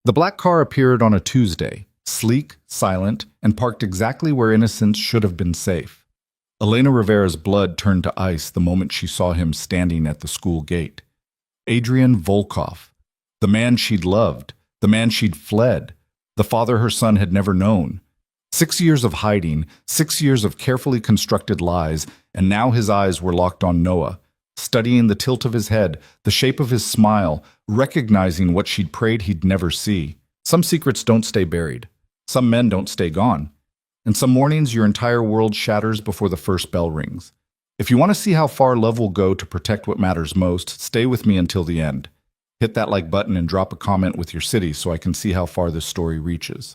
The black car appeared on a Tuesday, sleek, silent, and parked exactly where innocence should have been safe. Elena Rivera's blood turned to ice the moment she saw him standing at the school gate. Adrian Volkov, the man she'd loved, the man she'd fled, the father her son had never known. 6 years of hiding, 6 years of carefully constructed lies, and now his eyes were locked on Noah, studying the tilt of his head, the shape of his smile, recognizing what she'd prayed he'd never see. Some secrets don't stay buried. Some men don't stay gone. And some mornings your entire world shatters before the first bell rings. If you want to see how far love will go to protect what matters most, stay with me until the end. Hit that like button and drop a comment with your city so I can see how far this story reaches.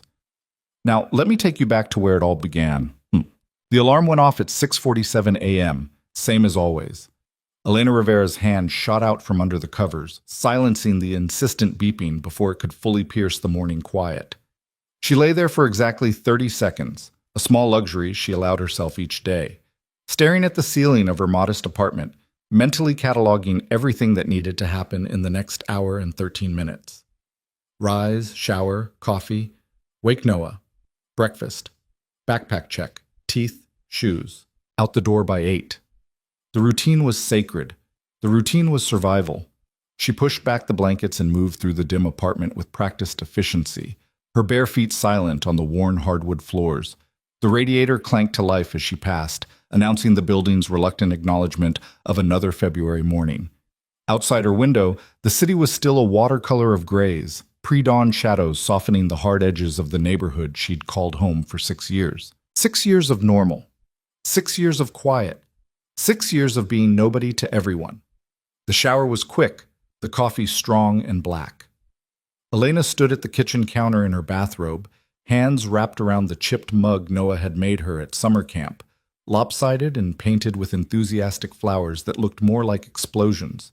Now, let me take you back to where it all began. The alarm went off at 6:47 a.m., same as always. Elena Rivera's hand shot out from under the covers, silencing the insistent beeping before it could fully pierce the morning quiet. She lay there for exactly 30 seconds, a small luxury she allowed herself each day, staring at the ceiling of her modest apartment, mentally cataloging everything that needed to happen in the next hour and 13 minutes. Rise, shower, coffee, wake Noah, breakfast, backpack check, teeth, shoes, out the door by 8. The routine was sacred. The routine was survival. She pushed back the blankets and moved through the dim apartment with practiced efficiency, her bare feet silent on the worn hardwood floors. The radiator clanked to life as she passed, announcing the building's reluctant acknowledgement of another February morning. Outside her window, the city was still a watercolor of grays, pre-dawn shadows softening the hard edges of the neighborhood she'd called home for 6 years. 6 years of normal. 6 years of quiet. 6 years of being nobody to everyone. The shower was quick, the coffee strong and black. Elena stood at the kitchen counter in her bathrobe, hands wrapped around the chipped mug Noah had made her at summer camp, lopsided and painted with enthusiastic flowers that looked more like explosions.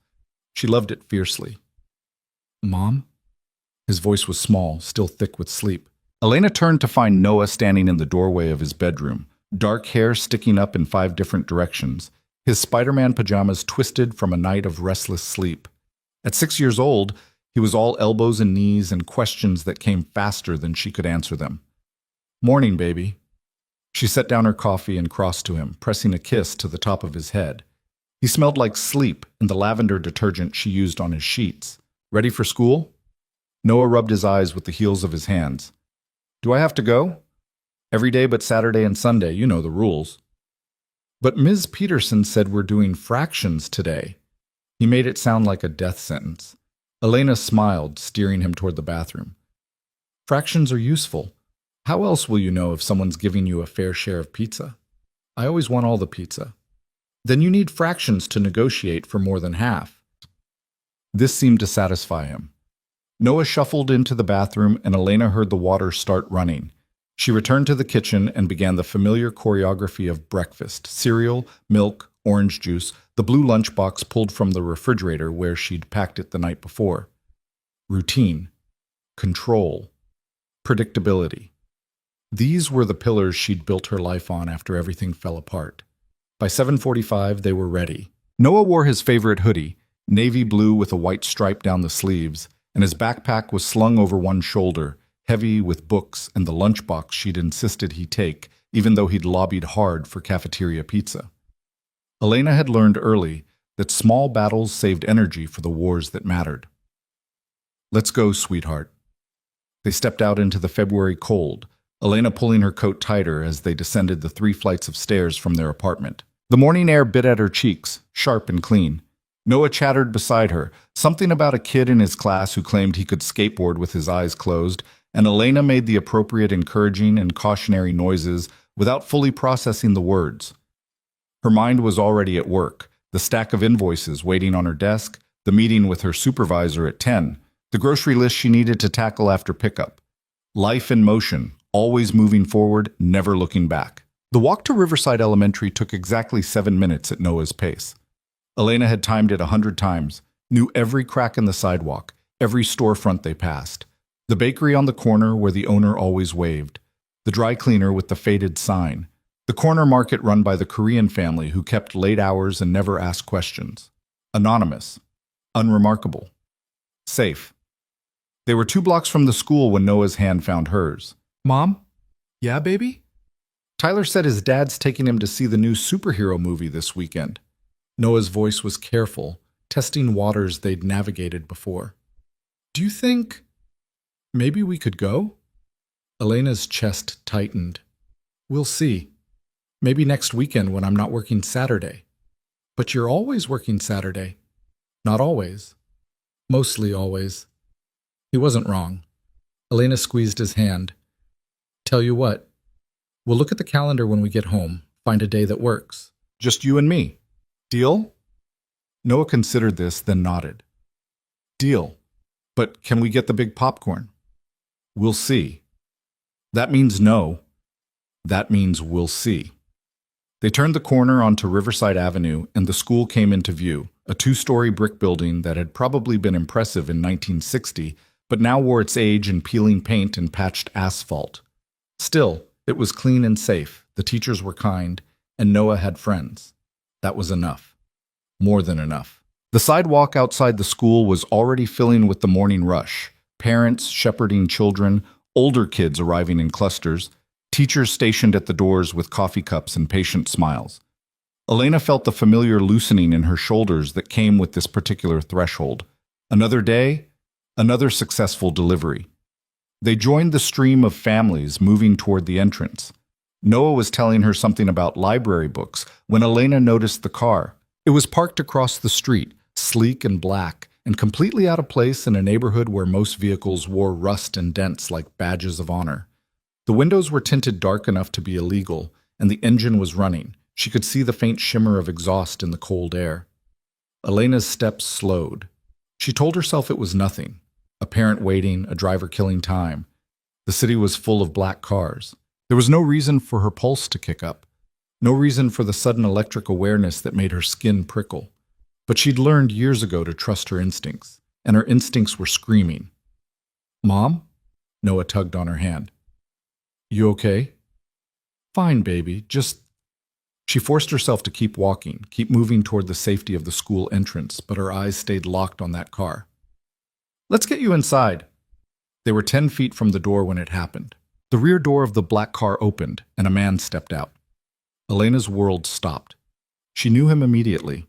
She loved it fiercely. "Mom?" His voice was small, still thick with sleep. Elena turned to find Noah standing in the doorway of his bedroom, dark hair sticking up in 5 different directions, his Spider-Man pajamas twisted from a night of restless sleep. At 6 years old, he was all elbows and knees and questions that came faster than she could answer them. "Morning, baby." She set down her coffee and crossed to him, pressing a kiss to the top of his head. He smelled like sleep and the lavender detergent she used on his sheets. "Ready for school?" Noah rubbed his eyes with the heels of his hands. "Do I have to go?" "Every day but Saturday and Sunday, you know the rules." "But Ms. Peterson said we're doing fractions today." He made it sound like a death sentence. Elena smiled, steering him toward the bathroom. "Fractions are useful. How else will you know if someone's giving you a fair share of pizza? I always want all the pizza." "Then you need fractions to negotiate for more than half." This seemed to satisfy him. Noah shuffled into the bathroom and Elena heard the water start running. She returned to the kitchen and began the familiar choreography of breakfast: cereal, milk, orange juice, the blue lunchbox pulled from the refrigerator where she'd packed it the night before. Routine, control, predictability. These were the pillars she'd built her life on after everything fell apart. By 7:45, they were ready. Noah wore his favorite hoodie, navy blue with a white stripe down the sleeves, and his backpack was slung over one shoulder, heavy with books and the lunchbox she'd insisted he take, even though he'd lobbied hard for cafeteria pizza. Elena had learned early that small battles saved energy for the wars that mattered. "Let's go, sweetheart." They stepped out into the February cold, Elena pulling her coat tighter as they descended the 3 flights of stairs from their apartment. The morning air bit at her cheeks, sharp and clean. Noah chattered beside her, something about a kid in his class who claimed he could skateboard with his eyes closed, and Elena made the appropriate encouraging and cautionary noises without fully processing the words. Her mind was already at work, the stack of invoices waiting on her desk, the meeting with her supervisor at 10, the grocery list she needed to tackle after pickup. Life in motion, always moving forward, never looking back. The walk to Riverside Elementary took exactly 7 minutes at Noah's pace. Elena had timed it 100 times, knew every crack in the sidewalk, every storefront they passed. The bakery on the corner where the owner always waved, the dry cleaner with the faded sign, the corner market run by the Korean family who kept late hours and never asked questions. Anonymous, unremarkable, safe. They were 2 blocks from the school when Noah's hand found hers. Mom? Yeah, baby? Tyler said his dad's taking him to see the new superhero movie this weekend. Noah's voice was careful, testing waters they'd navigated before. Do you think maybe we could go? Elena's chest tightened. We'll see. Maybe next weekend when I'm not working Saturday. But you're always working Saturday. Not always. Mostly always. He wasn't wrong. Elena squeezed his hand. Tell you what, we'll look at the calendar when we get home, find a day that works. Just you and me. Deal? Noah considered this, then nodded. Deal. But can we get the big popcorn? We'll see. That means no. That means we'll see. They turned the corner onto Riverside Avenue, and the school came into view, a 2-story brick building that had probably been impressive in 1960, but now wore its age in peeling paint and patched asphalt. Still, it was clean and safe, the teachers were kind, and Noah had friends. That was enough. More than enough. The sidewalk outside the school was already filling with the morning rush, parents shepherding children, older kids arriving in clusters, teachers stationed at the doors with coffee cups and patient smiles. Elena felt the familiar loosening in her shoulders that came with this particular threshold. Another day, another successful delivery. They joined the stream of families moving toward the entrance. Noah was telling her something about library books when Elena noticed the car. It was parked across the street, sleek and black, and completely out of place in a neighborhood where most vehicles wore rust and dents like badges of honor. The windows were tinted dark enough to be illegal, and the engine was running. She could see the faint shimmer of exhaust in the cold air. Elena's steps slowed. She told herself it was nothing. A parent waiting, a driver killing time. The city was full of black cars. There was no reason for her pulse to kick up. No reason for the sudden electric awareness that made her skin prickle. But she'd learned years ago to trust her instincts, and her instincts were screaming. Mom? Noah tugged on her hand. You okay? Fine, baby. She forced herself to keep walking, keep moving toward the safety of the school entrance, but her eyes stayed locked on that car. Let's get you inside. They were 10 feet from the door when it happened. The rear door of the black car opened, and a man stepped out. Elena's world stopped. She knew him immediately.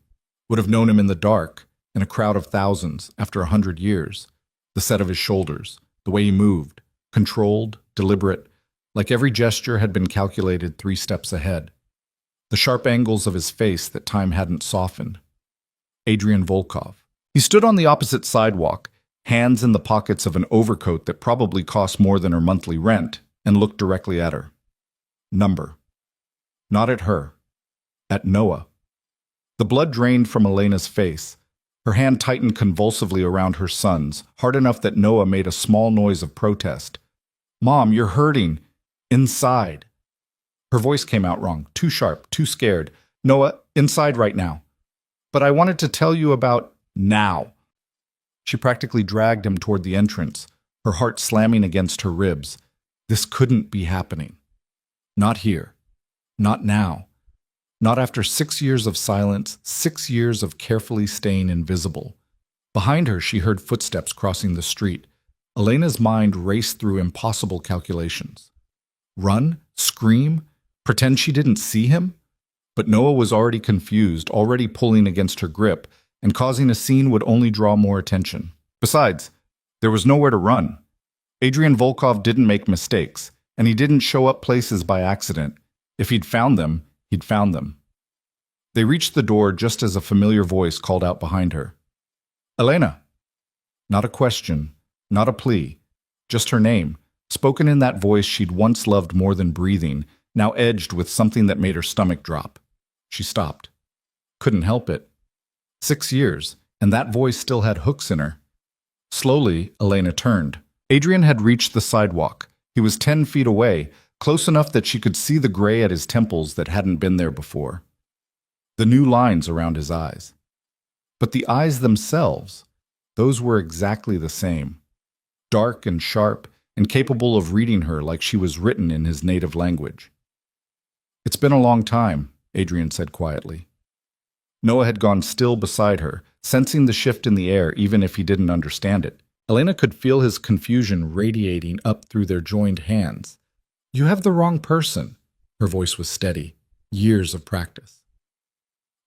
Would have known him in the dark, in a crowd of thousands, after 100 years. The set of his shoulders, the way he moved, controlled, deliberate, like every gesture had been calculated 3 steps ahead. The sharp angles of his face that time hadn't softened. Adrian Volkov. He stood on the opposite sidewalk, hands in the pockets of an overcoat that probably cost more than her monthly rent, and looked directly at her. Number. Not at her. At Noah. The blood drained from Elena's face. Her hand tightened convulsively around her son's, hard enough that Noah made a small noise of protest. Mom, you're hurting. Inside. Her voice came out wrong, too sharp, too scared. Noah, inside right now. But I wanted to tell you about now. She practically dragged him toward the entrance, her heart slamming against her ribs. This couldn't be happening. Not here. Not now. Not after 6 years of silence, 6 years of carefully staying invisible. Behind her, she heard footsteps crossing the street. Elena's mind raced through impossible calculations. Run? Scream? Pretend she didn't see him? But Noah was already confused, already pulling against her grip, and causing a scene would only draw more attention. Besides, there was nowhere to run. Adrian Volkov didn't make mistakes, and he didn't show up places by accident. If he'd found them, he'd found them. They reached the door just as a familiar voice called out behind her. Elena. Not a question, not a plea, just her name, spoken in that voice she'd once loved more than breathing, now edged with something that made her stomach drop. She stopped. Couldn't help it. 6 years, and that voice still had hooks in her. Slowly, Elena turned. Adrian had reached the sidewalk. He was 10 feet away, close enough that she could see the gray at his temples that hadn't been there before. The new lines around his eyes. But the eyes themselves, those were exactly the same. Dark and sharp, and capable of reading her like she was written in his native language. It's been a long time, Adrian said quietly. Noah had gone still beside her, sensing the shift in the air even if he didn't understand it. Elena could feel his confusion radiating up through their joined hands. You have the wrong person. Her voice was steady. Years of practice.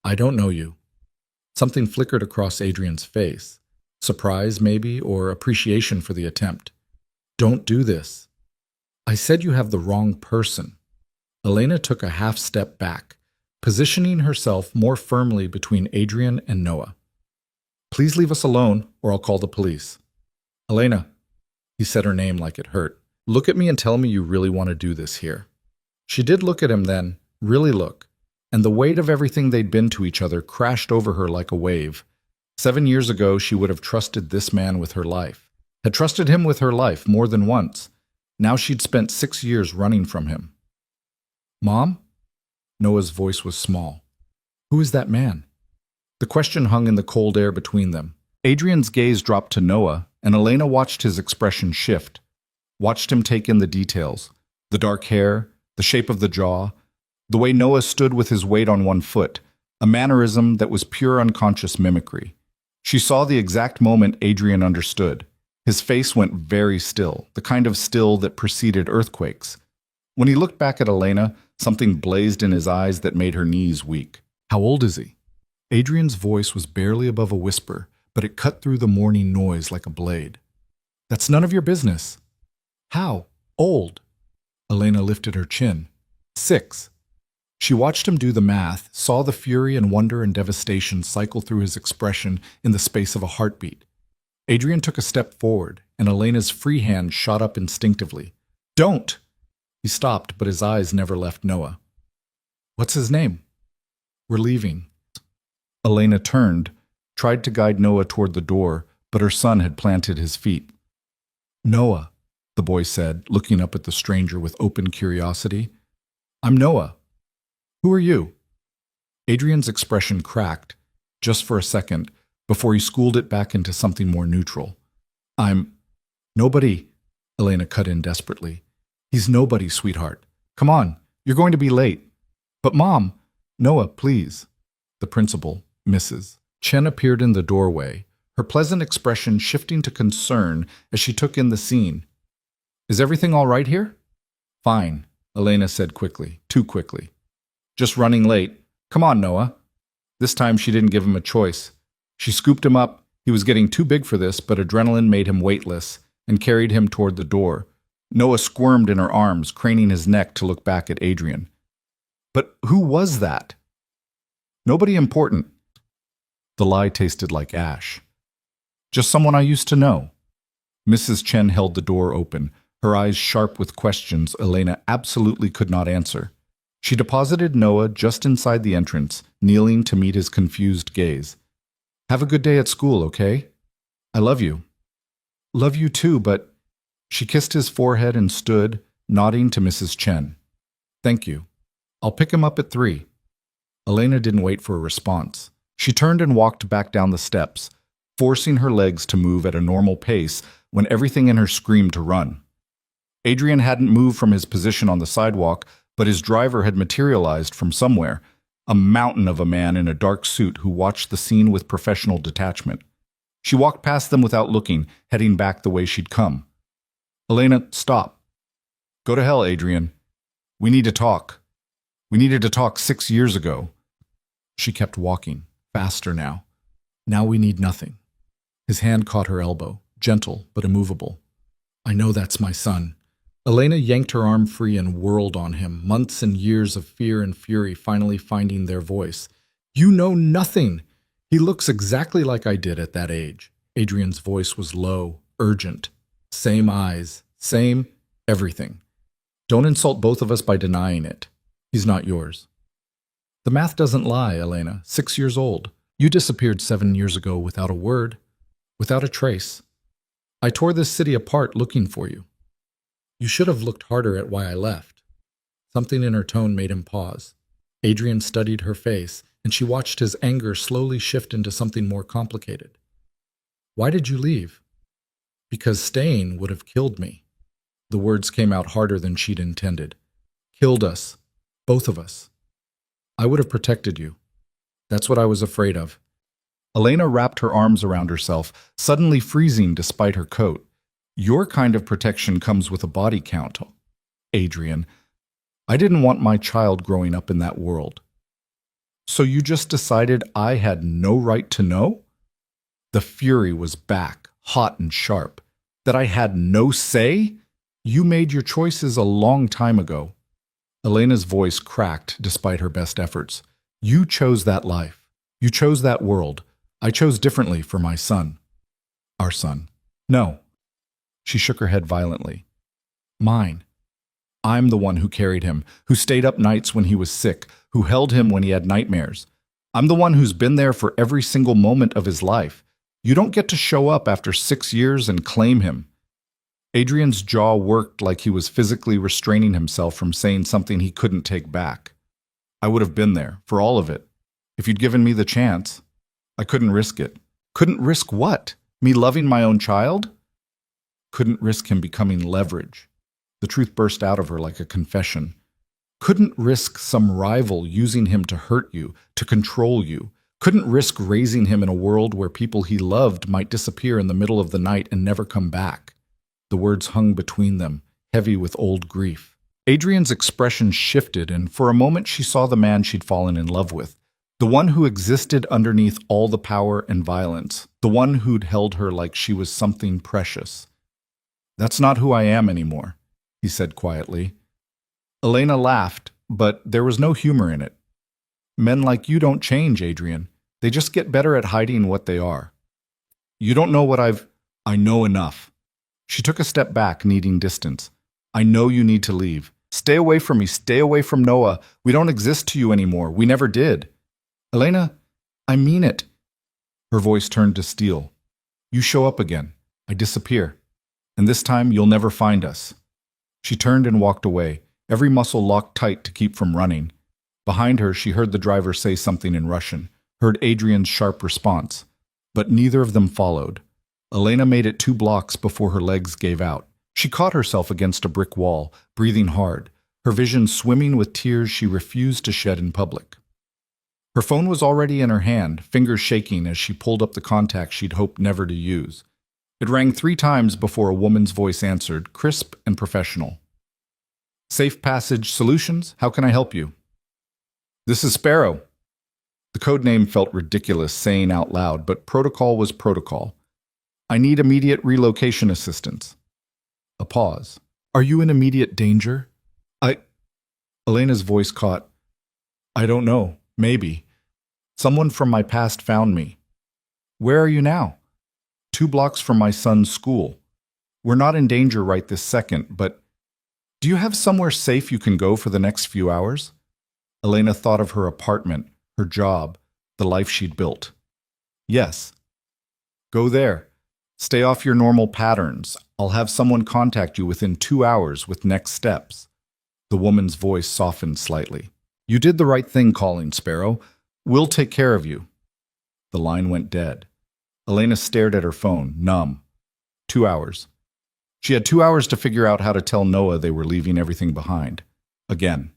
I don't know you. Something flickered across Adrian's face. Surprise, maybe, or appreciation for the attempt. Don't do this. I said you have the wrong person. Elena took a half step back, positioning herself more firmly between Adrian and Noah. Please leave us alone, or I'll call the police. Elena, he said her name like it hurt. Look at me and tell me you really want to do this here. She did look at him then, really look, and the weight of everything they'd been to each other crashed over her like a wave. 7 years ago, she would have trusted this man with her life, had trusted him with her life more than once. Now she'd spent 6 years running from him. Mom? Noah's voice was small. Who is that man? The question hung in the cold air between them. Adrian's gaze dropped to Noah, and Elena watched his expression shift, watched him take in the details, the dark hair, the shape of the jaw, the way Noah stood with his weight on one foot, a mannerism that was pure unconscious mimicry. She saw the exact moment Adrian understood. His face went very still, the kind of still that preceded earthquakes. When he looked back at Elena, something blazed in his eyes that made her knees weak. How old is he? Adrian's voice was barely above a whisper, but it cut through the morning noise like a blade. That's none of your business. How? Old? Elena lifted her chin. 6. She watched him do the math, saw the fury and wonder and devastation cycle through his expression in the space of a heartbeat. Adrian took a step forward, and Elena's free hand shot up instinctively. Don't! He stopped, but his eyes never left Noah. What's his name? We're leaving. Elena turned, tried to guide Noah toward the door, but her son had planted his feet. Noah, the boy said, looking up at the stranger with open curiosity. I'm Noah. Who are you? Adrian's expression cracked, just for a second, before he schooled it back into something more neutral. I'm nobody, Elena cut in desperately. He's nobody, sweetheart. Come on, you're going to be late. But Mom, Noah, please. The principal, Mrs. Chen appeared in the doorway, her pleasant expression shifting to concern as she took in the scene. Is everything all right here? Fine, Elena said quickly, too quickly. Just running late. Come on, Noah. This time she didn't give him a choice. She scooped him up. He was getting too big for this, but adrenaline made him weightless and carried him toward the door. Noah squirmed in her arms, craning his neck to look back at Adrian. But who was that? Nobody important. The lie tasted like ash. Just someone I used to know. Mrs. Chen held the door open, her eyes sharp with questions Elena absolutely could not answer. She deposited Noah just inside the entrance, kneeling to meet his confused gaze. Have a good day at school, okay? I love you. Love you too, but... She kissed his forehead and stood, nodding to Mrs. Chen. Thank you. I'll pick him up at 3. Elena didn't wait for a response. She turned and walked back down the steps, forcing her legs to move at a normal pace when everything in her screamed to run. Adrian hadn't moved from his position on the sidewalk, but his driver had materialized from somewhere, a mountain of a man in a dark suit who watched the scene with professional detachment. She walked past them without looking, heading back the way she'd come. Elena, stop. Go to hell, Adrian. We need to talk. We needed to talk 6 years ago. She kept walking, faster now. Now we need nothing. His hand caught her elbow, gentle but immovable. I know that's my son. Elena yanked her arm free and whirled on him, months and years of fear and fury finally finding their voice. You know nothing. He looks exactly like I did at that age. Adrian's voice was low, urgent. Same eyes, same everything. Don't insult both of us by denying it. He's not yours. The math doesn't lie, Elena. 6 years old. You disappeared 7 years ago without a word, without a trace. I tore this city apart looking for you. You should have looked harder at why I left. Something in her tone made him pause. Adrian studied her face, and she watched his anger slowly shift into something more complicated. Why did you leave? Because staying would have killed me. The words came out harder than she'd intended. Killed us. Both of us. I would have protected you. That's what I was afraid of. Elena wrapped her arms around herself, suddenly freezing despite her coat. Your kind of protection comes with a body count, Adrian. I didn't want my child growing up in that world. So you just decided I had no right to know? The fury was back, hot and sharp. That I had no say? You made your choices a long time ago. Elena's voice cracked despite her best efforts. You chose that life. You chose that world. I chose differently for my son. Our son. No. She shook her head violently. Mine. I'm the one who carried him, who stayed up nights when he was sick, who held him when he had nightmares. I'm the one who's been there for every single moment of his life. You don't get to show up after 6 years and claim him. Adrian's jaw worked like he was physically restraining himself from saying something he couldn't take back. I would have been there, for all of it. If you'd given me the chance, I couldn't risk it. Couldn't risk what? Me loving my own child? Couldn't risk him becoming leverage. The truth burst out of her like a confession. Couldn't risk some rival using him to hurt you, to control you. Couldn't risk raising him in a world where people he loved might disappear in the middle of the night and never come back. The words hung between them, heavy with old grief. Adrian's expression shifted, and for a moment she saw the man she'd fallen in love with. The one who existed underneath all the power and violence. The one who'd held her like she was something precious. That's not who I am anymore, he said quietly. Elena laughed, but there was no humor in it. Men like you don't change, Adrian. They just get better at hiding what they are. You don't know what I know enough. She took a step back, needing distance. I know you need to leave. Stay away from me. Stay away from Noah. We don't exist to you anymore. We never did. Elena, I mean it. Her voice turned to steel. You show up again. I disappear. And this time you'll never find us. She turned and walked away, every muscle locked tight to keep from running. Behind her, she heard the driver say something in Russian, heard Adrian's sharp response. But neither of them followed. Elena made it 2 blocks before her legs gave out. She caught herself against a brick wall, breathing hard, her vision swimming with tears she refused to shed in public. Her phone was already in her hand, fingers shaking as she pulled up the contact she'd hoped never to use. It rang 3 times before a woman's voice answered, crisp and professional. Safe Passage Solutions, how can I help you? This is Sparrow. The code name felt ridiculous saying out loud, but protocol was protocol. I need immediate relocation assistance. A pause. Are you in immediate danger? Elena's voice caught. I don't know. Maybe. Someone from my past found me. Where are you now? 2 blocks from my son's school. We're not in danger right this second, but do you have somewhere safe you can go for the next few hours? Elena thought of her apartment, her job, the life she'd built. Yes. Go there. Stay off your normal patterns. I'll have someone contact you within 2 hours with next steps. The woman's voice softened slightly. You did the right thing calling, Sparrow. We'll take care of you. The line went dead. Elena stared at her phone, numb. 2 hours. She had 2 hours to figure out how to tell Noah they were leaving everything behind. Again.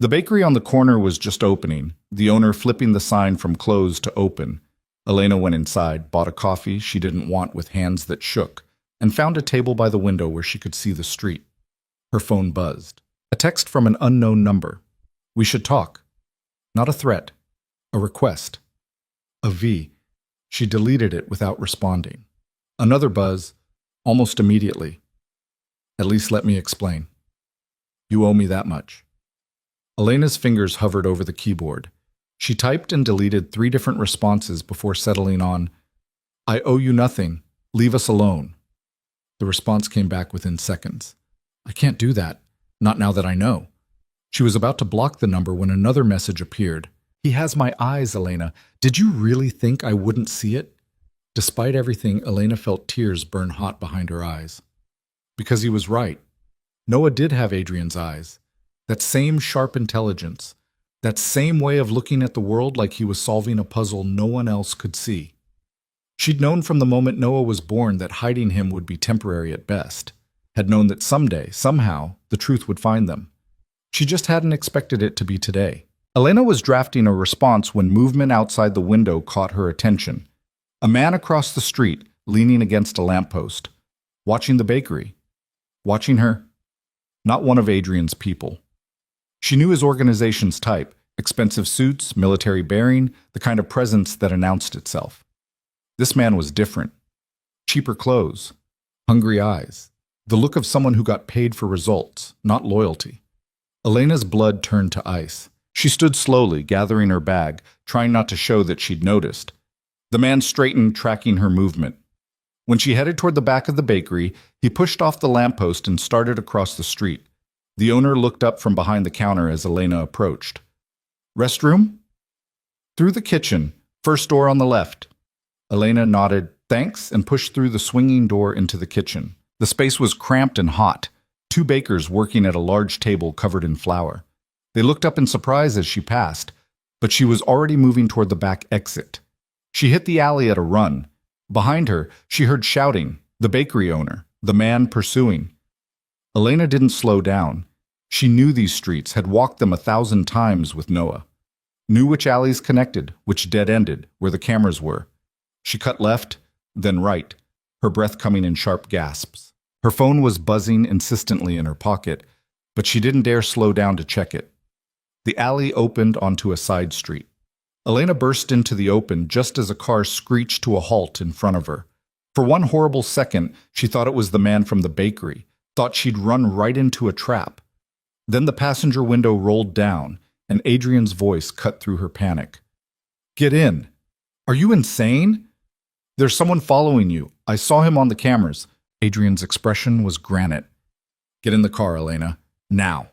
The bakery on the corner was just opening, the owner flipping the sign from closed to open. Elena went inside, bought a coffee she didn't want with hands that shook, and found a table by the window where she could see the street. Her phone buzzed. A text from an unknown number. We should talk. Not a threat. A request. A V. She deleted it without responding. Another buzz, almost immediately. At least let me explain. You owe me that much. Elena's fingers hovered over the keyboard. She typed and deleted 3 different responses before settling on, I owe you nothing. Leave us alone. The response came back within seconds. I can't do that. Not now that I know. She was about to block the number when another message appeared. He has my eyes, Elena. Did you really think I wouldn't see it? Despite everything, Elena felt tears burn hot behind her eyes. Because he was right. Noah did have Adrian's eyes. That same sharp intelligence. That same way of looking at the world like he was solving a puzzle no one else could see. She'd known from the moment Noah was born that hiding him would be temporary at best. Had known that someday, somehow, the truth would find them. She just hadn't expected it to be today. Elena was drafting a response when movement outside the window caught her attention. A man across the street, leaning against a lamppost, watching the bakery. Watching her. Not one of Adrian's people. She knew his organization's type: expensive suits, military bearing, the kind of presence that announced itself. This man was different. Cheaper clothes, hungry eyes, the look of someone who got paid for results, not loyalty. Elena's blood turned to ice. She stood slowly, gathering her bag, trying not to show that she'd noticed. The man straightened, tracking her movement. When she headed toward the back of the bakery, he pushed off the lamppost and started across the street. The owner looked up from behind the counter as Elena approached. "Restroom?" "Through the kitchen, first door on the left." Elena nodded, thanks, and pushed through the swinging door into the kitchen. The space was cramped and hot, two bakers working at a large table covered in flour. They looked up in surprise as she passed, but she was already moving toward the back exit. She hit the alley at a run. Behind her, she heard shouting, the bakery owner, the man pursuing. Elena didn't slow down. She knew these streets, had walked them 1,000 times with Noah. Knew which alleys connected, which dead-ended, where the cameras were. She cut left, then right, her breath coming in sharp gasps. Her phone was buzzing insistently in her pocket, but she didn't dare slow down to check it. The alley opened onto a side street. Elena burst into the open just as a car screeched to a halt in front of her. For one horrible second, she thought it was the man from the bakery, thought she'd run right into a trap. Then the passenger window rolled down, and Adrian's voice cut through her panic. "Get in. Are you insane? There's someone following you. I saw him on the cameras." Adrian's expression was granite. "Get in the car, Elena. Now."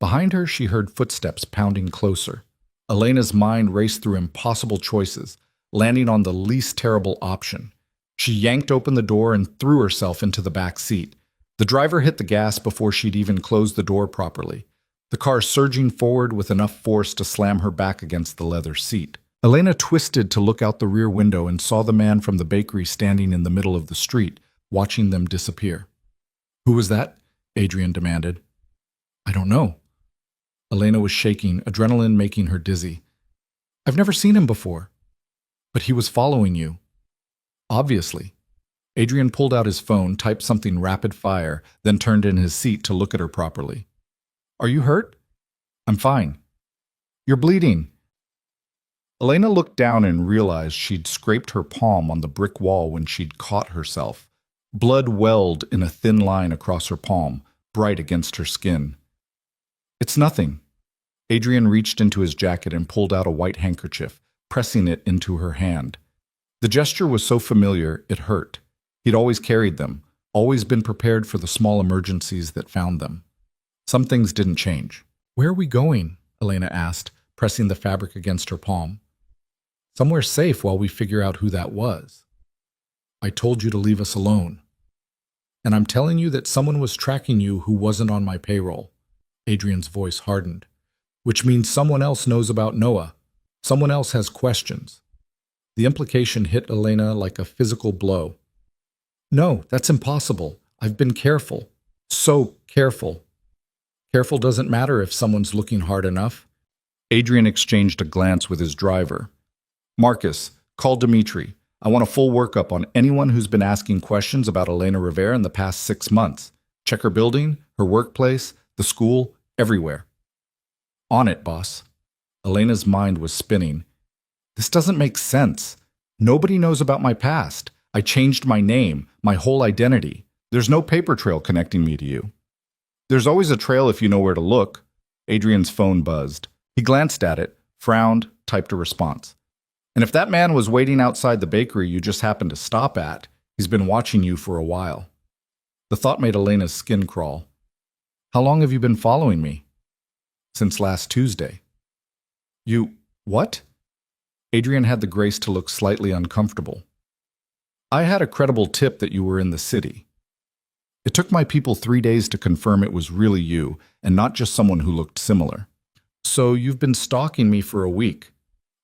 Behind her, she heard footsteps pounding closer. Elena's mind raced through impossible choices, landing on the least terrible option. She yanked open the door and threw herself into the back seat. The driver hit the gas before she'd even closed the door properly, the car surging forward with enough force to slam her back against the leather seat. Elena twisted to look out the rear window and saw the man from the bakery standing in the middle of the street, watching them disappear. "Who was that?" Adrian demanded. "I don't know." Elena was shaking, adrenaline making her dizzy. "I've never seen him before." "But he was following you." "Obviously." Adrian pulled out his phone, typed something rapid fire, then turned in his seat to look at her properly. "Are you hurt?" "I'm fine." "You're bleeding." Elena looked down and realized she'd scraped her palm on the brick wall when she'd caught herself. Blood welled in a thin line across her palm, bright against her skin. "It's nothing." Adrian reached into his jacket and pulled out a white handkerchief, pressing it into her hand. The gesture was so familiar, it hurt. He'd always carried them, always been prepared for the small emergencies that found them. Some things didn't change. "Where are we going?" Elena asked, pressing the fabric against her palm. "Somewhere safe while we figure out who that was." "I told you to leave us alone." "And I'm telling you that someone was tracking you who wasn't on my payroll." Adrian's voice hardened. "Which means someone else knows about Noah. Someone else has questions." The implication hit Elena like a physical blow. "No, that's impossible. I've been careful. So careful." "Careful doesn't matter if someone's looking hard enough." Adrian exchanged a glance with his driver. "Marcus, call Dimitri. I want a full workup on anyone who's been asking questions about Elena Rivera in the past 6 months. Check her building, her workplace, the school, everywhere." "On it, boss." Elena's mind was spinning. "This doesn't make sense. Nobody knows about my past. I changed my name, my whole identity. There's no paper trail connecting me to you." "There's always a trail if you know where to look." Adrian's phone buzzed. He glanced at it, frowned, typed a response. "And if that man was waiting outside the bakery you just happened to stop at, he's been watching you for a while." The thought made Elena's skin crawl. "How long have you been following me?" "Since last Tuesday." "You... what?" Adrian had the grace to look slightly uncomfortable. "I had a credible tip that you were in the city. It took my people 3 days to confirm it was really you, and not just someone who looked similar. So you've been stalking me for a week.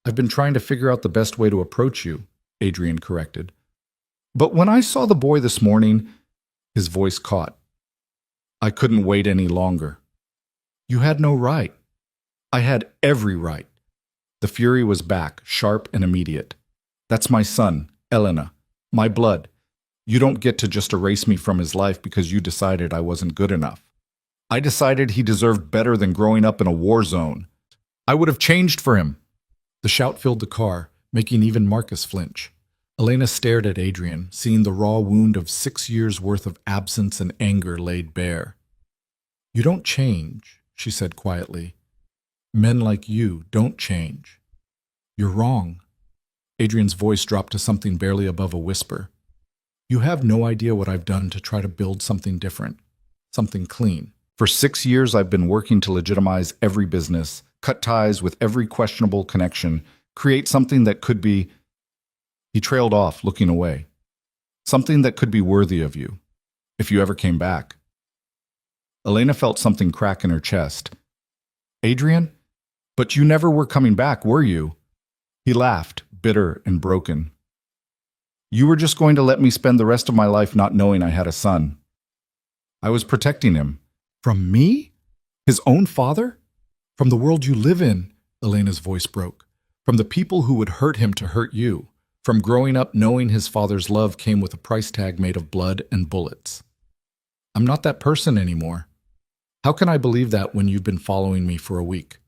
I've been trying to figure out the best way to approach you," Adrian corrected. "But when I saw the boy this morning," his voice caught. "I couldn't wait any longer." "You had no right." I had every right. The fury was back, sharp and immediate. That's my son, Elena. My blood. You don't get to just erase me from his life because you decided I wasn't good enough. I decided he deserved better than growing up in a war zone. I would have changed for him. The shout filled the car, making even Marcus flinch. Elena stared at Adrian, seeing the raw wound of 6 years' worth of absence and anger laid bare. You don't change, she said quietly. Men like you don't change. You're wrong. Adrian's voice dropped to something barely above a whisper. You have no idea what I've done to try to build something different, something clean. For 6 years, I've been working to legitimize every business, cut ties with every questionable connection, create something that could be... He trailed off, looking away. Something that could be worthy of you, if you ever came back. Elena felt something crack in her chest. Adrian? But you never were coming back, were you? He laughed, bitter and broken. You were just going to let me spend the rest of my life not knowing I had a son. I was protecting him. From me? His own father? From the world you live in, Elena's voice broke. From the people who would hurt him to hurt you. From growing up knowing his father's love came with a price tag made of blood and bullets. I'm not that person anymore. How can I believe that when you've been following me for a week?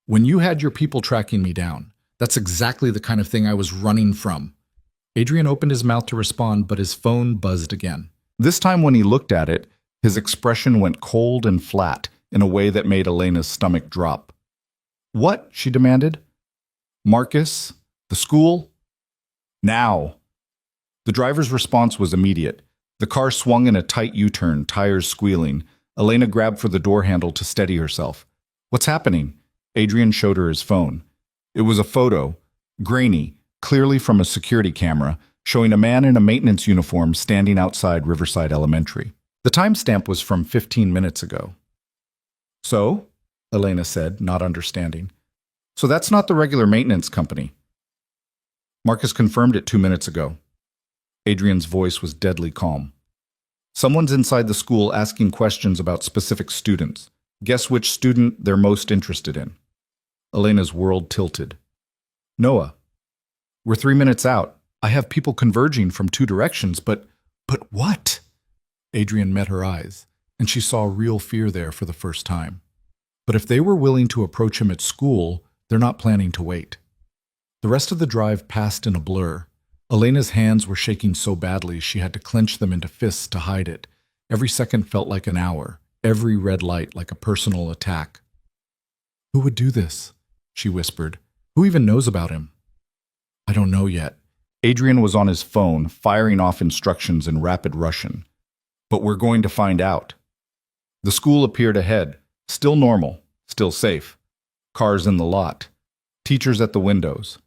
When you had your people tracking me down, that's exactly the kind of thing I was running from. Adrian opened his mouth to respond, but his phone buzzed again. This time when he looked at it, his expression went cold and flat in a way that made Elena's stomach drop. What? She demanded. Marcus? The school? Now. The driver's response was immediate. The car swung in a tight U-turn, tires squealing. Elena grabbed for the door handle to steady herself. What's happening? Adrian showed her his phone. It was a photo, grainy, clearly from a security camera, showing a man in a maintenance uniform standing outside Riverside Elementary. The timestamp was from 15 minutes ago. So? Elena said, not understanding. So that's not the regular maintenance company. Marcus confirmed it 2 minutes ago. Adrian's voice was deadly calm. Someone's inside the school asking questions about specific students. Guess which student they're most interested in. Elena's world tilted. Noah. We're 3 minutes out. I have people converging from 2 directions, but what? Adrian met her eyes, and she saw real fear there for the first time. But if they were willing to approach him at school, they're not planning to wait. The rest of the drive passed in a blur. Elena's hands were shaking so badly she had to clench them into fists to hide it. Every second felt like an hour, every red light like a personal attack. Who would do this? She whispered. Who even knows about him? I don't know yet. Adrian was on his phone, firing off instructions in rapid Russian. But we're going to find out. The school appeared ahead, still normal, still safe. Cars in the lot. Teachers at the windows.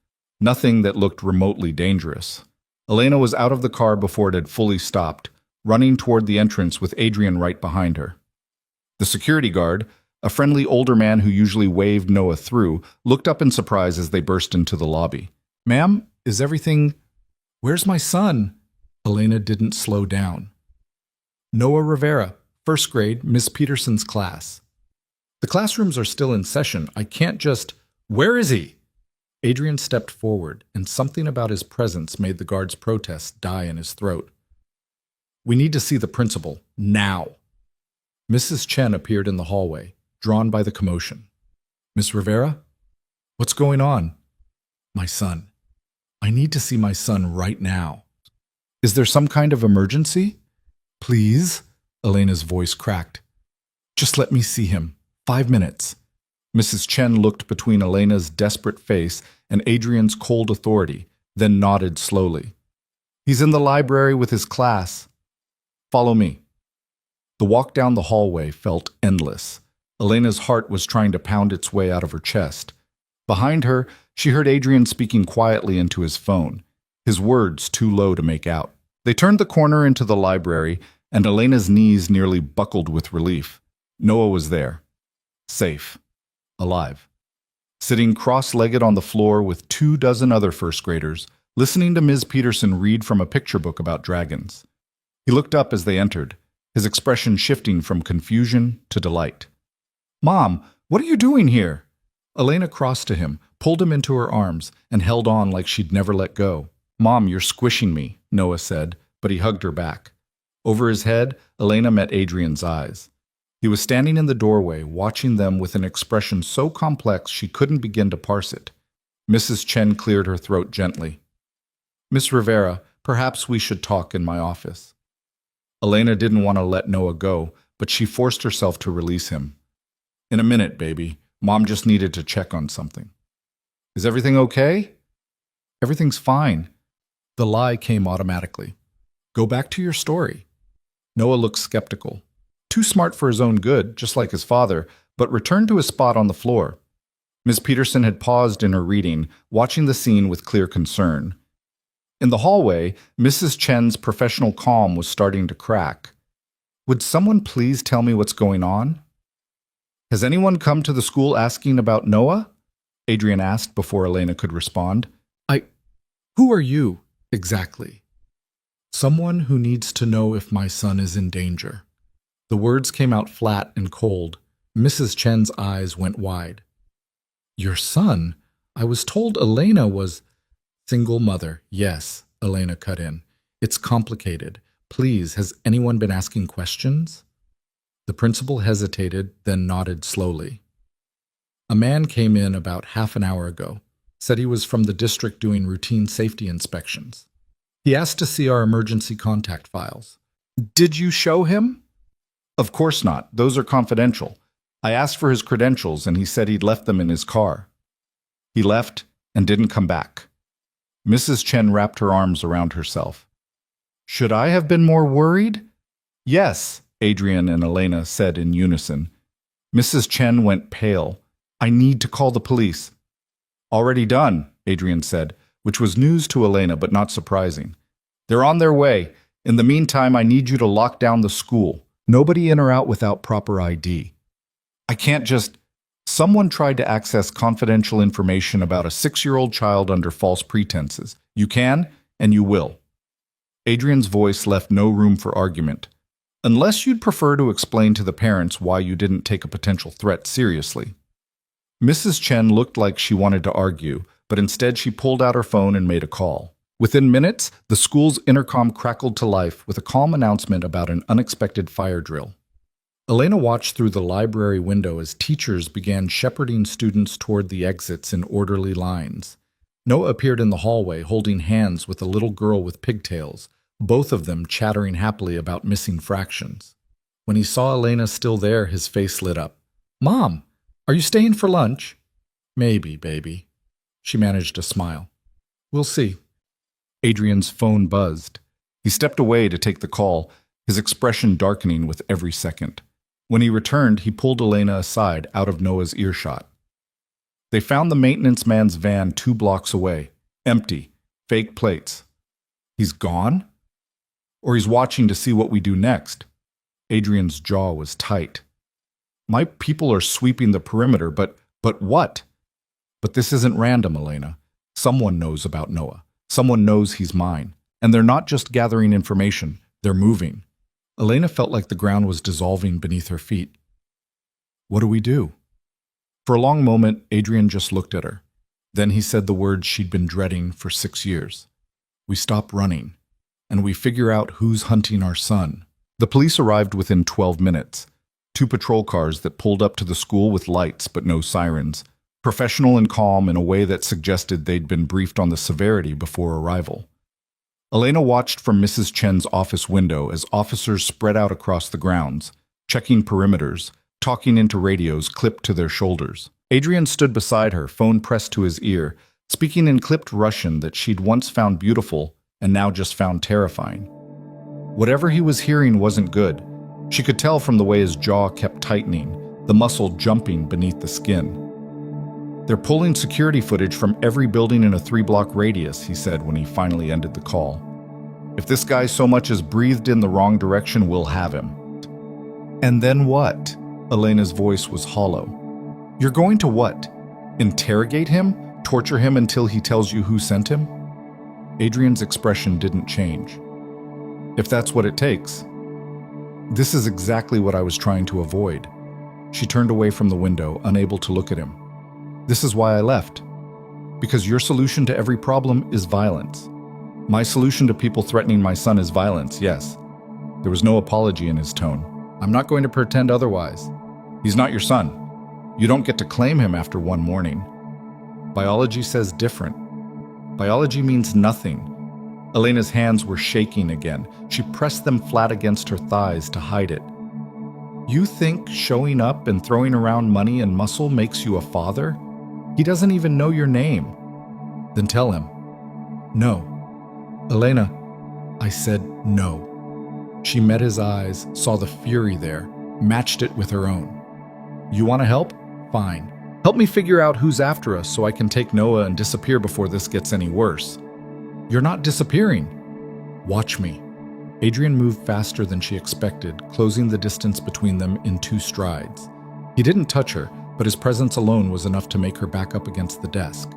Nothing that looked remotely dangerous. Elena was out of the car before it had fully stopped, running toward the entrance with Adrian right behind her. The security guard, a friendly older man who usually waved Noah through, looked up in surprise as they burst into the lobby. Ma'am, is everything... Where's my son? Elena didn't slow down. Noah Rivera, 1st grade, Miss Peterson's class. The classrooms are still in session. I can't just... Where is he? Adrian stepped forward, and something about his presence made the guard's protest die in his throat. We need to see the principal, now. Mrs. Chen appeared in the hallway, drawn by the commotion. Miss Rivera? What's going on? My son. I need to see my son right now. Is there some kind of emergency? Please? Elena's voice cracked. Just let me see him. 5 minutes. Mrs. Chen looked between Elena's desperate face and Adrian's cold authority, then nodded slowly. He's in the library with his class. Follow me. The walk down the hallway felt endless. Elena's heart was trying to pound its way out of her chest. Behind her, she heard Adrian speaking quietly into his phone, his words too low to make out. They turned the corner into the library, and Elena's knees nearly buckled with relief. Noah was there. Safe. Alive. Sitting cross-legged on the floor with 24 other first graders, listening to Ms. Peterson read from a picture book about dragons. He looked up as they entered, his expression shifting from confusion to delight. Mom, what are you doing here? Elena crossed to him, pulled him into her arms, and held on like she'd never let go. "Mom, you're squishing me," Noah said, but he hugged her back. Over his head, Elena met Adrian's eyes. He was standing in the doorway, watching them with an expression so complex she couldn't begin to parse it. Mrs. Chen cleared her throat gently. "Miss Rivera, perhaps we should talk in my office." Elena didn't want to let Noah go, but she forced herself to release him. "In a minute, baby. Mom just needed to check on something." "Is everything okay?" "Everything's fine." The lie came automatically. "Go back to your story." Noah looked skeptical. Too smart for his own good, just like his father, but returned to his spot on the floor. Ms. Peterson had paused in her reading, watching the scene with clear concern. In the hallway, Mrs. Chen's professional calm was starting to crack. "Would someone please tell me what's going on?" "Has anyone come to the school asking about Noah?" Adrian asked before Elena could respond. Who are you, exactly?" "Someone who needs to know if my son is in danger." The words came out flat and cold. Mrs. Chen's eyes went wide. "Your son? I was told Elena was—" "Single mother, yes," Elena cut in. "It's complicated. Please, has anyone been asking questions?" The principal hesitated, then nodded slowly. "A man came in about half an hour ago. Said he was from the district doing routine safety inspections. He asked to see our emergency contact files." "Did you show him?" "Of course not. Those are confidential. I asked for his credentials and he said he'd left them in his car. He left and didn't come back." Mrs. Chen wrapped her arms around herself. "Should I have been more worried?" "Yes," Adrian and Elena said in unison. Mrs. Chen went pale. "I need to call the police." "Already done," Adrian said, which was news to Elena but not surprising. "They're on their way. In the meantime, I need you to lock down the school. Nobody in or out without proper ID." "I can't just—" "Someone tried to access confidential information about a 6-year-old child under false pretenses. You can, and you will." Adrian's voice left no room for argument. "Unless you'd prefer to explain to the parents why you didn't take a potential threat seriously." Mrs. Chen looked like she wanted to argue, but instead she pulled out her phone and made a call. Within minutes, the school's intercom crackled to life with a calm announcement about an unexpected fire drill. Elena watched through the library window as teachers began shepherding students toward the exits in orderly lines. Noah appeared in the hallway holding hands with a little girl with pigtails, both of them chattering happily about missing fractions. When he saw Elena still there, his face lit up. "Mom! Are you staying for lunch?" "Maybe, baby." She managed a smile. "We'll see." Adrian's phone buzzed. He stepped away to take the call, his expression darkening with every second. When he returned, he pulled Elena aside out of Noah's earshot. They found the maintenance man's van 2 blocks away, empty, fake plates. "He's gone? Or he's watching to see what we do next?" Adrian's jaw was tight. "My people are sweeping the perimeter, but what?" "But this isn't random, Elena. Someone knows about Noah. Someone knows he's mine. And they're not just gathering information, they're moving." Elena felt like the ground was dissolving beneath her feet. "What do we do?" For a long moment, Adrian just looked at her. Then he said the words she'd been dreading for 6 years. "We stop running, and we figure out who's hunting our son." The police arrived within 12 minutes. 2 patrol cars that pulled up to the school with lights but no sirens, professional and calm in a way that suggested they'd been briefed on the severity before arrival. Elena watched from Mrs. Chen's office window as officers spread out across the grounds, checking perimeters, talking into radios clipped to their shoulders. Adrian stood beside her, phone pressed to his ear, speaking in clipped Russian that she'd once found beautiful and now just found terrifying. Whatever he was hearing wasn't good. She could tell from the way his jaw kept tightening, the muscle jumping beneath the skin. "They're pulling security footage from every building in a 3-block radius," he said when he finally ended the call. "If this guy so much as breathed in the wrong direction, we'll have him." "And then what?" Elena's voice was hollow. "You're going to what? Interrogate him? Torture him until he tells you who sent him?" Adrian's expression didn't change. "If that's what it takes." "This is exactly what I was trying to avoid." She turned away from the window, unable to look at him. This is why I left. Because your solution to every problem is violence. My solution to people threatening my son is violence, yes. There was no apology in his tone. I'm not going to pretend otherwise. He's not your son. You don't get to claim him after one morning. Biology says different. Biology means nothing. Elena's hands were shaking again. She pressed them flat against her thighs to hide it. You think showing up and throwing around money and muscle makes you a father? He doesn't even know your name. Then tell him. No. Elena, I said no. She met his eyes, saw the fury there, matched it with her own. You want to help? Fine. Help me figure out who's after us so I can take Noah and disappear before this gets any worse. You're not disappearing. Watch me. Adrian moved faster than she expected, closing the distance between them in 2 strides. He didn't touch her, but his presence alone was enough to make her back up against the desk.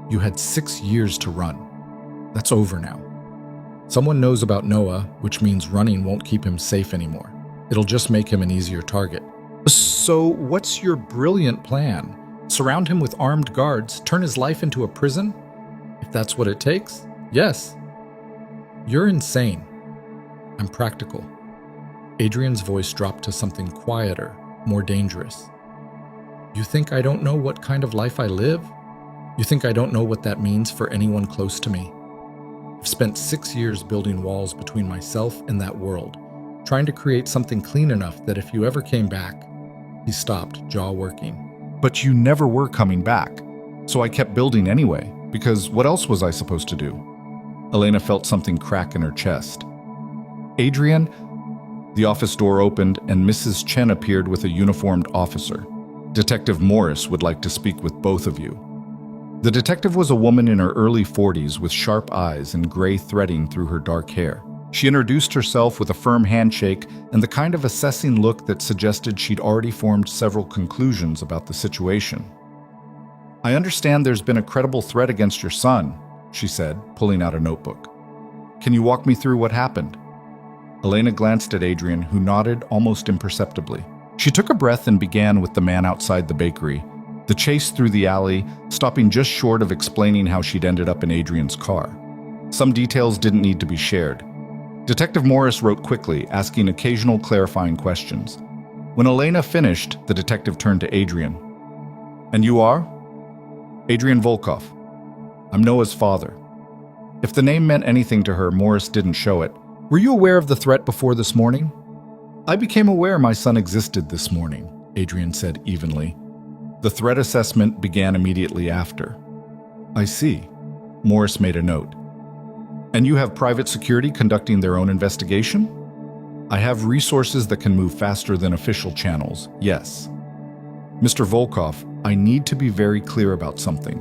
You had 6 years to run. That's over now. Someone knows about Noah, which means running won't keep him safe anymore. It'll just make him an easier target. So what's your brilliant plan? Surround him with armed guards, turn his life into a prison? If that's what it takes, yes. You're insane. I'm practical. Adrian's voice dropped to something quieter, more dangerous. You think I don't know what kind of life I live? You think I don't know what that means for anyone close to me? I've spent 6 years building walls between myself and that world, trying to create something clean enough that if you ever came back. He stopped, jaw working. But you never were coming back, so I kept building anyway, because what else was I supposed to do? Elena felt something crack in her chest. Adrian? The office door opened and Mrs. Chen appeared with a uniformed officer. Detective Morris would like to speak with both of you. The detective was a woman in her early 40s with sharp eyes and gray threading through her dark hair. She introduced herself with a firm handshake and the kind of assessing look that suggested she'd already formed several conclusions about the situation. I understand there's been a credible threat against your son, she said, pulling out a notebook. Can you walk me through what happened? Elena glanced at Adrian, who nodded almost imperceptibly. She took a breath and began with the man outside the bakery, the chase through the alley, stopping just short of explaining how she'd ended up in Adrian's car. Some details didn't need to be shared. Detective Morris wrote quickly, asking occasional clarifying questions. When Elena finished, the detective turned to Adrian. And you are? Adrian Volkov. I'm Noah's father. If the name meant anything to her, Morris didn't show it. Were you aware of the threat before this morning? I became aware my son existed this morning, Adrian said evenly. The threat assessment began immediately after. I see. Morris made a note. And you have private security conducting their own investigation? I have resources that can move faster than official channels, yes. Mr. Volkov, I need to be very clear about something.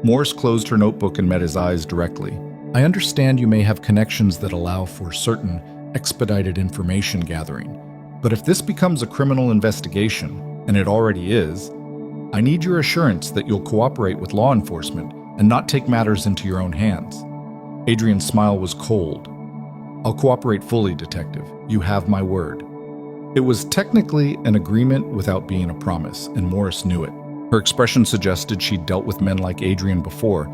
Morris closed her notebook and met his eyes directly. I understand you may have connections that allow for certain expedited information gathering, but if this becomes a criminal investigation, and it already is, I need your assurance that you'll cooperate with law enforcement and not take matters into your own hands. Adrian's smile was cold. I'll cooperate fully, Detective. You have my word. It was technically an agreement without being a promise, and Morris knew it. Her expression suggested she'd dealt with men like Adrian before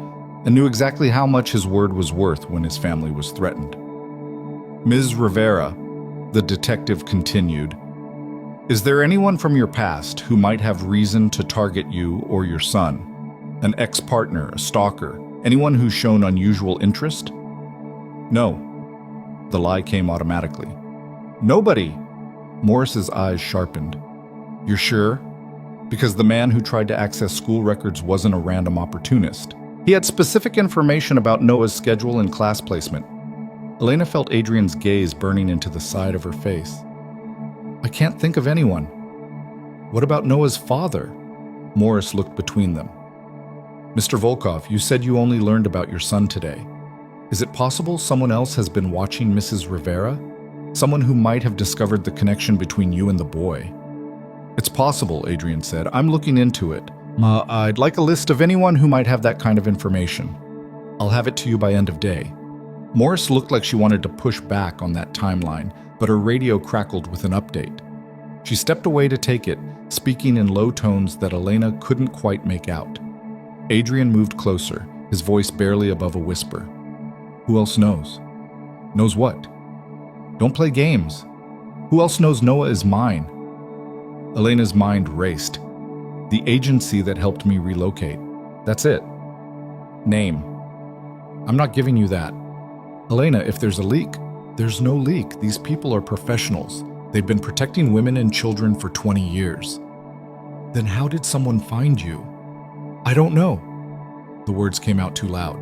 and knew exactly how much his word was worth when his family was threatened. Ms. Rivera, the detective continued, is there anyone from your past who might have reason to target you or your son? An ex-partner, a stalker, anyone who's shown unusual interest? No. The lie came automatically. Nobody. Morris's eyes sharpened. You're sure? Because the man who tried to access school records wasn't a random opportunist. He had specific information about Noah's schedule and class placement. Elena felt Adrian's gaze burning into the side of her face. I can't think of anyone. What about Noah's father? Morris looked between them. Mr. Volkov, you said you only learned about your son today. Is it possible someone else has been watching Mrs. Rivera? Someone who might have discovered the connection between you and the boy? It's possible, Adrian said. I'm looking into it. I'd like a list of anyone who might have that kind of information. I'll have it to you by end of day. Morris looked like she wanted to push back on that timeline, but her radio crackled with an update. She stepped away to take it, speaking in low tones that Elena couldn't quite make out. Adrian moved closer, his voice barely above a whisper. Who else knows? Knows what? Don't play games. Who else knows Noah is mine? Elena's mind raced. The agency that helped me relocate. That's it. Name. I'm not giving you that. Elena, if there's a leak, there's no leak. These people are professionals. They've been protecting women and children for 20 years. Then how did someone find you? I don't know. The words came out too loud.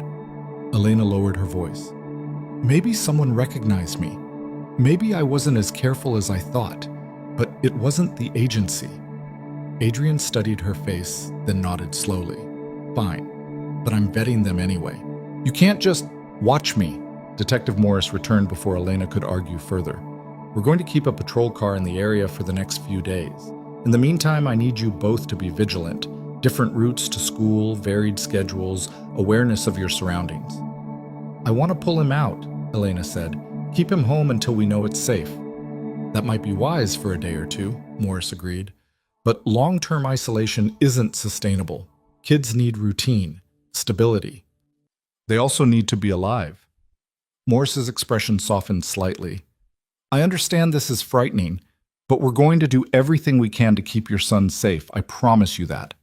Elena lowered her voice. Maybe someone recognized me. Maybe I wasn't as careful as I thought, but it wasn't the agency. Adrian studied her face, then nodded slowly. Fine, but I'm vetting them anyway. You can't just watch me. Detective Morris returned before Elena could argue further. We're going to keep a patrol car in the area for the next few days. In the meantime, I need you both to be vigilant. Different routes to school, varied schedules, awareness of your surroundings. I want to pull him out, Elena said. Keep him home until we know it's safe. That might be wise for a day or two, Morris agreed. But long-term isolation isn't sustainable. Kids need routine, stability. They also need to be alive. Morris's expression softened slightly. I understand this is frightening, but we're going to do everything we can to keep your son safe. I promise you that.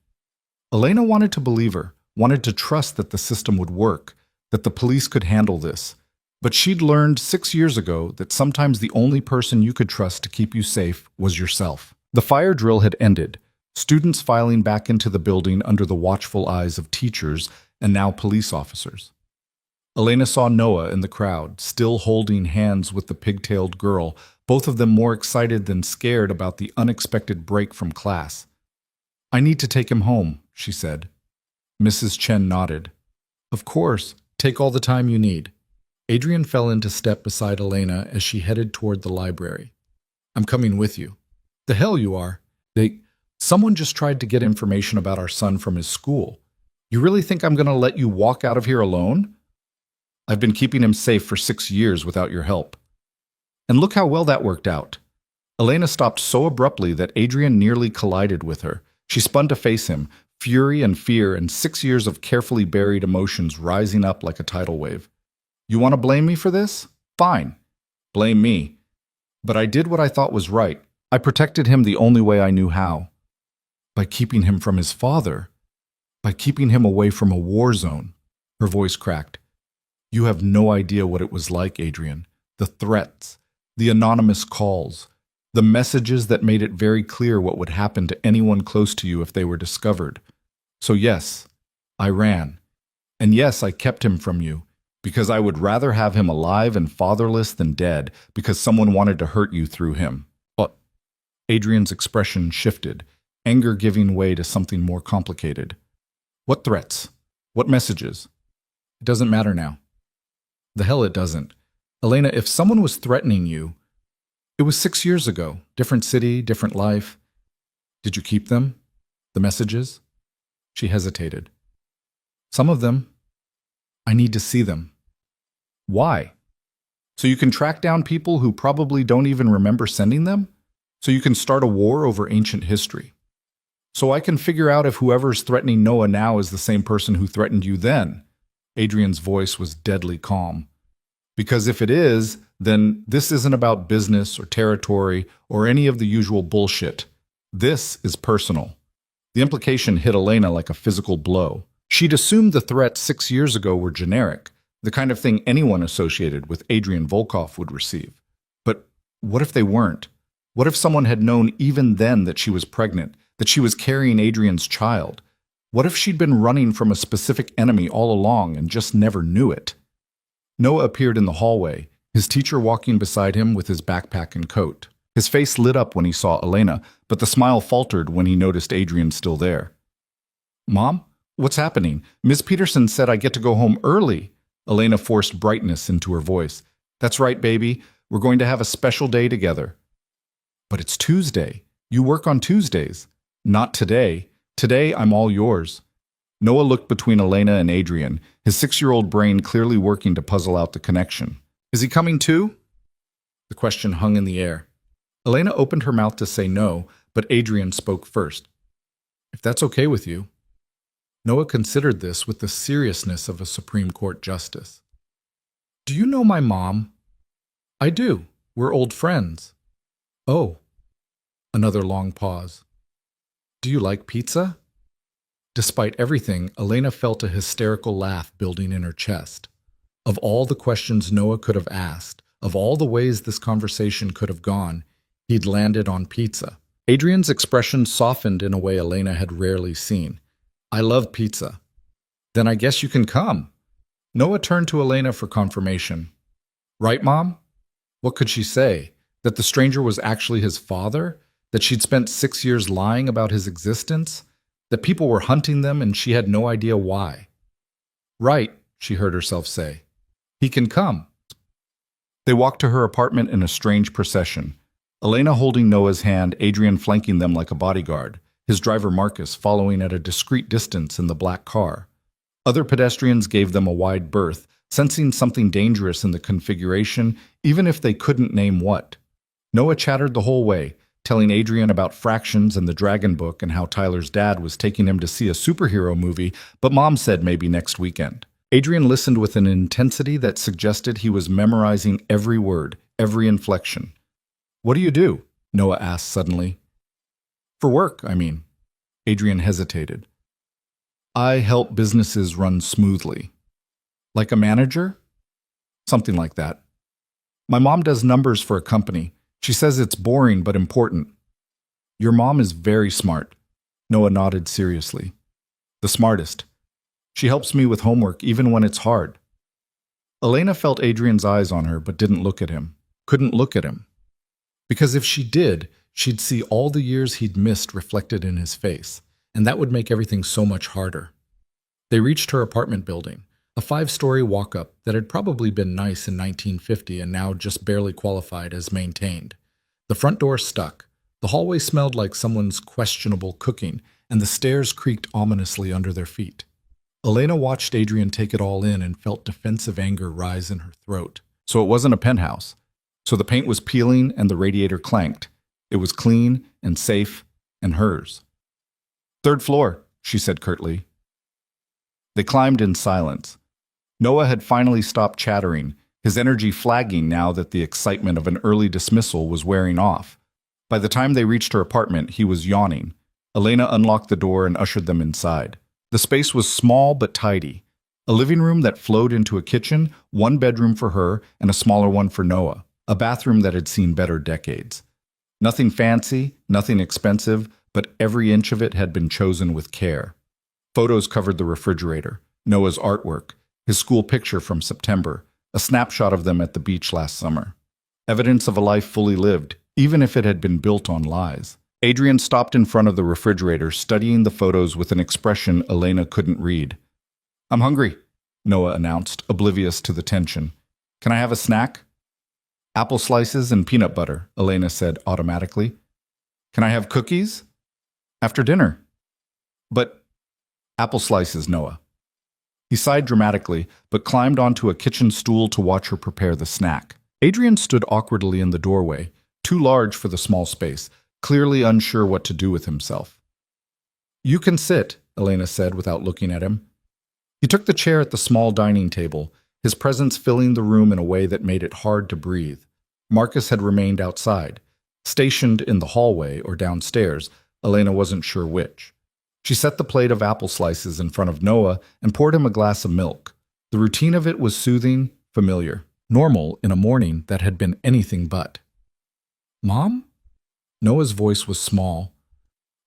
Elena wanted to believe her, wanted to trust that the system would work, that the police could handle this. But she'd learned 6 years ago that sometimes the only person you could trust to keep you safe was yourself. The fire drill had ended, students filing back into the building under the watchful eyes of teachers and now police officers. Elena saw Noah in the crowd, still holding hands with the pigtailed girl, both of them more excited than scared about the unexpected break from class. I need to take him home, she said. Mrs. Chen nodded. Of course, take all the time you need. Adrian fell into step beside Elena as she headed toward the library. I'm coming with you. The hell you are. Someone just tried to get information about our son from his school. You really think I'm going to let you walk out of here alone? I've been keeping him safe for 6 years without your help. And look how well that worked out. Elena stopped so abruptly that Adrian nearly collided with her. She spun to face him, fury and fear and 6 years of carefully buried emotions rising up like a tidal wave. You want to blame me for this? Fine. Blame me. But I did what I thought was right. I protected him the only way I knew how. By keeping him from his father. By keeping him away from a war zone. Her voice cracked. You have no idea what it was like, Adrian. The threats, the anonymous calls, the messages that made it very clear what would happen to anyone close to you if they were discovered. So yes, I ran. And yes, I kept him from you, because I would rather have him alive and fatherless than dead, because someone wanted to hurt you through him. But Adrian's expression shifted, anger giving way to something more complicated. What threats? What messages? It doesn't matter now. The hell it doesn't. Elena, if someone was threatening you, it was 6 years ago. Different city, different life. Did you keep them? The messages? She hesitated. Some of them. I need to see them. Why? So you can track down people who probably don't even remember sending them? So you can start a war over ancient history? So I can figure out if whoever's threatening Noah now is the same person who threatened you then? Adrian's voice was deadly calm. Because if it is, then this isn't about business or territory or any of the usual bullshit. This is personal. The implication hit Elena like a physical blow. She'd assumed the threats 6 years ago were generic, the kind of thing anyone associated with Adrian Volkov would receive. But what if they weren't? What if someone had known even then that she was pregnant, that she was carrying Adrian's child? What if she'd been running from a specific enemy all along and just never knew it? Noah appeared in the hallway, his teacher walking beside him with his backpack and coat. His face lit up when he saw Elena, but the smile faltered when he noticed Adrian still there. Mom, what's happening? Ms. Peterson said I get to go home early. Elena forced brightness into her voice. That's right, baby. We're going to have a special day together. But it's Tuesday. You work on Tuesdays. Not today. Today, I'm all yours. Noah looked between Elena and Adrian, his 6-year-old brain clearly working to puzzle out the connection. Is he coming too? The question hung in the air. Elena opened her mouth to say no, but Adrian spoke first. If that's okay with you. Noah considered this with the seriousness of a Supreme Court justice. Do you know my mom? I do. We're old friends. Oh. Another long pause. Do you like pizza? Despite everything, Elena felt a hysterical laugh building in her chest. Of all the questions Noah could have asked, of all the ways this conversation could have gone, he'd landed on pizza. Adrian's expression softened in a way Elena had rarely seen. I love pizza. Then I guess you can come. Noah turned to Elena for confirmation. Right, Mom? What could she say? That the stranger was actually his father? That she'd spent 6 years lying about his existence? That people were hunting them and she had no idea why? Right, she heard herself say. He can come. They walked to her apartment in a strange procession. Elena holding Noah's hand, Adrian flanking them like a bodyguard, his driver Marcus following at a discreet distance in the black car. Other pedestrians gave them a wide berth, sensing something dangerous in the configuration, even if they couldn't name what. Noah chattered the whole way, telling Adrian about fractions and the Dragon Book and how Tyler's dad was taking him to see a superhero movie, but Mom said maybe next weekend. Adrian listened with an intensity that suggested he was memorizing every word, every inflection. What do you do? Noah asked suddenly. For work, I mean. Adrian hesitated. I help businesses run smoothly. Like a manager? Something like that. My mom does numbers for a company. She says it's boring but important. Your mom is very smart. Noah nodded seriously. The smartest. She helps me with homework even when it's hard. Elena felt Adrian's eyes on her but didn't look at him. Couldn't look at him. Because if she did, she'd see all the years he'd missed reflected in his face, and that would make everything so much harder. They reached her apartment building, a 5-story walk-up that had probably been nice in 1950 and now just barely qualified as maintained. The front door stuck, the hallway smelled like someone's questionable cooking, and the stairs creaked ominously under their feet. Elena watched Adrian take it all in and felt defensive anger rise in her throat. So it wasn't a penthouse. So the paint was peeling and the radiator clanked. It was clean and safe and hers. Third floor, she said curtly. They climbed in silence. Noah had finally stopped chattering, his energy flagging now that the excitement of an early dismissal was wearing off. By the time they reached her apartment, he was yawning. Elena unlocked the door and ushered them inside. The space was small but tidy. A living room that flowed into a kitchen, one bedroom for her, and a smaller one for Noah. A bathroom that had seen better decades. Nothing fancy, nothing expensive, but every inch of it had been chosen with care. Photos covered the refrigerator, Noah's artwork, his school picture from September, a snapshot of them at the beach last summer. Evidence of a life fully lived, even if it had been built on lies. Adrian stopped in front of the refrigerator, studying the photos with an expression Elena couldn't read. I'm hungry, Noah announced, oblivious to the tension. Can I have a snack? Apple slices and peanut butter, Elena said automatically. Can I have cookies? After dinner. But apple slices, Noah. He sighed dramatically, but climbed onto a kitchen stool to watch her prepare the snack. Adrian stood awkwardly in the doorway, too large for the small space, clearly unsure what to do with himself. You can sit, Elena said without looking at him. He took the chair at the small dining table, his presence filling the room in a way that made it hard to breathe. Marcus had remained outside, stationed in the hallway or downstairs. Elena wasn't sure which. She set the plate of apple slices in front of Noah and poured him a glass of milk. The routine of it was soothing, familiar, normal in a morning that had been anything but. Mom? Noah's voice was small.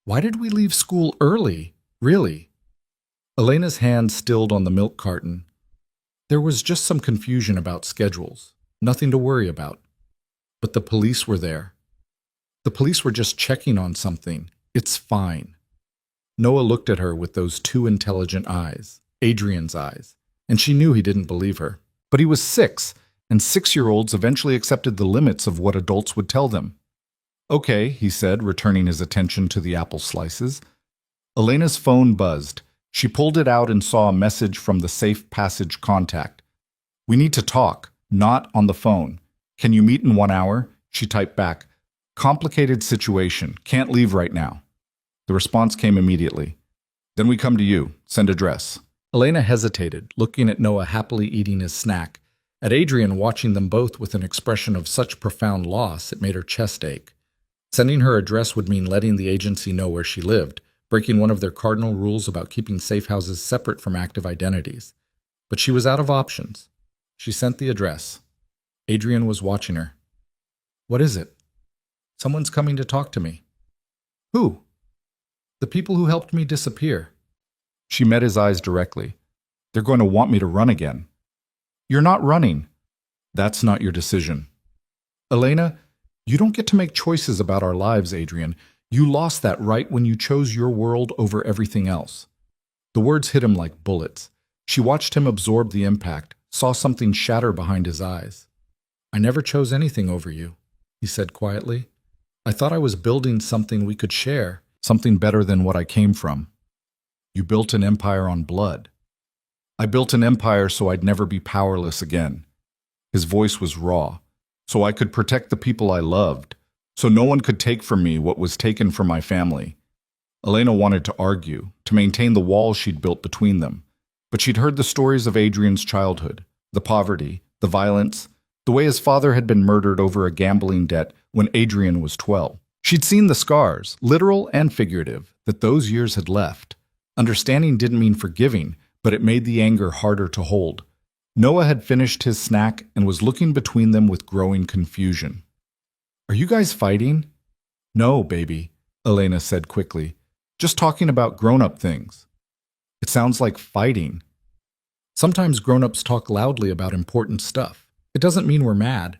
Why did we leave school early? Really? Elena's hand stilled on the milk carton. There was just some confusion about schedules. Nothing to worry about. But the police were there. The police were just checking on something. It's fine. Noah looked at her with those two intelligent eyes, Adrian's eyes, and she knew he didn't believe her. But he was 6, and 6-year-olds eventually accepted the limits of what adults would tell them. Okay, he said, returning his attention to the apple slices. Elena's phone buzzed. She pulled it out and saw a message from the Safe Passage contact. We need to talk, not on the phone. Can you meet in 1 hour? She typed back. Complicated situation. Can't leave right now. The response came immediately. Then we come to you. Send address. Elena hesitated, looking at Noah happily eating his snack, at Adrian watching them both with an expression of such profound loss it made her chest ache. Sending her address would mean letting the agency know where she lived, breaking one of their cardinal rules about keeping safe houses separate from active identities. But she was out of options. She sent the address. Adrian was watching her. What is it? Someone's coming to talk to me. Who? The people who helped me disappear. She met his eyes directly. They're going to want me to run again. You're not running. That's not your decision. Elena, you don't get to make choices about our lives, Adrian. You lost that right when you chose your world over everything else. The words hit him like bullets. She watched him absorb the impact, saw something shatter behind his eyes. I never chose anything over you, he said quietly. I thought I was building something we could share, something better than what I came from. You built an empire on blood. I built an empire so I'd never be powerless again. His voice was raw, so I could protect the people I loved, so no one could take from me what was taken from my family. Elena wanted to argue, to maintain the wall she'd built between them, but she'd heard the stories of Adrian's childhood, the poverty, the violence, the way his father had been murdered over a gambling debt when Adrian was 12. She'd seen the scars, literal and figurative, that those years had left. Understanding didn't mean forgiving, but it made the anger harder to hold. Noah had finished his snack and was looking between them with growing confusion. Are you guys fighting? No, baby, Elena said quickly. Just talking about grown-up things. It sounds like fighting. Sometimes grown-ups talk loudly about important stuff. It doesn't mean we're mad.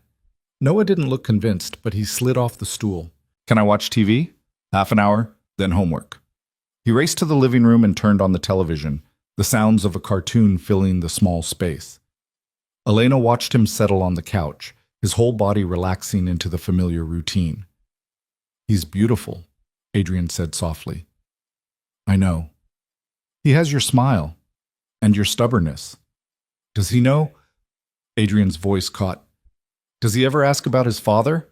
Noah didn't look convinced, but he slid off the stool. Can I watch TV? Half an hour, then homework. He raced to the living room and turned on the television, the sounds of a cartoon filling the small space. Elena watched him settle on the couch, his whole body relaxing into the familiar routine. He's beautiful, Adrian said softly. I know. He has your smile and your stubbornness. Does he know? Adrian's voice caught. Does he ever ask about his father?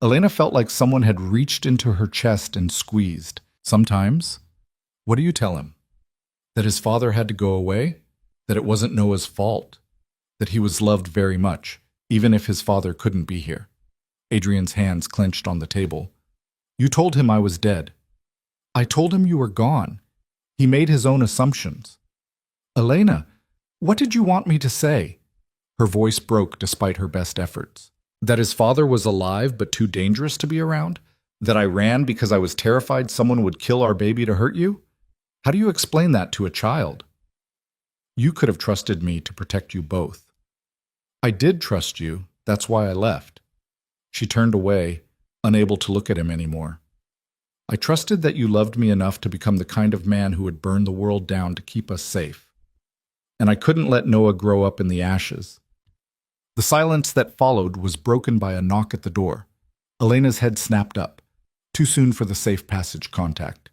Elena felt like someone had reached into her chest and squeezed. Sometimes. What do you tell him? That his father had to go away? That it wasn't Noah's fault? That he was loved very much, even if his father couldn't be here? Adrian's hands clenched on the table. You told him I was dead. I told him you were gone. He made his own assumptions. Elena, what did you want me to say? Her voice broke despite her best efforts. That his father was alive but too dangerous to be around? That I ran because I was terrified someone would kill our baby to hurt you? How do you explain that to a child? You could have trusted me to protect you both. I did trust you. That's why I left. She turned away, unable to look at him anymore. I trusted that you loved me enough to become the kind of man who would burn the world down to keep us safe. And I couldn't let Noah grow up in the ashes. The silence that followed was broken by a knock at the door. Elena's head snapped up. Too soon for the safe passage contact.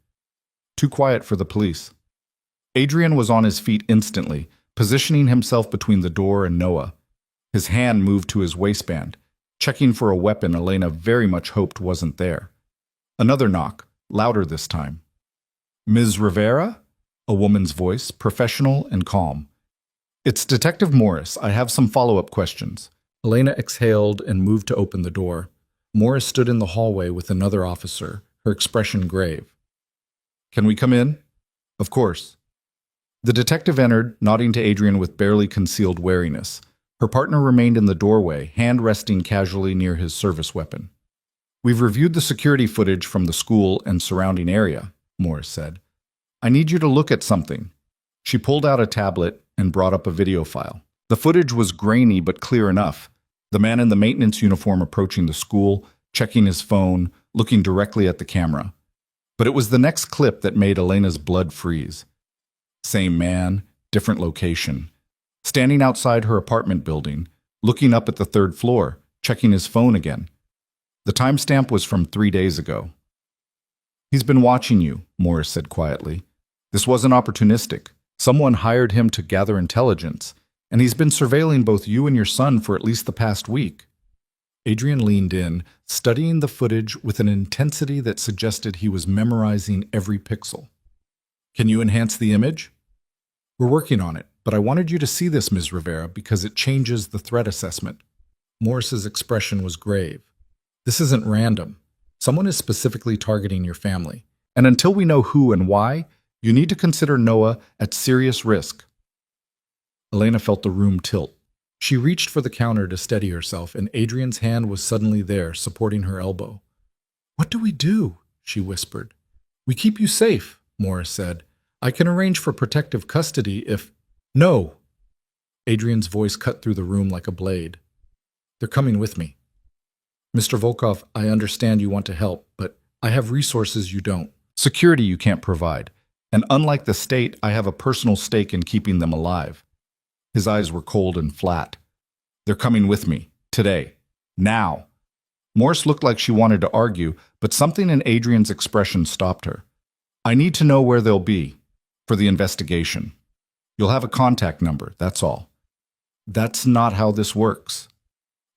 Too quiet for the police. Adrian was on his feet instantly, positioning himself between the door and Noah. His hand moved to his waistband, checking for a weapon Elena very much hoped wasn't there. Another knock, louder this time. Ms. Rivera? A woman's voice, professional and calm. It's Detective Morris. I have some follow-up questions. Elena exhaled and moved to open the door. Morris stood in the hallway with another officer, her expression grave. Can we come in? Of course. The detective entered, nodding to Adrian with barely concealed wariness. Her partner remained in the doorway, hand resting casually near his service weapon. We've reviewed the security footage from the school and surrounding area, Morris said. I need you to look at something. She pulled out a tablet and brought up a video file. The footage was grainy but clear enough. The man in the maintenance uniform approaching the school, checking his phone, looking directly at the camera. But it was the next clip that made Elena's blood freeze. Same man, different location. Standing outside her apartment building, looking up at the third floor, checking his phone again. The timestamp was from 3 days ago. He's been watching you, Morris said quietly. This wasn't opportunistic. Someone hired him to gather intelligence, and he's been surveilling both you and your son for at least the past week. Adrian leaned in, studying the footage with an intensity that suggested he was memorizing every pixel. Can you enhance the image? We're working on it, but I wanted you to see this, Ms. Rivera, because it changes the threat assessment. Morris's expression was grave. This isn't random. Someone is specifically targeting your family. And until we know who and why, you need to consider Noah at serious risk. Elena felt the room tilt. She reached for the counter to steady herself, and Adrian's hand was suddenly there, supporting her elbow. What do we do? She whispered. We keep you safe, Morris said. I can arrange for protective custody if… No! Adrian's voice cut through the room like a blade. They're coming with me. Mr. Volkov, I understand you want to help, but I have resources you don't. Security you can't provide. And unlike the state, I have a personal stake in keeping them alive. His eyes were cold and flat. They're coming with me. Today. Now. Morris looked like she wanted to argue, but something in Adrian's expression stopped her. I need to know where they'll be. For the investigation. You'll have a contact number, that's all. That's not how this works.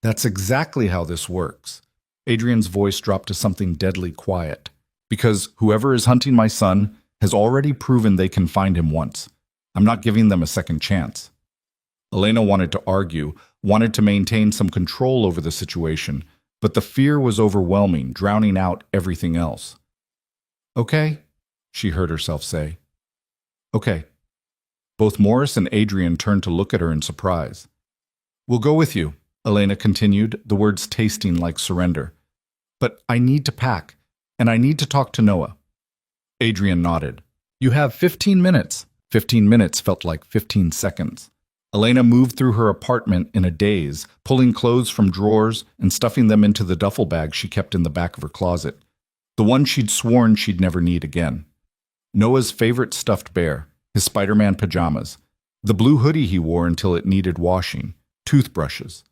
That's exactly how this works. Adrian's voice dropped to something deadly quiet. Because whoever is hunting my son has already proven they can find him once. I'm not giving them a second chance. Elena wanted to argue, wanted to maintain some control over the situation, but the fear was overwhelming, drowning out everything else. Okay, she heard herself say. Okay. Both Morris and Adrian turned to look at her in surprise. We'll go with you, Elena continued, the words tasting like surrender. But I need to pack, and I need to talk to Noah. Adrian nodded. You have 15 minutes. 15 minutes felt like 15 seconds. Elena moved through her apartment in a daze, pulling clothes from drawers and stuffing them into the duffel bag she kept in the back of her closet. The one she'd sworn she'd never need again. Noah's favorite stuffed bear, his Spider-Man pajamas, the blue hoodie he wore until it needed washing, toothbrushes,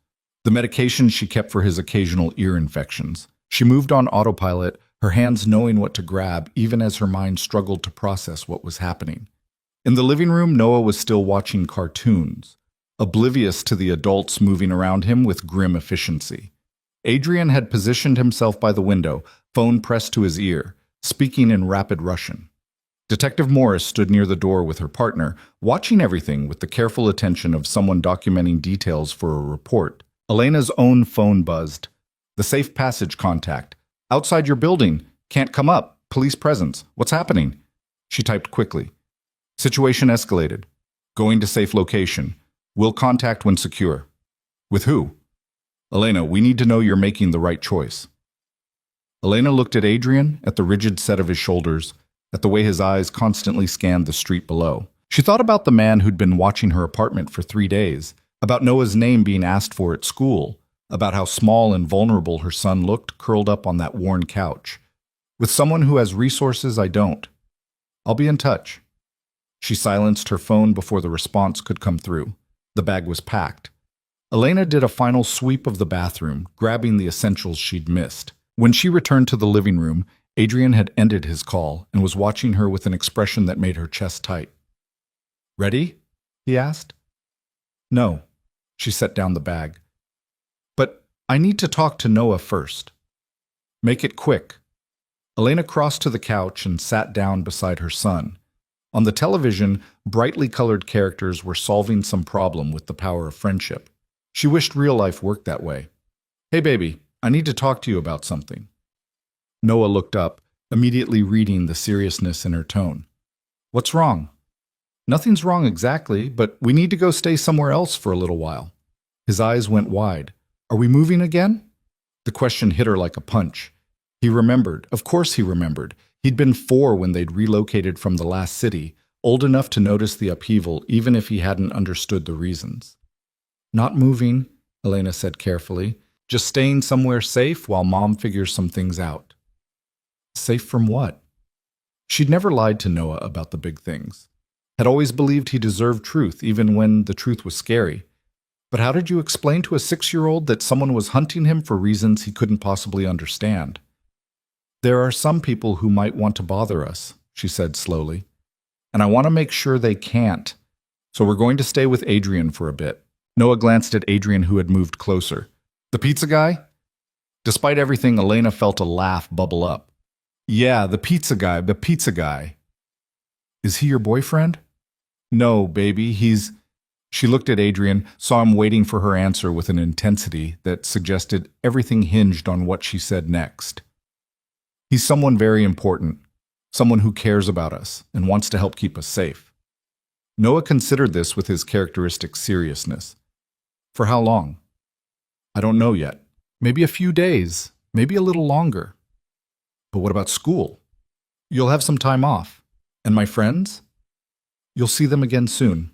the medication she kept for his occasional ear infections. She moved on autopilot, her hands knowing what to grab even as her mind struggled to process what was happening. In the living room, Noah was still watching cartoons, oblivious to the adults moving around him with grim efficiency. Adrian had positioned himself by the window, phone pressed to his ear, speaking in rapid Russian. Detective Morris stood near the door with her partner, watching everything with the careful attention of someone documenting details for a report. Elena's own phone buzzed. The safe passage contact. Outside your building. Can't come up. Police presence. What's happening? She typed quickly. Situation escalated. Going to safe location. Will contact when secure. With who? Elena, we need to know you're making the right choice. Elena looked at Adrian, at the rigid set of his shoulders, at the way his eyes constantly scanned the street below. She thought about the man who'd been watching her apartment for 3 days, about Noah's name being asked for at school, about how small and vulnerable her son looked curled up on that worn couch. With someone who has resources I don't. I'll be in touch. She silenced her phone before the response could come through. The bag was packed. Elena did a final sweep of the bathroom, grabbing the essentials she'd missed. When she returned to the living room, Adrian had ended his call and was watching her with an expression that made her chest tight. Ready? He asked. No. She set down the bag. But I need to talk to Noah first. Make it quick. Elena crossed to the couch and sat down beside her son. On the television, brightly colored characters were solving some problem with the power of friendship. She wished real life worked that way. Hey baby, I need to talk to you about something. Noah looked up, immediately reading the seriousness in her tone. What's wrong? Nothing's wrong exactly, but we need to go stay somewhere else for a little while. His eyes went wide. Are we moving again? The question hit her like a punch. He remembered. Of course he remembered. He'd been 4 when they'd relocated from the last city, old enough to notice the upheaval even if he hadn't understood the reasons. Not moving, Elena said carefully. Just staying somewhere safe while Mom figures some things out. Safe from what? She'd never lied to Noah about the big things. Had always believed he deserved truth, even when the truth was scary. But how did you explain to a 6-year-old that someone was hunting him for reasons he couldn't possibly understand? There are some people who might want to bother us, she said slowly. And I want to make sure they can't. So we're going to stay with Adrian for a bit. Noah glanced at Adrian, who had moved closer. The pizza guy? Despite everything, Elena felt a laugh bubble up. Yeah, the pizza guy. Is he your boyfriend? No, baby, he's... She looked at Adrian, saw him waiting for her answer with an intensity that suggested everything hinged on what she said next. He's someone very important, someone who cares about us and wants to help keep us safe. Noah considered this with his characteristic seriousness. For how long? I don't know yet. Maybe a few days, maybe a little longer. But what about school? You'll have some time off. And my friends? You'll see them again soon.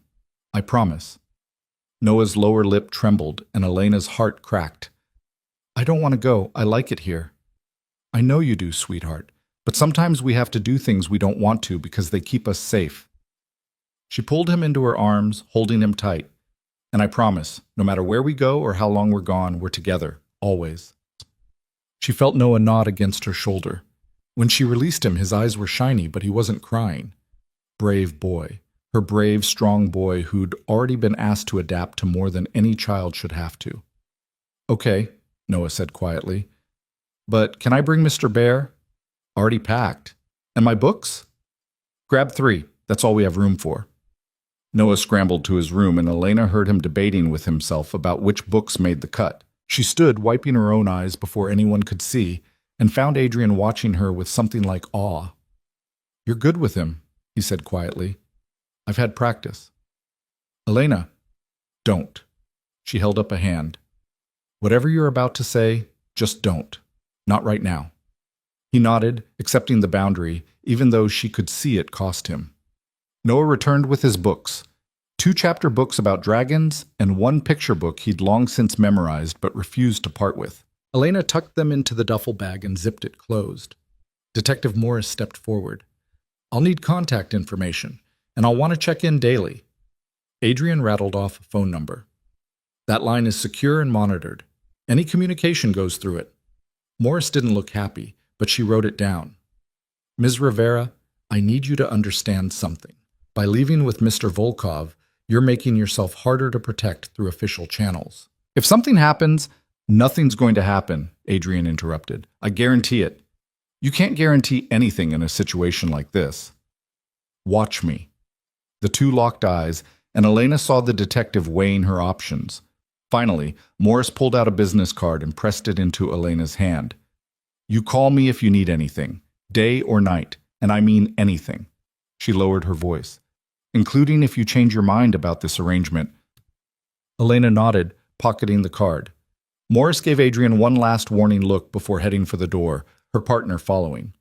I promise. Noah's lower lip trembled and Elena's heart cracked. I don't want to go. I like it here. I know you do, sweetheart. But sometimes we have to do things we don't want to because they keep us safe. She pulled him into her arms, holding him tight. And I promise, no matter where we go or how long we're gone, we're together, always. She felt Noah nod against her shoulder. When she released him, his eyes were shiny, but he wasn't crying. Brave boy. Her brave, strong boy who'd already been asked to adapt to more than any child should have to. Okay, Noah said quietly. But can I bring Mr. Bear? Already packed. And my books? Grab 3. That's all we have room for. Noah scrambled to his room and Elena heard him debating with himself about which books made the cut. She stood, wiping her own eyes before anyone could see, and found Adrian watching her with something like awe. You're good with him, he said quietly. I've had practice. Elena, don't. She held up a hand. Whatever you're about to say, just don't. Not right now. He nodded, accepting the boundary, even though she could see it cost him. Noah returned with his books, 2-chapter books about dragons and 1 picture book he'd long since memorized but refused to part with. Elena tucked them into the duffel bag and zipped it closed. Detective Morris stepped forward. I'll need contact information, and I'll want to check in daily. Adrian rattled off a phone number. That line is secure and monitored. Any communication goes through it. Morris didn't look happy, but she wrote it down. Ms. Rivera, I need you to understand something. By leaving with Mr. Volkov, you're making yourself harder to protect through official channels. If something happens, nothing's going to happen, Adrian interrupted. I guarantee it. You can't guarantee anything in a situation like this. Watch me. The two locked eyes, and Elena saw the detective weighing her options. Finally, Morris pulled out a business card and pressed it into Elena's hand. You call me if you need anything, day or night, and I mean anything. She lowered her voice. Including if you change your mind about this arrangement. Elena nodded, pocketing the card. Morris gave Adrian one last warning look before heading for the door, her partner following.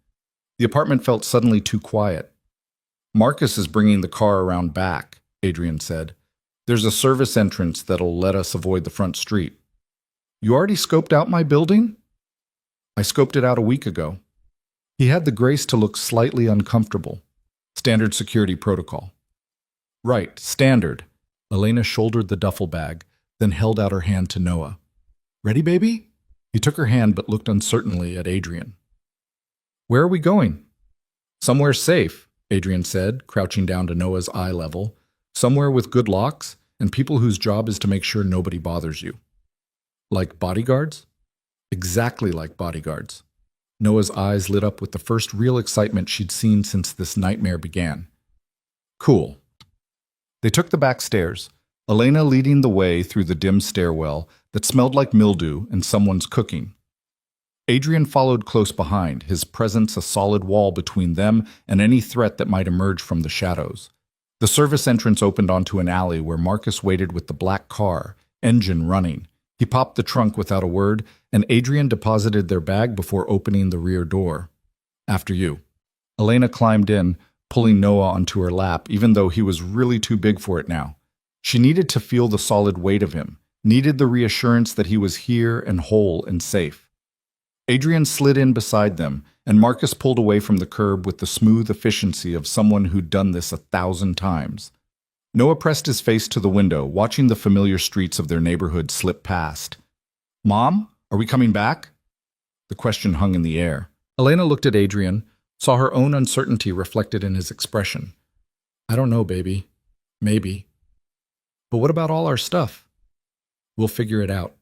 The apartment felt suddenly too quiet. Marcus is bringing the car around back, Adrian said. There's a service entrance that'll let us avoid the front street. You already scoped out my building? I scoped it out a week ago. He had the grace to look slightly uncomfortable. Standard security protocol. Right, standard. Elena shouldered the duffel bag, then held out her hand to Noah. Ready, baby? He took her hand but looked uncertainly at Adrian. Where are we going? Somewhere safe, Adrian said, crouching down to Noah's eye level. Somewhere with good locks and people whose job is to make sure nobody bothers you. Like bodyguards? Exactly like bodyguards. Noah's eyes lit up with the first real excitement she'd seen since this nightmare began. Cool. They took the back stairs, Elena leading the way through the dim stairwell that smelled like mildew and someone's cooking. Adrian followed close behind, his presence a solid wall between them and any threat that might emerge from the shadows. The service entrance opened onto an alley where Marcus waited with the black car, engine running. He popped the trunk without a word, and Adrian deposited their bag before opening the rear door. After you. Elena climbed in, pulling Noah onto her lap, even though he was really too big for it now. She needed to feel the solid weight of him, needed the reassurance that he was here and whole and safe. Adrian slid in beside them, and Marcus pulled away from the curb with the smooth efficiency of someone who'd done this 1,000 times. Noah pressed his face to the window, watching the familiar streets of their neighborhood slip past. Mom, are we coming back? The question hung in the air. Elena looked at Adrian, saw her own uncertainty reflected in his expression. I don't know, baby. Maybe. But what about all our stuff? We'll figure it out.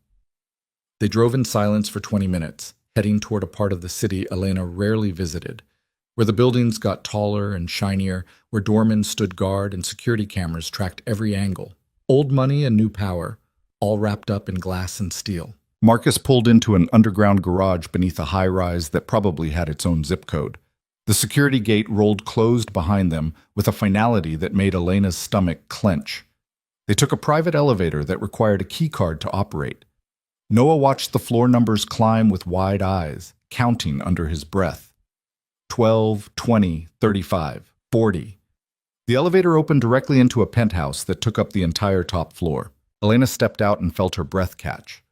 They drove in silence for 20 minutes, heading toward a part of the city Elena rarely visited, where the buildings got taller and shinier, where doormen stood guard and security cameras tracked every angle. Old money and new power, all wrapped up in glass and steel. Marcus pulled into an underground garage beneath a high-rise that probably had its own zip code. The security gate rolled closed behind them with a finality that made Elena's stomach clench. They took a private elevator that required a keycard to operate. Noah watched the floor numbers climb with wide eyes, counting under his breath. 12, 20, 35, 40. The elevator opened directly into a penthouse that took up the entire top floor. Elena stepped out and felt her breath catch.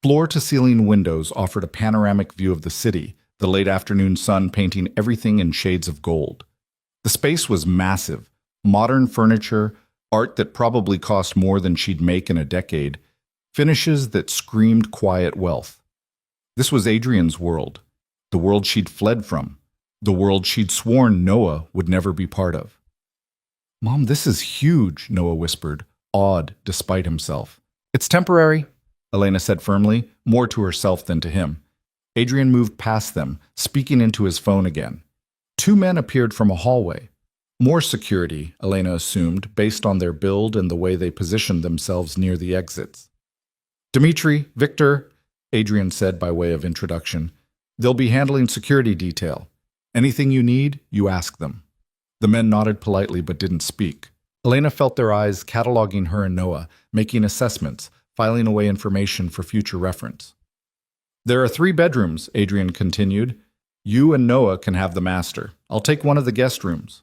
Floor-to-ceiling windows offered a panoramic view of the city, the late afternoon sun painting everything in shades of gold. The space was massive, modern furniture, art that probably cost more than she'd make in a decade, finishes that screamed quiet wealth. This was Adrian's world, the world she'd fled from, the world she'd sworn Noah would never be part of. "Mom, this is huge," Noah whispered, awed despite himself. "It's temporary," Elena said firmly, more to herself than to him. Adrian moved past them, speaking into his phone again. Two men appeared from a hallway. More security, Elena assumed, based on their build and the way they positioned themselves near the exits. "Dimitri, Victor," Adrian said by way of introduction. "They'll be handling security detail. Anything you need, you ask them." The men nodded politely but didn't speak. Elena felt their eyes cataloging her and Noah, making assessments, filing away information for future reference. "There are 3 bedrooms," Adrian continued. "You and Noah can have the master. I'll take one of the guest rooms."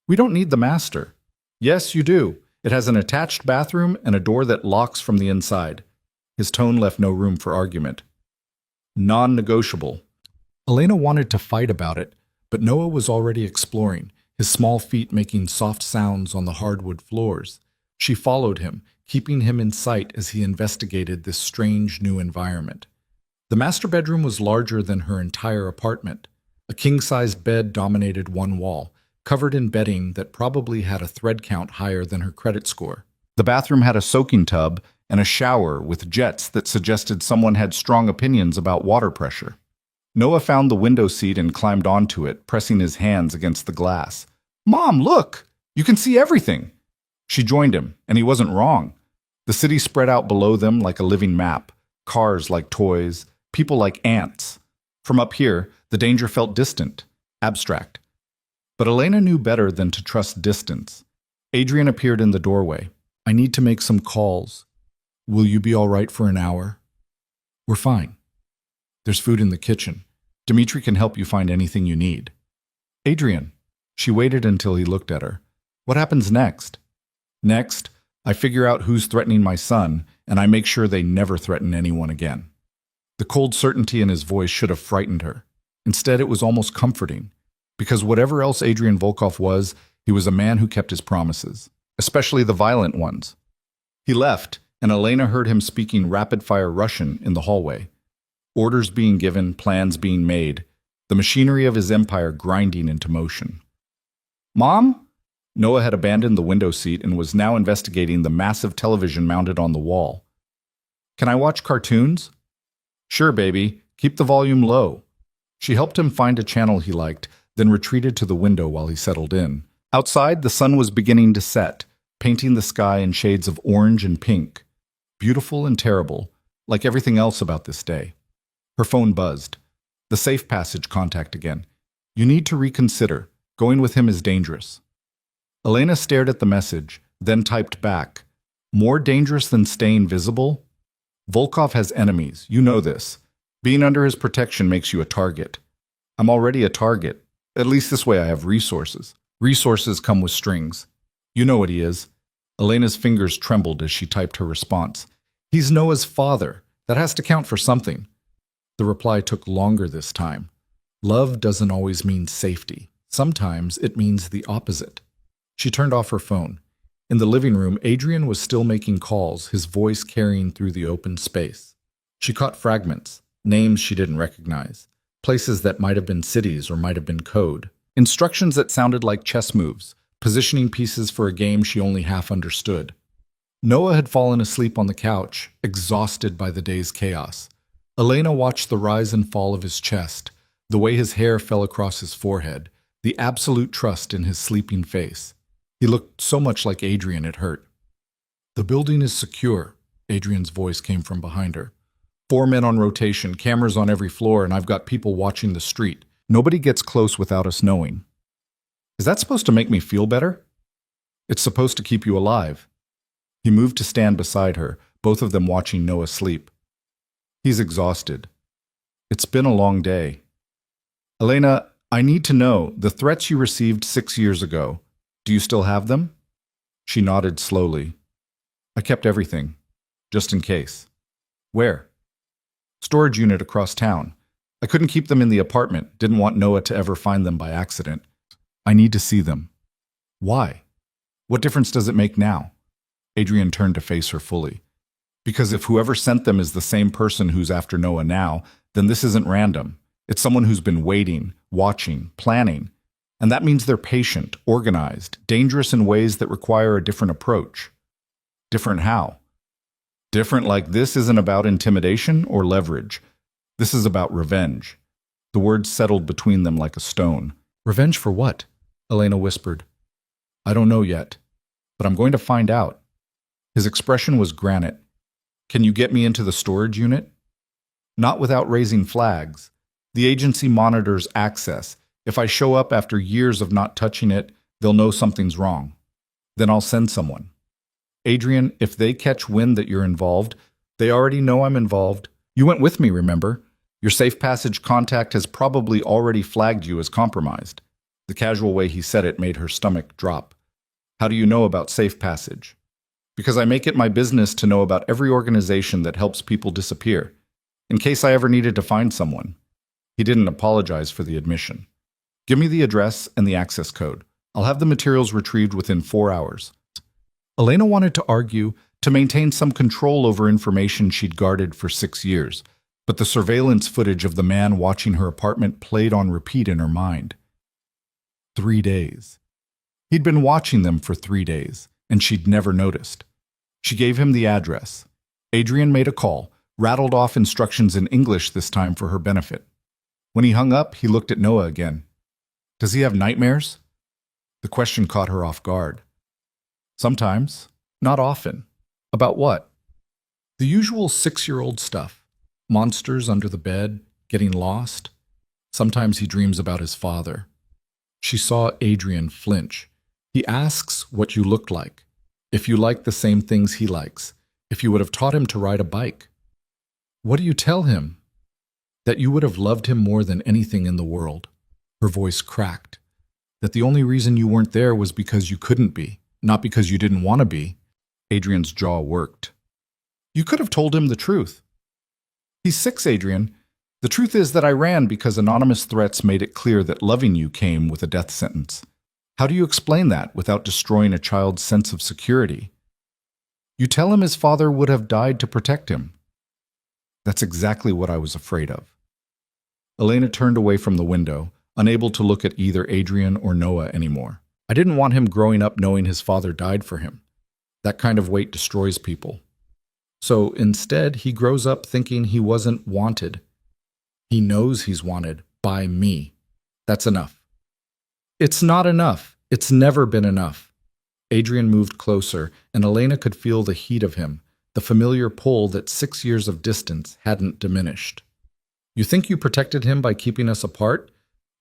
"We don't need the master." "Yes, you do. It has an attached bathroom and a door that locks from the inside." His tone left no room for argument. "Non-negotiable." Elena wanted to fight about it, but Noah was already exploring, his small feet making soft sounds on the hardwood floors. She followed him, keeping him in sight as he investigated this strange new environment. The master bedroom was larger than her entire apartment. A king-sized bed dominated one wall, covered in bedding that probably had a thread count higher than her credit score. The bathroom had a soaking tub and a shower with jets that suggested someone had strong opinions about water pressure. Noah found the window seat and climbed onto it, pressing his hands against the glass. "Mom, look! You can see everything!" She joined him, and he wasn't wrong. The city spread out below them like a living map, cars like toys, people like ants. From up here, the danger felt distant, abstract. But Elena knew better than to trust distance. Adrian appeared in the doorway. "I need to make some calls. Will you be all right for an hour?" "We're fine. There's food in the kitchen. Dimitri can help you find anything you need." "Adrian." She waited until he looked at her. "What happens next?" "Next, I figure out who's threatening my son, and I make sure they never threaten anyone again." The cold certainty in his voice should have frightened her. Instead, it was almost comforting. Because whatever else Adrian Volkov was, he was a man who kept his promises, especially the violent ones. He left, and Elena heard him speaking rapid-fire Russian in the hallway. Orders being given, plans being made, the machinery of his empire grinding into motion. "Mom?" Noah had abandoned the window seat and was now investigating the massive television mounted on the wall. "Can I watch cartoons?" "Sure, baby. Keep the volume low." She helped him find a channel he liked, then retreated to the window while he settled in. Outside, the sun was beginning to set, painting the sky in shades of orange and pink. Beautiful and terrible, like everything else about this day. Her phone buzzed. The safe passage contact again. "You need to reconsider. Going with him is dangerous." Elena stared at the message, then typed back. "More dangerous than staying visible? Volkov has enemies, you know this. Being under his protection makes you a target. I'm already a target. At least this way I have resources. Resources come with strings. You know what he is." Elena's fingers trembled as she typed her response. "He's Noah's father. That has to count for something." The reply took longer this time. Love doesn't always mean safety. Sometimes it means the opposite. She turned off her phone. In the living room, Adrian was still making calls, his voice carrying through the open space. She caught fragments, names she didn't recognize, places that might have been cities or might have been code, instructions that sounded like chess moves, positioning pieces for a game she only half understood. Noah had fallen asleep on the couch, exhausted by the day's chaos. Elena watched the rise and fall of his chest, the way his hair fell across his forehead, the absolute trust in his sleeping face. He looked so much like Adrian it hurt. "The building is secure," Adrian's voice came from behind her. "4 men on rotation, cameras on every floor, and I've got people watching the street. Nobody gets close without us knowing." "Is that supposed to make me feel better?" "It's supposed to keep you alive." He moved to stand beside her, both of them watching Noah sleep. "He's exhausted. It's been a long day. Elena, I need to know, the threats you received 6 years ago, do you still have them?" She nodded slowly. "I kept everything, just in case." "Where?" "Storage unit across town. I couldn't keep them in the apartment, didn't want Noah to ever find them by accident. I need to see them." "Why? What difference does it make now?" Adrian turned to face her fully. "Because if whoever sent them is the same person who's after Noah now, then this isn't random. It's someone who's been waiting, watching, planning. And that means they're patient, organized, dangerous in ways that require a different approach." "Different how?" "Different like this isn't about intimidation or leverage. This is about revenge." The words settled between them like a stone. "Revenge for what?" Elena whispered. "I don't know yet, but I'm going to find out." His expression was granite. "Can you get me into the storage unit?" "Not without raising flags. The agency monitors access. If I show up after years of not touching it, they'll know something's wrong. Then I'll send someone." "Adrian, if they catch wind that you're involved, they already know I'm involved. You went with me, remember? Your safe passage contact has probably already flagged you as compromised." The casual way he said it made her stomach drop. "How do you know about safe passage?" "Because I make it my business to know about every organization that helps people disappear, in case I ever needed to find someone." He didn't apologize for the admission. "Give me the address and the access code. I'll have the materials retrieved within 4 hours." Elena wanted to argue, to maintain some control over information she'd guarded for 6 years, but the surveillance footage of the man watching her apartment played on repeat in her mind. 3 days. He'd been watching them for 3 days, and she'd never noticed. She gave him the address. Adrian made a call, rattled off instructions in English this time for her benefit. When he hung up, he looked at Noah again. "Does he have nightmares?" The question caught her off guard. "Sometimes. Not often." "About what?" "The usual 6-year-old stuff. Monsters under the bed, getting lost. Sometimes he dreams about his father." She saw Adrian flinch. "He asks what you looked like. If you like the same things he likes. If you would have taught him to ride a bike." "What do you tell him?" "That you would have loved him more than anything in the world." Her voice cracked. "That the only reason you weren't there was because you couldn't be, not because you didn't want to be." Adrian's jaw worked. "You could have told him the truth." "He's 6, Adrian. The truth is that I ran because anonymous threats made it clear that loving you came with a death sentence. How do you explain that without destroying a child's sense of security?" "You tell him his father would have died to protect him." "That's exactly what I was afraid of." Elena turned away from the window, unable to look at either Adrian or Noah anymore. "I didn't want him growing up knowing his father died for him. That kind of weight destroys people. So instead, he grows up thinking he wasn't wanted. He knows he's wanted by me. That's enough." "It's not enough. It's never been enough." Adrian moved closer, and Elena could feel the heat of him, the familiar pull that 6 years of distance hadn't diminished. "You think you protected him by keeping us apart,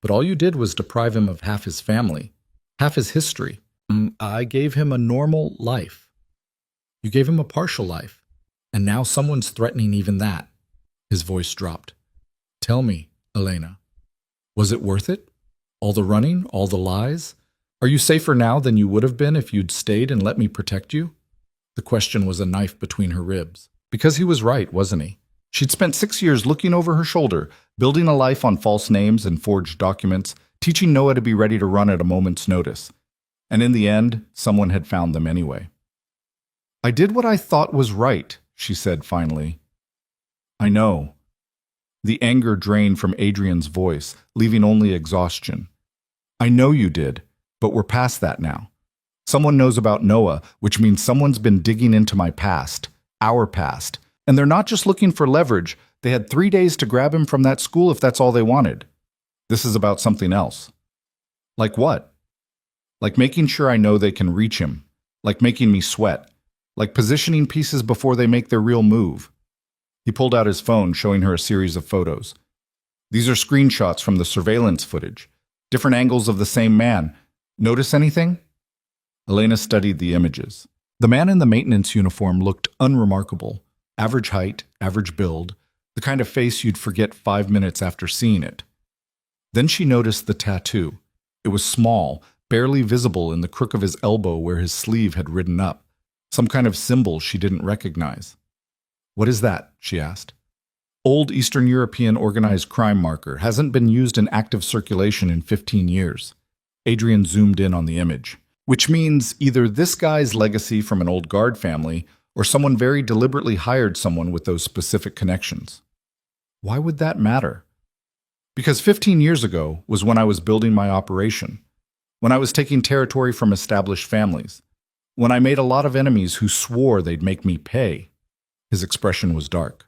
but all you did was deprive him of half his family, half his history. I gave him a normal life. You gave him a partial life, and now someone's threatening even that." His voice dropped. "Tell me, Elena, was it worth it? All the running, all the lies? Are you safer now than you would have been if you'd stayed and let me protect you?" The question was a knife between her ribs. Because he was right, wasn't he? She'd spent 6 years looking over her shoulder, building a life on false names and forged documents, teaching Noah to be ready to run at a moment's notice. And in the end, someone had found them anyway. "I did what I thought was right," she said finally. "I know." The anger drained from Adrian's voice, leaving only exhaustion. "I know you did, but we're past that now. Someone knows about Noah, which means someone's been digging into my past, our past. And they're not just looking for leverage, They had 3 days to grab him from that school if that's all they wanted. This is about something else. Like what? Like making sure I know they can reach him. Like making me sweat. Like positioning pieces before they make their real move. He pulled out his phone, showing her a series of photos. These are screenshots from the surveillance footage. Different angles of the same man. Notice anything? Elena studied the images. The man in the maintenance uniform looked unremarkable. Average height, average build, the kind of face you'd forget 5 minutes after seeing it. Then she noticed the tattoo. It was small, barely visible in the crook of his elbow where his sleeve had ridden up. Some kind of symbol she didn't recognize. "What is that?" she asked. "Old Eastern European organized crime marker. Hasn't been used in active circulation in 15 years. Adrian zoomed in on the image. Which means either this guy's legacy from an old guard family or someone very deliberately hired someone with those specific connections. Why would that matter? Because 15 years ago was when I was building my operation, when I was taking territory from established families, when I made a lot of enemies who swore they'd make me pay." His expression was dark.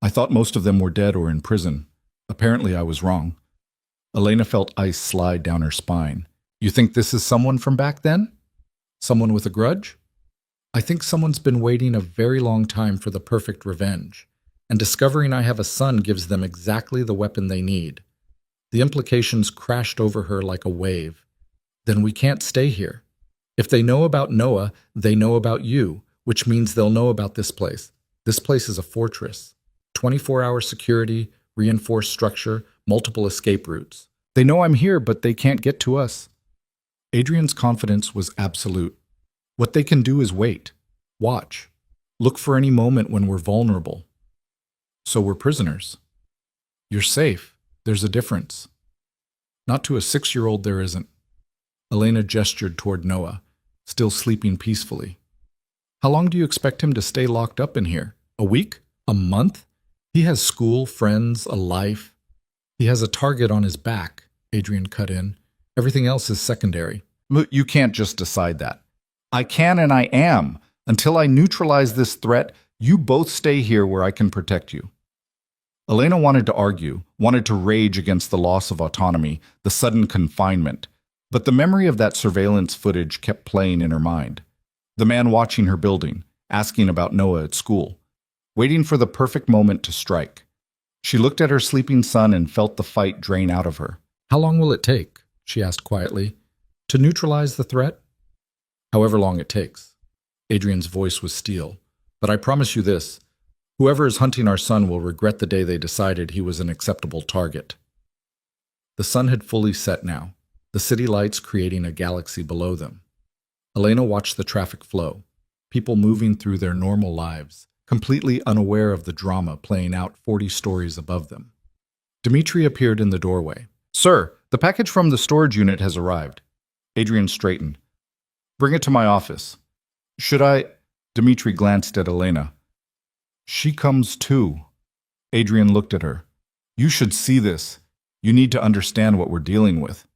"I thought most of them were dead or in prison. Apparently I was wrong." Elena felt ice slide down her spine. "You think this is someone from back then? Someone with a grudge?" "I think someone's been waiting a very long time for the perfect revenge, and discovering I have a son gives them exactly the weapon they need." The implications crashed over her like a wave. "Then we can't stay here. If they know about Noah, they know about you, which means they'll know about this place. This place is a fortress. 24-hour security, reinforced structure, multiple escape routes. They know I'm here, but they can't get to us." Adrian's confidence was absolute. "What they can do is wait. Watch. Look for any moment when we're vulnerable. So we're prisoners. You're safe. There's a difference." "Not to a 6-year-old there isn't." Elena gestured toward Noah, still sleeping peacefully. "How long do you expect him to stay locked up in here? A week? A month? He has school, friends, a life." "He has a target on his back," Adrian cut in. "Everything else is secondary." "You can't just decide that." "I can and I am. Until I neutralize this threat, you both stay here where I can protect you." Elena wanted to argue, wanted to rage against the loss of autonomy, the sudden confinement. But the memory of that surveillance footage kept playing in her mind. The man watching her building, asking about Noah at school, waiting for the perfect moment to strike. She looked at her sleeping son and felt the fight drain out of her. "How long will it take?" she asked quietly. "To neutralize the threat?" "However long it takes." Adrian's voice was steel. "But I promise you this. Whoever is hunting our son will regret the day they decided he was an acceptable target." The sun had fully set now, the city lights creating a galaxy below them. Elena watched the traffic flow, people moving through their normal lives, completely unaware of the drama playing out 40 stories above them. Dmitri appeared in the doorway. "Sir, the package from the storage unit has arrived." Adrian straightened. "Bring it to my office." "Should I?" Dmitri glanced at Elena. "She comes too." Adrian looked at her. "You should see this. You need to understand what we're dealing with."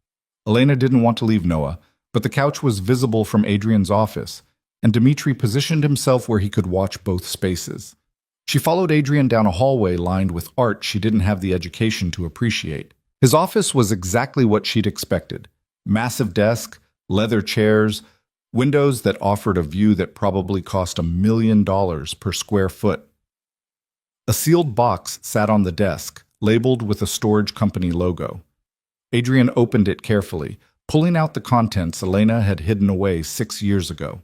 Elena didn't want to leave Noah, but the couch was visible from Adrian's office, and Dmitri positioned himself where he could watch both spaces. She followed Adrian down a hallway lined with art she didn't have the education to appreciate. His office was exactly what she'd expected. Massive desk, leather chairs, windows that offered a view that probably cost $1 million per square foot. A sealed box sat on the desk, labeled with a storage company logo. Adrian opened it carefully, pulling out the contents Elena had hidden away 6 years ago.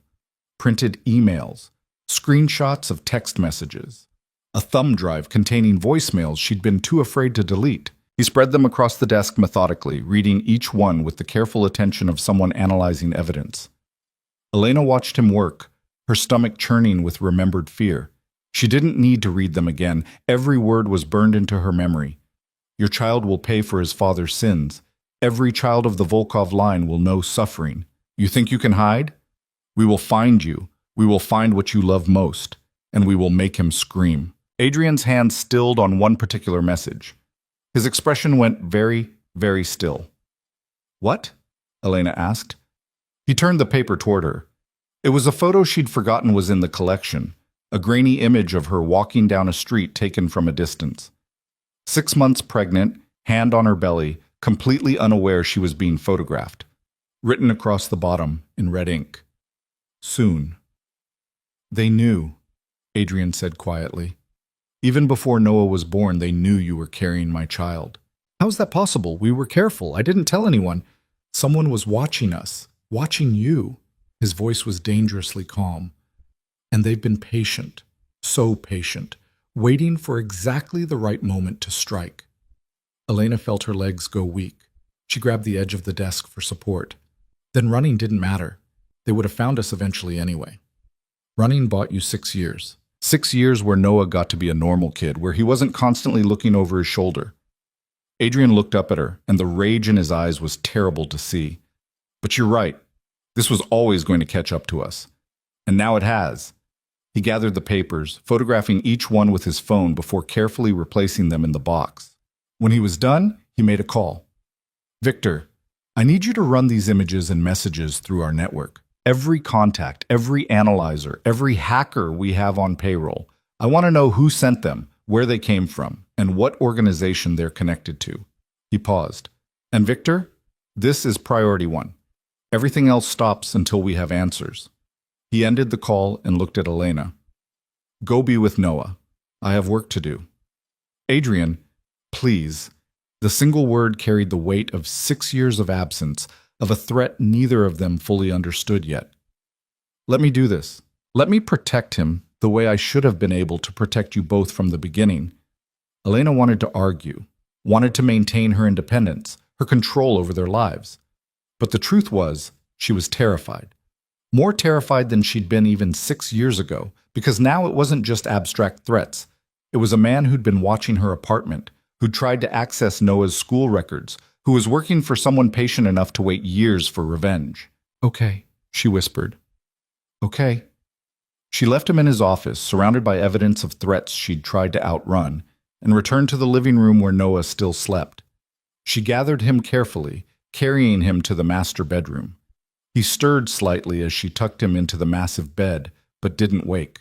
Printed emails, screenshots of text messages, a thumb drive containing voicemails she'd been too afraid to delete. He spread them across the desk methodically, reading each one with the careful attention of someone analyzing evidence. Elena watched him work, her stomach churning with remembered fear. She didn't need to read them again. Every word was burned into her memory. Your child will pay for his father's sins. Every child of the Volkov line will know suffering. You think you can hide? We will find you. We will find what you love most, and we will make him scream. Adrian's hand stilled on one particular message. His expression went very, very still. What? Elena asked. He turned the paper toward her. It was a photo she'd forgotten was in the collection. a grainy image of her walking down a street taken from a distance. 6 months pregnant, hand on her belly, completely unaware she was being photographed. Written across the bottom in red ink. Soon. They knew, Adrian said quietly. Even before Noah was born, they knew you were carrying my child. How's that possible? We were careful. I didn't tell anyone. Someone was watching us, watching you. His voice was dangerously calm. And they've been patient, so patient, waiting for exactly the right moment to strike. Elena felt her legs go weak. She grabbed the edge of the desk for support. Then running didn't matter. They would have found us eventually anyway. Running bought you 6 years. 6 years where Noah got to be a normal kid, where he wasn't constantly looking over his shoulder. Adrian looked up at her, and the rage in his eyes was terrible to see. But you're right. This was always going to catch up to us. And now it has. He gathered the papers, photographing each one with his phone before carefully replacing them in the box. When he was done, he made a call. Victor, I need you to run these images and messages through our network. Every contact, every analyzer, every hacker we have on payroll. I want to know who sent them, where they came from, and what organization they're connected to. He paused. And Victor, this is priority 1. Everything else stops until we have answers. He ended the call and looked at Elena. Go be with Noah. I have work to do. Adrian, please. The single word carried the weight of 6 years of absence, of a threat neither of them fully understood yet. Let me do this. Let me protect him the way I should have been able to protect you both from the beginning. Elena wanted to argue, wanted to maintain her independence, her control over their lives. But the truth was, she was terrified. More terrified than she'd been even 6 years ago, because now it wasn't just abstract threats. It was a man who'd been watching her apartment, who'd tried to access Noah's school records, who was working for someone patient enough to wait years for revenge. Okay, she whispered. Okay. She left him in his office, surrounded by evidence of threats she'd tried to outrun, and returned to the living room where Noah still slept. She gathered him carefully, carrying him to the master bedroom. He stirred slightly as she tucked him into the massive bed, but didn't wake.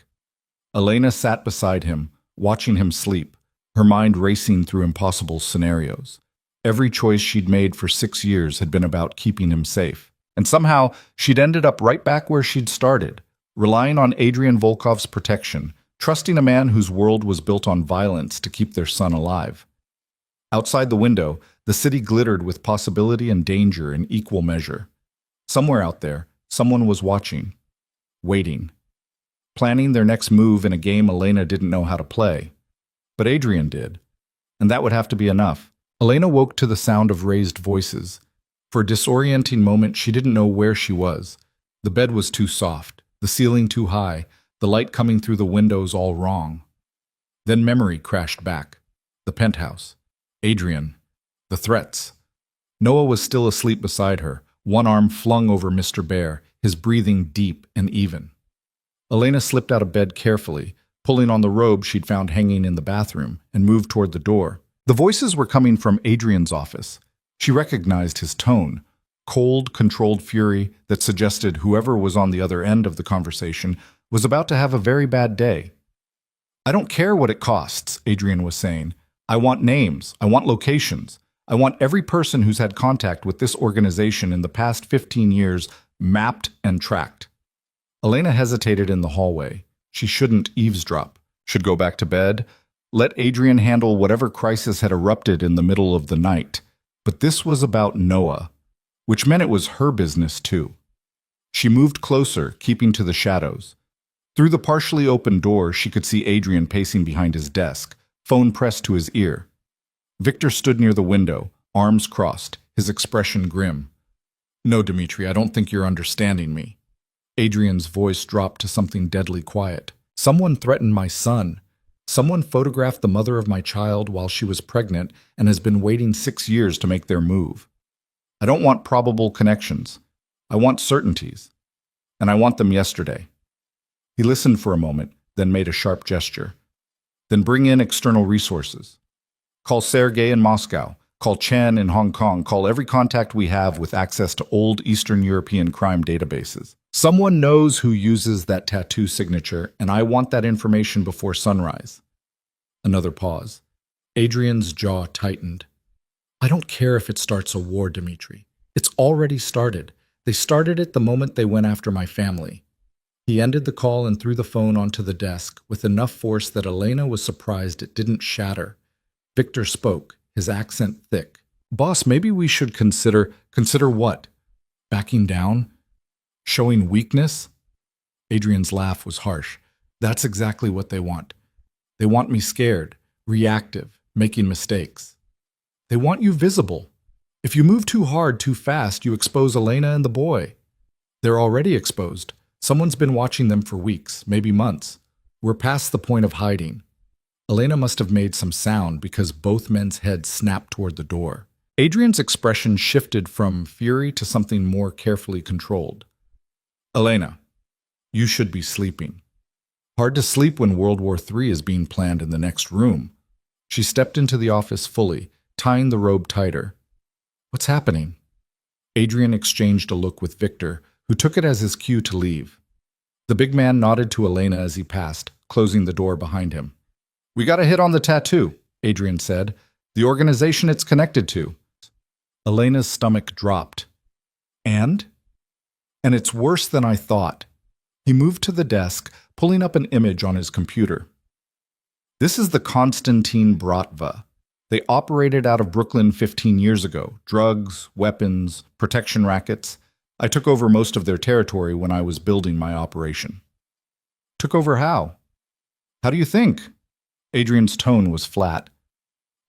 Elena sat beside him, watching him sleep, her mind racing through impossible scenarios. Every choice she'd made for 6 years had been about keeping him safe. And somehow, she'd ended up right back where she'd started, relying on Adrian Volkov's protection, trusting a man whose world was built on violence to keep their son alive. Outside the window, the city glittered with possibility and danger in equal measure. Somewhere out there, someone was watching, waiting, planning their next move in a game Elena didn't know how to play. But Adrian did, and that would have to be enough. Elena woke to the sound of raised voices. For a disorienting moment, she didn't know where she was. The bed was too soft, the ceiling too high, the light coming through the windows all wrong. Then memory crashed back. The penthouse. Adrian. The threats. Noah was still asleep beside her, one arm flung over Mr. Bear, his breathing deep and even. Elena slipped out of bed carefully, pulling on the robe she'd found hanging in the bathroom, and moved toward the door. The voices were coming from Adrian's office. She recognized his tone, cold, controlled fury that suggested whoever was on the other end of the conversation was about to have a very bad day. I don't care what it costs, Adrian was saying. I want names. I want locations. I want every person who's had contact with this organization in the past 15 years mapped and tracked. Elena hesitated in the hallway. She shouldn't eavesdrop, should go back to bed, let Adrian handle whatever crisis had erupted in the middle of the night. But this was about Noah, which meant it was her business too. She moved closer, keeping to the shadows. Through the partially open door, she could see Adrian pacing behind his desk, phone pressed to his ear. Victor stood near the window, arms crossed, his expression grim. No, Dmitri, I don't think you're understanding me. Adrian's voice dropped to something deadly quiet. Someone threatened my son. Someone photographed the mother of my child while she was pregnant and has been waiting 6 years to make their move. I don't want probable connections. I want certainties. And I want them yesterday. He listened for a moment, then made a sharp gesture. Then bring in external resources. Call Sergei in Moscow. Call Chen in Hong Kong. Call every contact we have with access to old Eastern European crime databases. Someone knows who uses that tattoo signature, and I want that information before sunrise. Another pause. Adrian's jaw tightened. I don't care if it starts a war, Dimitri. It's already started. They started it the moment they went after my family. He ended the call and threw the phone onto the desk with enough force that Elena was surprised it didn't shatter. Victor spoke, his accent thick. Boss, maybe we should consider what? Backing down? Showing weakness? Adrian's laugh was harsh. That's exactly what they want. They want me scared, reactive, making mistakes. They want you visible. If you move too hard, too fast, you expose Elena and the boy. They're already exposed. Someone's been watching them for weeks, maybe months. We're past the point of hiding. Elena must have made some sound because both men's heads snapped toward the door. Adrian's expression shifted from fury to something more carefully controlled. Elena, you should be sleeping. Hard to sleep when World War III is being planned in the next room. She stepped into the office fully, tying the robe tighter. What's happening? Adrian exchanged a look with Victor, who took it as his cue to leave. The big man nodded to Elena as he passed, closing the door behind him. We got a hit on the tattoo, Adrian said. The organization it's connected to. Elena's stomach dropped. And it's worse than I thought. He moved to the desk, pulling up an image on his computer. This is the Konstantin Bratva. They operated out of Brooklyn 15 years ago. Drugs, weapons, protection rackets. I took over most of their territory when I was building my operation. Took over how? How do you think? Adrian's tone was flat.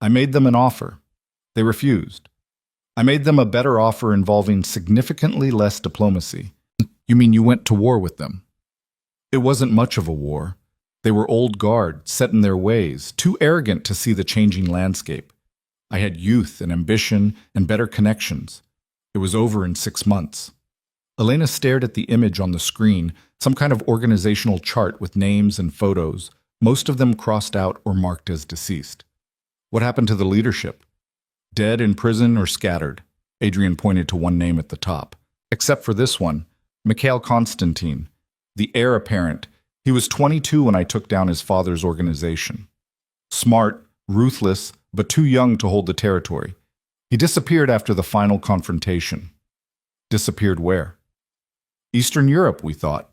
I made them an offer. They refused. I made them a better offer involving significantly less diplomacy. You mean you went to war with them? It wasn't much of a war. They were old guard, set in their ways, too arrogant to see the changing landscape. I had youth and ambition and better connections. It was over in 6 months. Elena stared at the image on the screen, some kind of organizational chart with names and photos, most of them crossed out or marked as deceased. What happened to the leadership? Dead in prison or scattered? Adrian pointed to one name at the top. Except for this one, Mikhail Konstantin, the heir apparent. He was 22 when I took down his father's organization. Smart, ruthless, but too young to hold the territory. He disappeared after the final confrontation. Disappeared where? Eastern Europe, we thought.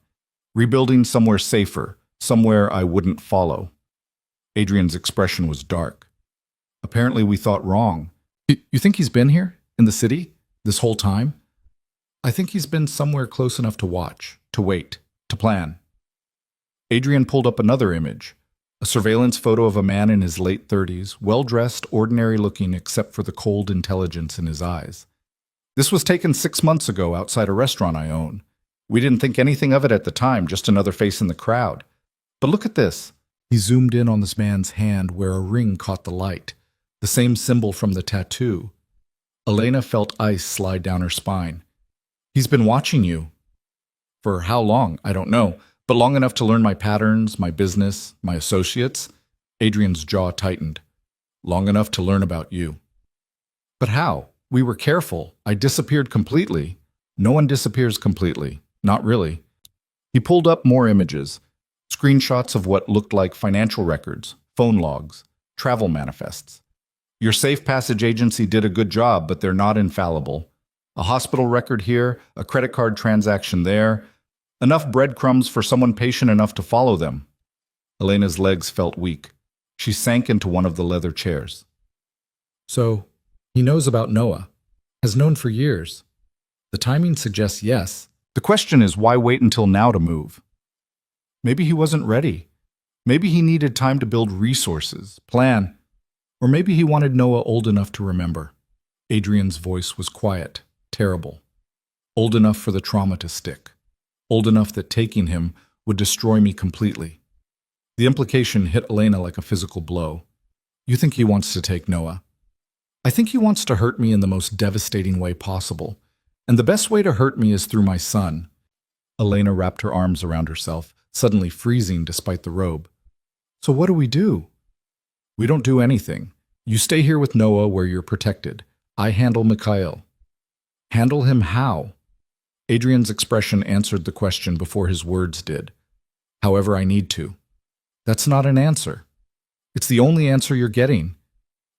Rebuilding somewhere safer, somewhere I wouldn't follow. Adrian's expression was dark. Apparently we thought wrong. You think he's been here, in the city, this whole time? I think he's been somewhere close enough to watch, to wait, to plan. Adrian pulled up another image, a surveillance photo of a man in his late 30s, well-dressed, ordinary-looking except for the cold intelligence in his eyes. This was taken 6 months ago outside a restaurant I own. We didn't think anything of it at the time, just another face in the crowd. But look at this. He zoomed in on this man's hand where a ring caught the light, the same symbol from the tattoo. Elena felt ice slide down her spine. He's been watching you. For how long? I don't know, but long enough to learn my patterns, my business, my associates. Adrian's jaw tightened. Long enough to learn about you. But how? We were careful. I disappeared completely. No one disappears completely. Not really. He pulled up more images, screenshots of what looked like financial records, phone logs, travel manifests. Your safe passage agency did a good job, but they're not infallible. A hospital record here, a credit card transaction there, enough breadcrumbs for someone patient enough to follow them. Elena's legs felt weak. She sank into one of the leather chairs. So, he knows about Noah, has known for years. The timing suggests yes. The question is, why wait until now to move? Maybe he wasn't ready. Maybe he needed time to build resources, plan. Or maybe he wanted Noah old enough to remember. Adrian's voice was quiet, terrible. Old enough for the trauma to stick. Old enough that taking him would destroy me completely. The implication hit Elena like a physical blow. You think he wants to take Noah? I think he wants to hurt me in the most devastating way possible. And the best way to hurt me is through my son. Elena wrapped her arms around herself, suddenly freezing despite the robe. So what do we do? We don't do anything. You stay here with Noah where you're protected. I handle Mikhail. Handle him how? Adrian's expression answered the question before his words did. However, I need to. That's not an answer. It's the only answer you're getting.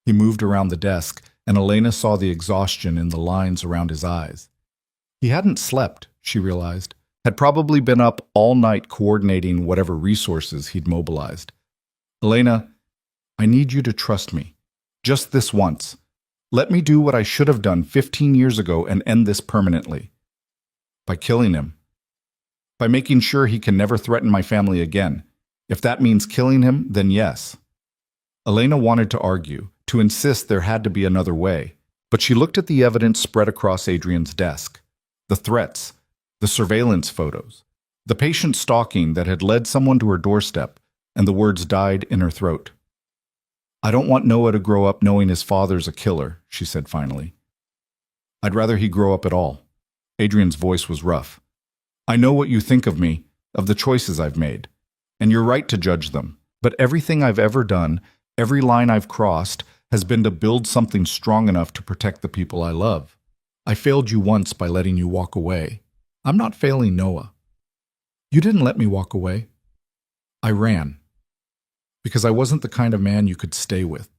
He moved around the desk, and Elena saw the exhaustion in the lines around his eyes. He hadn't slept, she realized, had probably been up all night coordinating whatever resources he'd mobilized. Elena, I need you to trust me. Just this once. Let me do what I should have done 15 years ago and end this permanently. By killing him. By making sure he can never threaten my family again. If that means killing him, then yes. Elena wanted to argue, to insist there had to be another way, but she looked at the evidence spread across Adrian's desk. The threats, the surveillance photos, the patient stalking that had led someone to her doorstep, and the words died in her throat. I don't want Noah to grow up knowing his father's a killer, she said finally. I'd rather he grow up at all. Adrian's voice was rough. I know what you think of me, of the choices I've made, and you're right to judge them, but everything I've ever done, every line I've crossed, has been to build something strong enough to protect the people I love. I failed you once by letting you walk away. I'm not failing Noah. You didn't let me walk away. I ran. Because I wasn't the kind of man you could stay with.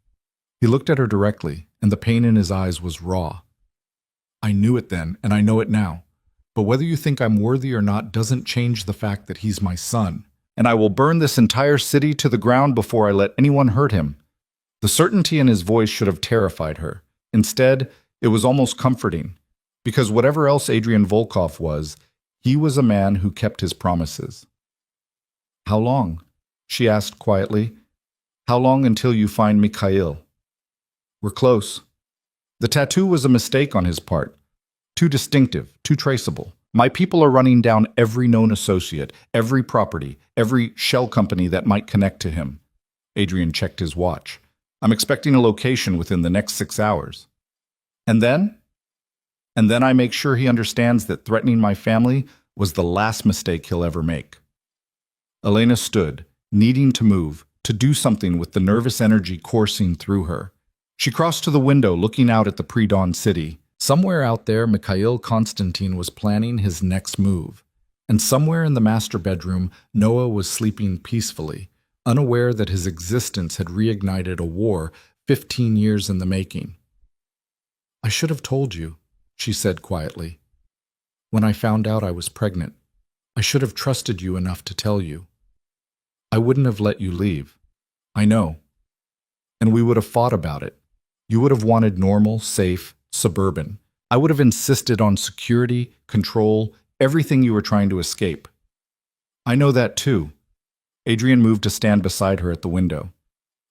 He looked at her directly, and the pain in his eyes was raw. I knew it then, and I know it now. But whether you think I'm worthy or not doesn't change the fact that he's my son. And I will burn this entire city to the ground before I let anyone hurt him. The certainty in his voice should have terrified her. Instead, it was almost comforting. Because whatever else Adrian Volkov was, he was a man who kept his promises. How long? She asked quietly. How long until you find Mikhail? We're close. The tattoo was a mistake on his part. Too distinctive, too traceable. My people are running down every known associate, every property, every shell company that might connect to him. Adrian checked his watch. I'm expecting a location within the next 6 hours. And then? And then I make sure he understands that threatening my family was the last mistake he'll ever make. Elena stood, needing to move, to do something with the nervous energy coursing through her. She crossed to the window, looking out at the pre-dawn city. Somewhere out there, Mikhail Konstantin was planning his next move. And somewhere in the master bedroom, Noah was sleeping peacefully, unaware that his existence had reignited a war 15 years in the making. I should have told you, she said quietly. When I found out I was pregnant, I should have trusted you enough to tell you. I wouldn't have let you leave. I know. And we would have fought about it. You would have wanted normal, safe, suburban. I would have insisted on security, control, everything you were trying to escape. I know that too. Adrian moved to stand beside her at the window.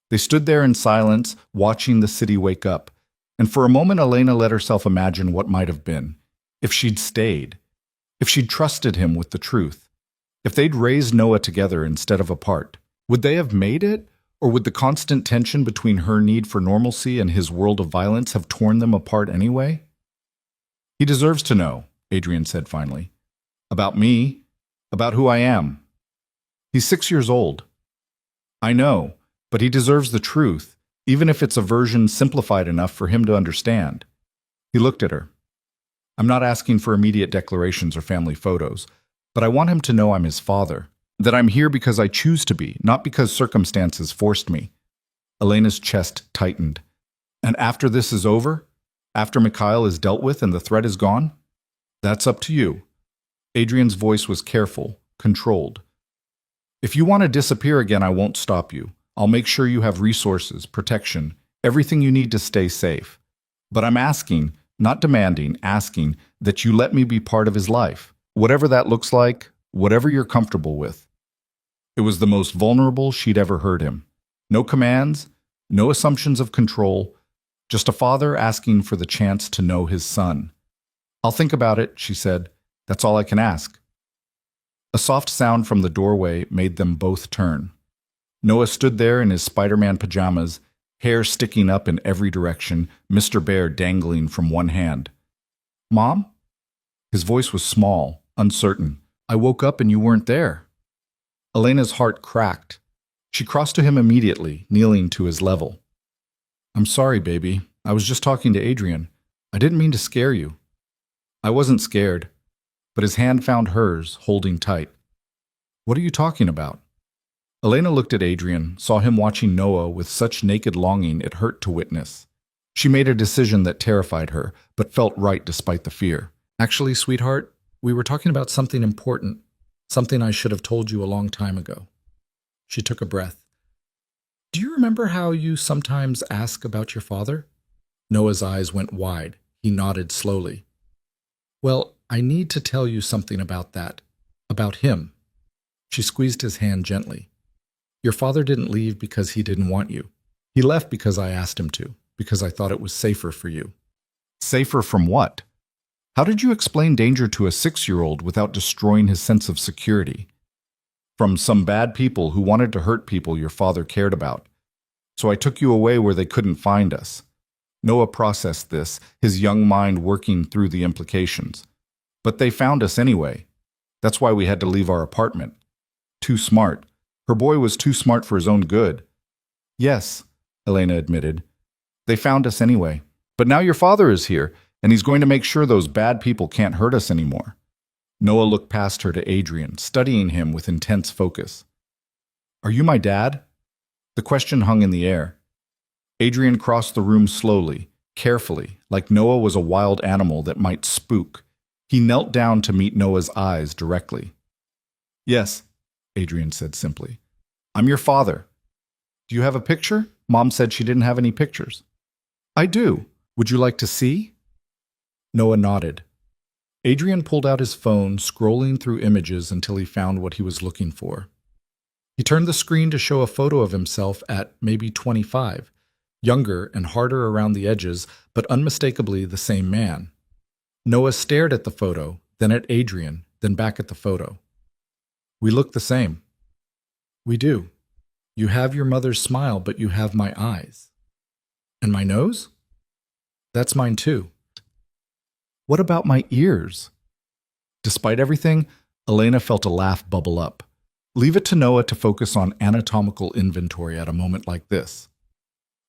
They stood there in silence, watching the city wake up. And for a moment, Elena let herself imagine what might have been. If she'd stayed. If she'd trusted him with the truth. If they'd raised Noah together instead of apart. Would they have made it? Or would the constant tension between her need for normalcy and his world of violence have torn them apart anyway? He deserves to know, Adrian said finally. About me. About who I am. He's 6 years old. I know, but he deserves the truth, even if it's a version simplified enough for him to understand. He looked at her. I'm not asking for immediate declarations or family photos, but I want him to know I'm his father. That I'm here because I choose to be, not because circumstances forced me. Elena's chest tightened. And after this is over? After Mikhail is dealt with and the threat is gone? That's up to you. Adrian's voice was careful, controlled. If you want to disappear again, I won't stop you. I'll make sure you have resources, protection, everything you need to stay safe. But I'm asking, not demanding, asking that you let me be part of his life. Whatever that looks like, whatever you're comfortable with. It was the most vulnerable she'd ever heard him. No commands, no assumptions of control, just a father asking for the chance to know his son. I'll think about it, she said. That's all I can ask. A soft sound from the doorway made them both turn. Noah stood there in his Spider-Man pajamas, hair sticking up in every direction, Mr. Bear dangling from one hand. Mom? His voice was small, uncertain. I woke up and you weren't there. Elena's heart cracked. She crossed to him immediately, kneeling to his level. I'm sorry, baby. I was just talking to Adrian. I didn't mean to scare you. I wasn't scared. but his hand found hers, holding tight. "What are you talking about?" Elena looked at Adrian, saw him watching Noah with such naked longing it hurt to witness. She made a decision that terrified her, but felt right despite the fear. "Actually, sweetheart, we were talking about something important, something I should have told you a long time ago." She took a breath. "Do you remember how you sometimes ask about your father?" Noah's eyes went wide. He nodded slowly. "Well, I need to tell you something about that. About him." She squeezed his hand gently. "Your father didn't leave because he didn't want you. He left because I asked him to, because I thought it was safer for you." Safer from what? How did you explain danger to a 6-year-old without destroying his sense of security? From some bad people who wanted to hurt people your father cared about. So I took you away where they couldn't find us. Noah processed this, his young mind working through the implications. But they found us anyway. That's why we had to leave our apartment. Too smart. Her boy was too smart for his own good. Yes, Elena admitted. They found us anyway. But now your father is here, and he's going to make sure those bad people can't hurt us anymore. Noah looked past her to Adrian, studying him with intense focus. Are you my dad? The question hung in the air. Adrian crossed the room slowly, carefully, like Noah was a wild animal that might spook. He knelt down to meet Noah's eyes directly. Yes, Adrian said simply. I'm your father. Do you have a picture? Mom said she didn't have any pictures. I do. Would you like to see? Noah nodded. Adrian pulled out his phone, scrolling through images until he found what he was looking for. He turned the screen to show a photo of himself at maybe 25, younger and harder around the edges, but unmistakably the same man. Noah stared at the photo, then at Adrian, then back at the photo. We look the same. We do. You have your mother's smile, but you have my eyes. And my nose? That's mine too. What about my ears? Despite everything, Elena felt a laugh bubble up. Leave it to Noah to focus on anatomical inventory at a moment like this.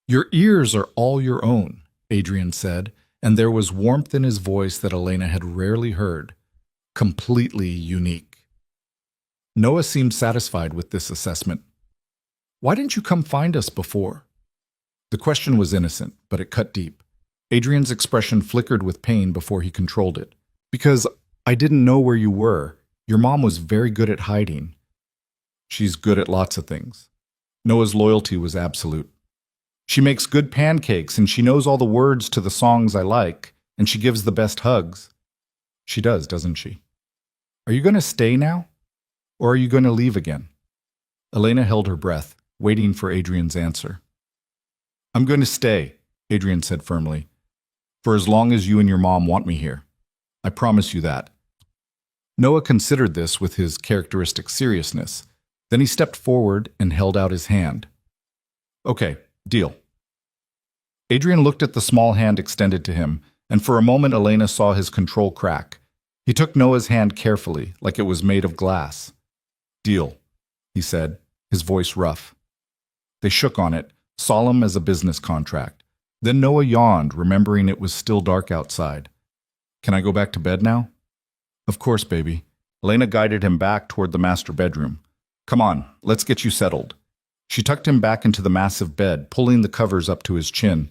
Your ears are all your own, Adrian said, and there was warmth in his voice that Elena had rarely heard. Completely unique. Noah seemed satisfied with this assessment. Why didn't you come find us before? The question was innocent, but it cut deep. Adrian's expression flickered with pain before he controlled it. Because I didn't know where you were. Your mom was very good at hiding. She's good at lots of things. Noah's loyalty was absolute. She makes good pancakes, and she knows all the words to the songs I like, and she gives the best hugs. She does, doesn't she? Are you going to stay now? Or are you going to leave again? Elena held her breath, waiting for Adrian's answer. I'm going to stay, Adrian said firmly, for as long as you and your mom want me here. I promise you that. Noah considered this with his characteristic seriousness. Then he stepped forward and held out his hand. Okay, deal. Adrian looked at the small hand extended to him, and for a moment Elena saw his control crack. He took Noah's hand carefully, like it was made of glass. Deal, he said, his voice rough. They shook on it, solemn as a business contract. Then Noah yawned, remembering it was still dark outside. Can I go back to bed now? Of course, baby. Elena guided him back toward the master bedroom. Come on, let's get you settled. She tucked him back into the massive bed, pulling the covers up to his chin.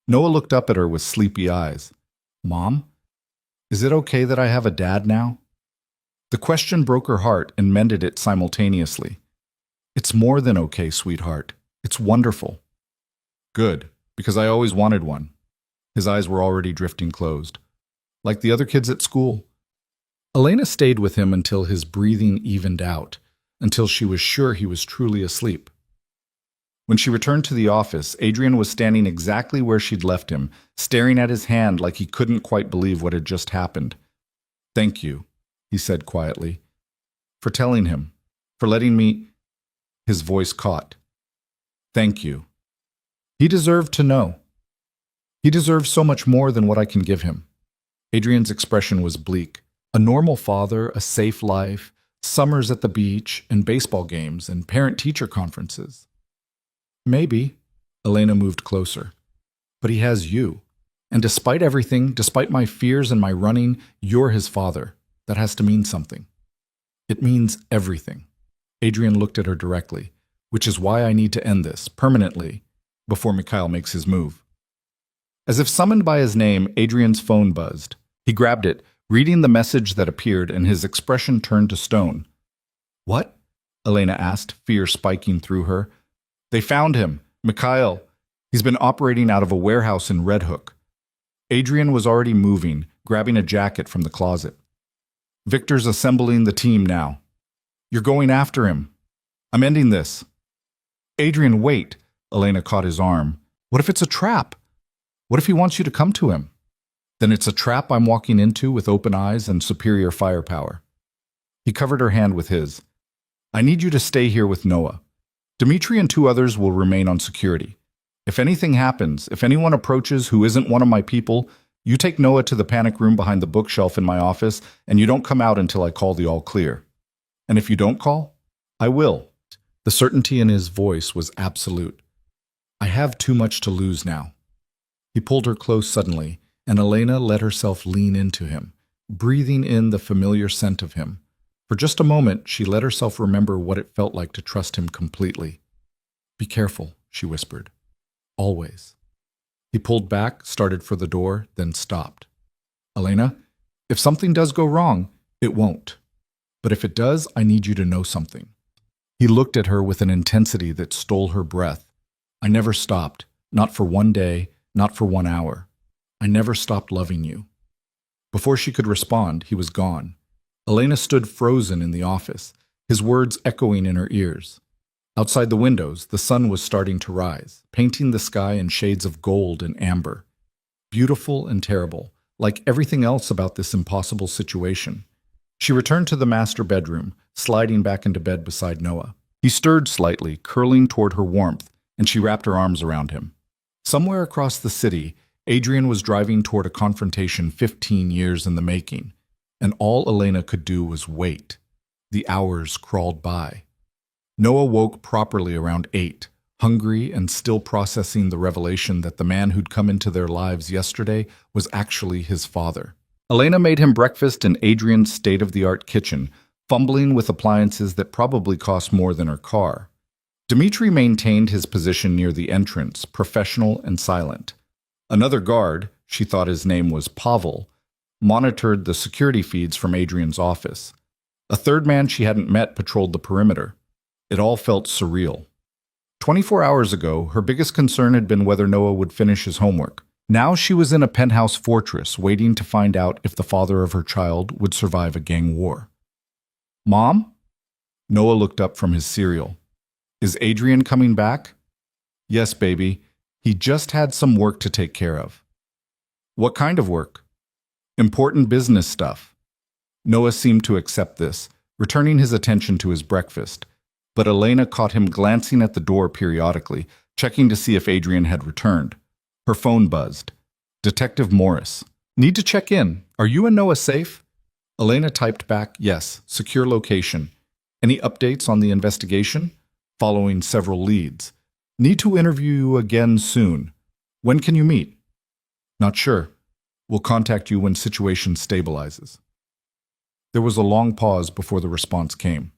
Noah looked up at her with sleepy eyes. Mom? Is it okay that I have a dad now? The question broke her heart and mended it simultaneously. It's more than okay, sweetheart. It's wonderful. Good, because I always wanted one. His eyes were already drifting closed. Like the other kids at school. Elena stayed with him until his breathing evened out, until she was sure he was truly asleep. When she returned to the office, Adrian was standing exactly where she'd left him, staring at his hand like he couldn't quite believe what had just happened. Thank you, he said quietly, for telling him, for letting me... His voice caught. Thank you. He deserved to know. He deserves so much more than what I can give him. Adrian's expression was bleak. A normal father, a safe life, summers at the beach, and baseball games, and parent-teacher conferences. Maybe. Elena moved closer. But he has you. And despite everything, despite my fears and my running, you're his father. That has to mean something. It means everything. Adrian looked at her directly, which is why I need to end this, permanently, before Mikhail makes his move. As if summoned by his name, Adrian's phone buzzed. He grabbed it, reading the message that appeared, and his expression turned to stone. "What?" Elena asked, fear spiking through her. "They found him. Mikhail. He's been operating out of a warehouse in Red Hook." Adrian was already moving, grabbing a jacket from the closet. "Victor's assembling the team now. You're going after him. I'm ending this." "Adrian, wait." Elena caught his arm. "What if it's a trap? What if he wants you to come to him?" "Then it's a trap I'm walking into with open eyes and superior firepower." He covered her hand with his. "I need you to stay here with Noah. Dmitri and 2 others will remain on security. If anything happens, if anyone approaches who isn't one of my people, you take Noah to the panic room behind the bookshelf in my office, and you don't come out until I call the all clear. And if you don't call, I will." The certainty in his voice was absolute. "I have too much to lose now." He pulled her close suddenly, and Elena let herself lean into him, breathing in the familiar scent of him. For just a moment, she let herself remember what it felt like to trust him completely. "Be careful," she whispered. "Always." He pulled back, started for the door, then stopped. "Elena, if something does go wrong, it won't. But if it does, I need you to know something." He looked at her with an intensity that stole her breath. "I never stopped, not for 1 day, not for 1 hour. I never stopped loving you." Before she could respond, he was gone. Elena stood frozen in the office, his words echoing in her ears. Outside the windows, the sun was starting to rise, painting the sky in shades of gold and amber. Beautiful and terrible, like everything else about this impossible situation. She returned to the master bedroom, sliding back into bed beside Noah. He stirred slightly, curling toward her warmth, and she wrapped her arms around him. Somewhere across the city, Adrian was driving toward a confrontation 15 years in the making, and all Elena could do was wait. The hours crawled by. Noah woke properly around 8, hungry and still processing the revelation that the man who'd come into their lives yesterday was actually his father. Elena made him breakfast in Adrian's state-of-the-art kitchen, fumbling with appliances that probably cost more than her car. Dmitri maintained his position near the entrance, professional and silent. Another guard, she thought his name was Pavel, monitored the security feeds from Adrian's office. A third man she hadn't met patrolled the perimeter. It all felt surreal. 24 hours ago, her biggest concern had been whether Noah would finish his homework. Now she was in a penthouse fortress, waiting to find out if the father of her child would survive a gang war. "Mom?" Noah looked up from his cereal. "Is Adrian coming back?" "Yes, baby. He just had some work to take care of." "What kind of work?" "Important business stuff." Noah seemed to accept this, returning his attention to his breakfast. But Elena caught him glancing at the door periodically, checking to see if Adrian had returned. Her phone buzzed. "Detective Morris. Need to check in. Are you and Noah safe?" Elena typed back, "Yes, secure location. Any updates on the investigation?" Following several leads. "Need to interview you again soon. When can you meet?" "Not sure. We'll contact you when situation stabilizes." There was a long pause before the response came.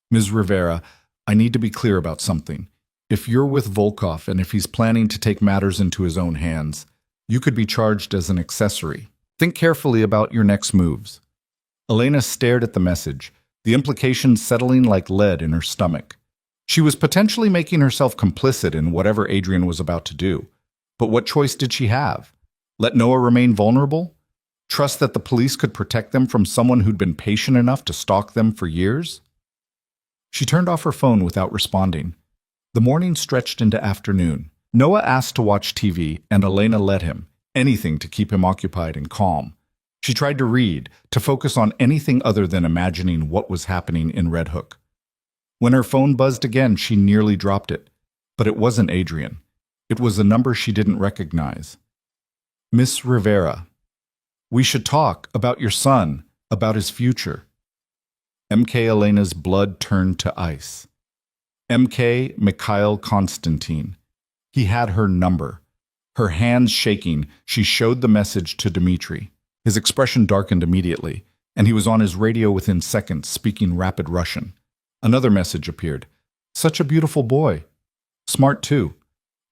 "Ms. Rivera, I need to be clear about something. If you're with Volkov and if he's planning to take matters into his own hands, you could be charged as an accessory. Think carefully about your next moves." Elena stared at the message, the implications settling like lead in her stomach. She was potentially making herself complicit in whatever Adrian was about to do. But what choice did she have? Let Noah remain vulnerable? Trust that the police could protect them from someone who'd been patient enough to stalk them for years? She turned off her phone without responding. The morning stretched into afternoon. Noah asked to watch TV, and Elena let him, anything to keep him occupied and calm. She tried to read, to focus on anything other than imagining what was happening in Red Hook. When her phone buzzed again, she nearly dropped it. But it wasn't Adrian. It was a number she didn't recognize. "Miss Rivera, we should talk about your son, about his future." MK Elena's blood turned to ice. MK Mikhail Konstantin. He had her number. Her hands shaking, she showed the message to Dmitri. His expression darkened immediately. and he was on his radio within seconds, speaking rapid Russian. Another message appeared. Such a beautiful boy. Smart too.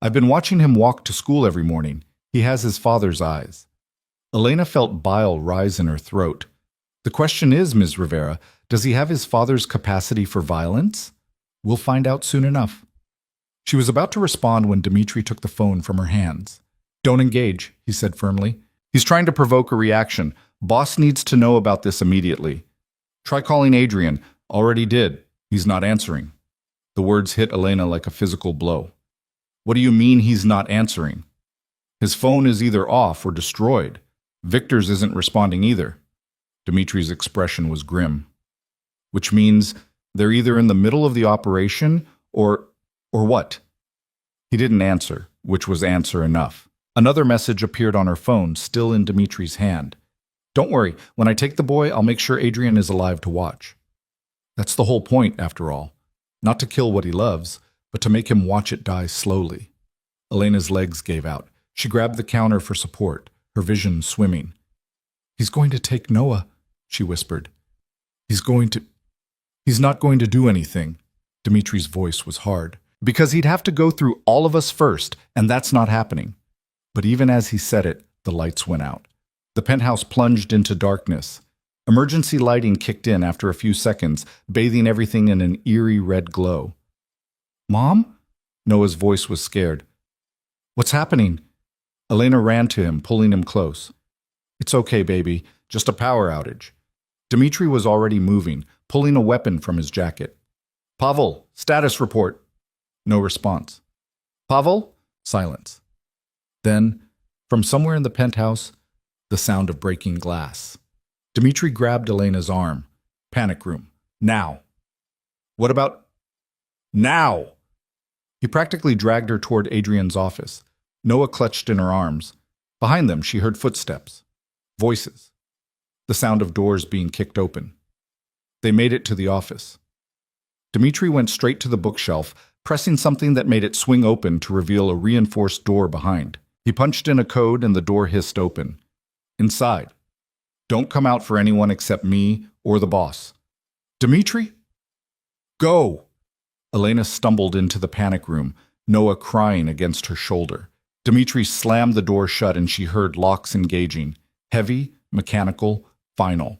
I've been watching him walk to school every morning. He has his father's eyes. Elena felt bile rise in her throat. The question is, Ms. Rivera, does he have his father's capacity for violence? We'll find out soon enough. She was about to respond when Dmitri took the phone from her hands. Don't engage, he said firmly. He's trying to provoke a reaction. Boss needs to know about this immediately. Try calling Adrian. Already did. He's not answering. The words hit Elena like a physical blow. What do you mean he's not answering? His phone is either off or destroyed. Victor's isn't responding either. Dmitri's expression was grim. Which means they're either in the middle of the operation or what? He didn't answer, which was answer enough. Another message appeared on her phone, still in Dmitri's hand. Don't worry, when I take the boy, I'll make sure Adrian is alive to watch. That's the whole point, after all. Not to kill what he loves, but to make him watch it die slowly. Elena's legs gave out. She grabbed the counter for support, her vision swimming. He's going to take Noah, she whispered. He's not going to do anything. Dmitri's voice was hard. Because he'd have to go through all of us first, and that's not happening. But even as he said it, the lights went out. The penthouse plunged into darkness. Emergency lighting kicked in after a few seconds, bathing everything in an eerie red glow. Mom? Noah's voice was scared. What's happening? Elena ran to him, pulling him close. It's okay, baby. Just a power outage. Dmitri was already moving, pulling a weapon from his jacket. Pavel, status report. No response. Pavel? Silence. Then, from somewhere in the penthouse, the sound of breaking glass. Dmitri grabbed Elena's arm. Panic room. Now. What about... now? He practically dragged her toward Adrian's office. Noah clutched in her arms. Behind them, she heard footsteps. Voices. The sound of doors being kicked open. They made it to the office. Dmitri went straight to the bookshelf, pressing something that made it swing open to reveal a reinforced door behind. He punched in a code and the door hissed open. Inside. Don't come out for anyone except me or the boss. Dmitri? Go! Elena stumbled into the panic room, Noah crying against her shoulder. Dmitri slammed the door shut and she heard locks engaging. Heavy, mechanical, final.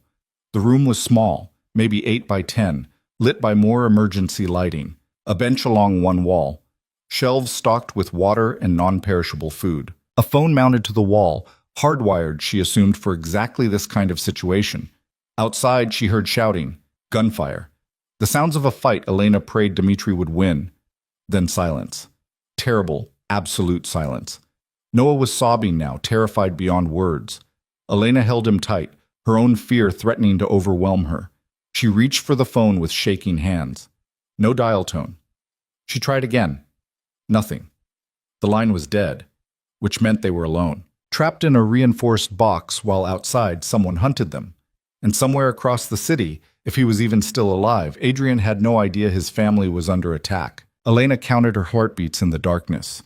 The room was small, maybe 8 by 10, lit by more emergency lighting. A bench along one wall. Shelves stocked with water and non-perishable food. A phone mounted to the wall, hardwired, she assumed, for exactly this kind of situation. Outside, she heard shouting, gunfire. The sounds of a fight Elena prayed Dmitri would win. Then silence. Terrible, absolute silence. Noah was sobbing now, terrified beyond words. Elena held him tight, her own fear threatening to overwhelm her. She reached for the phone with shaking hands. No dial tone. She tried again. Nothing. The line was dead, which meant they were alone. Trapped in a reinforced box while outside, someone hunted them. And somewhere across the city, if he was even still alive, Adrian had no idea his family was under attack. Elena counted her heartbeats in the darkness.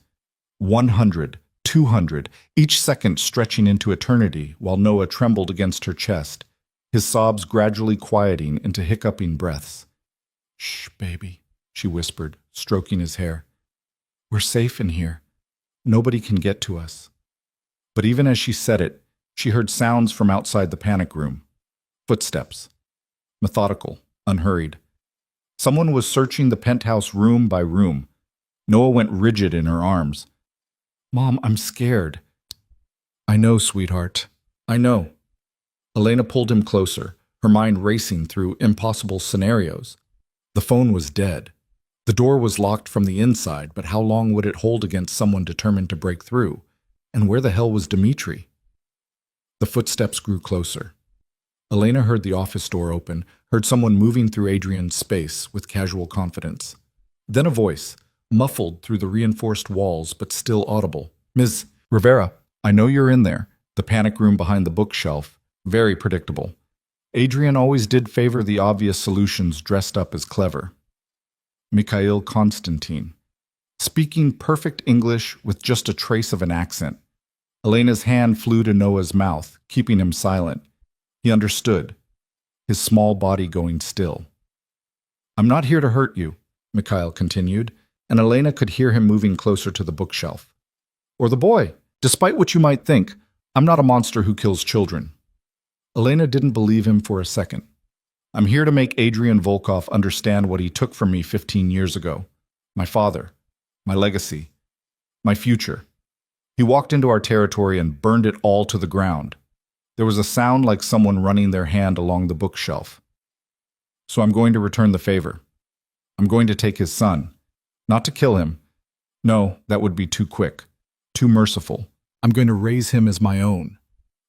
100, 200, each second stretching into eternity while Noah trembled against her chest, his sobs gradually quieting into hiccuping breaths. Shh, baby, she whispered, stroking his hair. We're safe in here. Nobody can get to us. But even as she said it, she heard sounds from outside the panic room. Footsteps. Methodical, unhurried. Someone was searching the penthouse room by room. Noah went rigid in her arms. Mom, I'm scared. I know, sweetheart. I know. Elena pulled him closer, her mind racing through impossible scenarios. The phone was dead. The door was locked from the inside, but how long would it hold against someone determined to break through? And where the hell was Dmitri? The footsteps grew closer. Elena heard the office door open, heard someone moving through Adrian's space with casual confidence. Then a voice, muffled through the reinforced walls but still audible. Ms. Rivera, I know you're in there. The panic room behind the bookshelf. Very predictable. Adrian always did favor the obvious solutions dressed up as clever. Mikhail Konstantin. Speaking perfect English with just a trace of an accent. Elena's hand flew to Noah's mouth, keeping him silent. He understood. his small body going still. "I'm not here to hurt you," Mikhail continued, and Elena could hear him moving closer to the bookshelf. "Or the boy. Despite what you might think, I'm not a monster who kills children." Elena didn't believe him for a second. "I'm here to make Adrian Volkov understand what he took from me 15 years ago. My father, my legacy, my future. He walked into our territory and burned it all to the ground." There was a sound like someone running their hand along the bookshelf. "So I'm going to return the favor. I'm going to take his son. Not to kill him. No, that would be too quick, too merciful. I'm going to raise him as my own.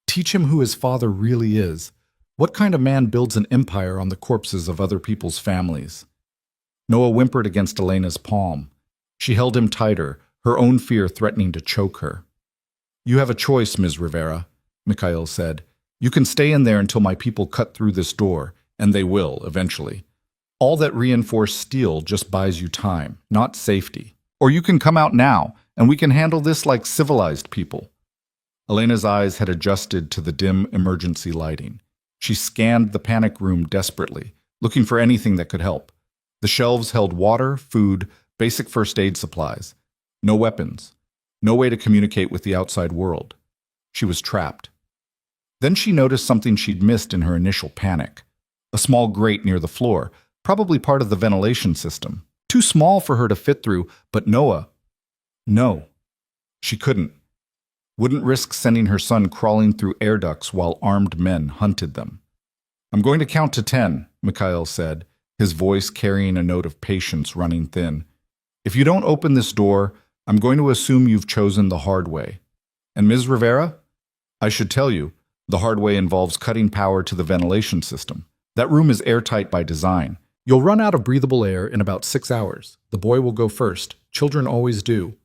Teach him who his father really is. What kind of man builds an empire on the corpses of other people's families?" Noah whimpered against Elena's palm. She held him tighter, her own fear threatening to choke her. "You have a choice, Ms. Rivera," Mikhail said. "You can stay in there until my people cut through this door, and they will, eventually. All that reinforced steel just buys you time, not safety. Or you can come out now, and we can handle this like civilized people." Elena's eyes had adjusted to the dim emergency lighting. She scanned the panic room desperately, looking for anything that could help. The shelves held water, food, basic first aid supplies. No weapons. No way to communicate with the outside world. She was trapped. Then she noticed something she'd missed in her initial panic. A small grate near the floor, probably part of the ventilation system. Too small for her to fit through, but Noah... No. She couldn't. Wouldn't risk sending her son crawling through air ducts while armed men hunted them. "I'm going to count to 10, Mikhail said, his voice carrying a note of patience running thin. "If you don't open this door, I'm going to assume you've chosen the hard way. And Ms. Rivera, I should tell you, the hard way involves cutting power to the ventilation system. That room is airtight by design. You'll run out of breathable air in about 6 hours. The boy will go first. Children always do."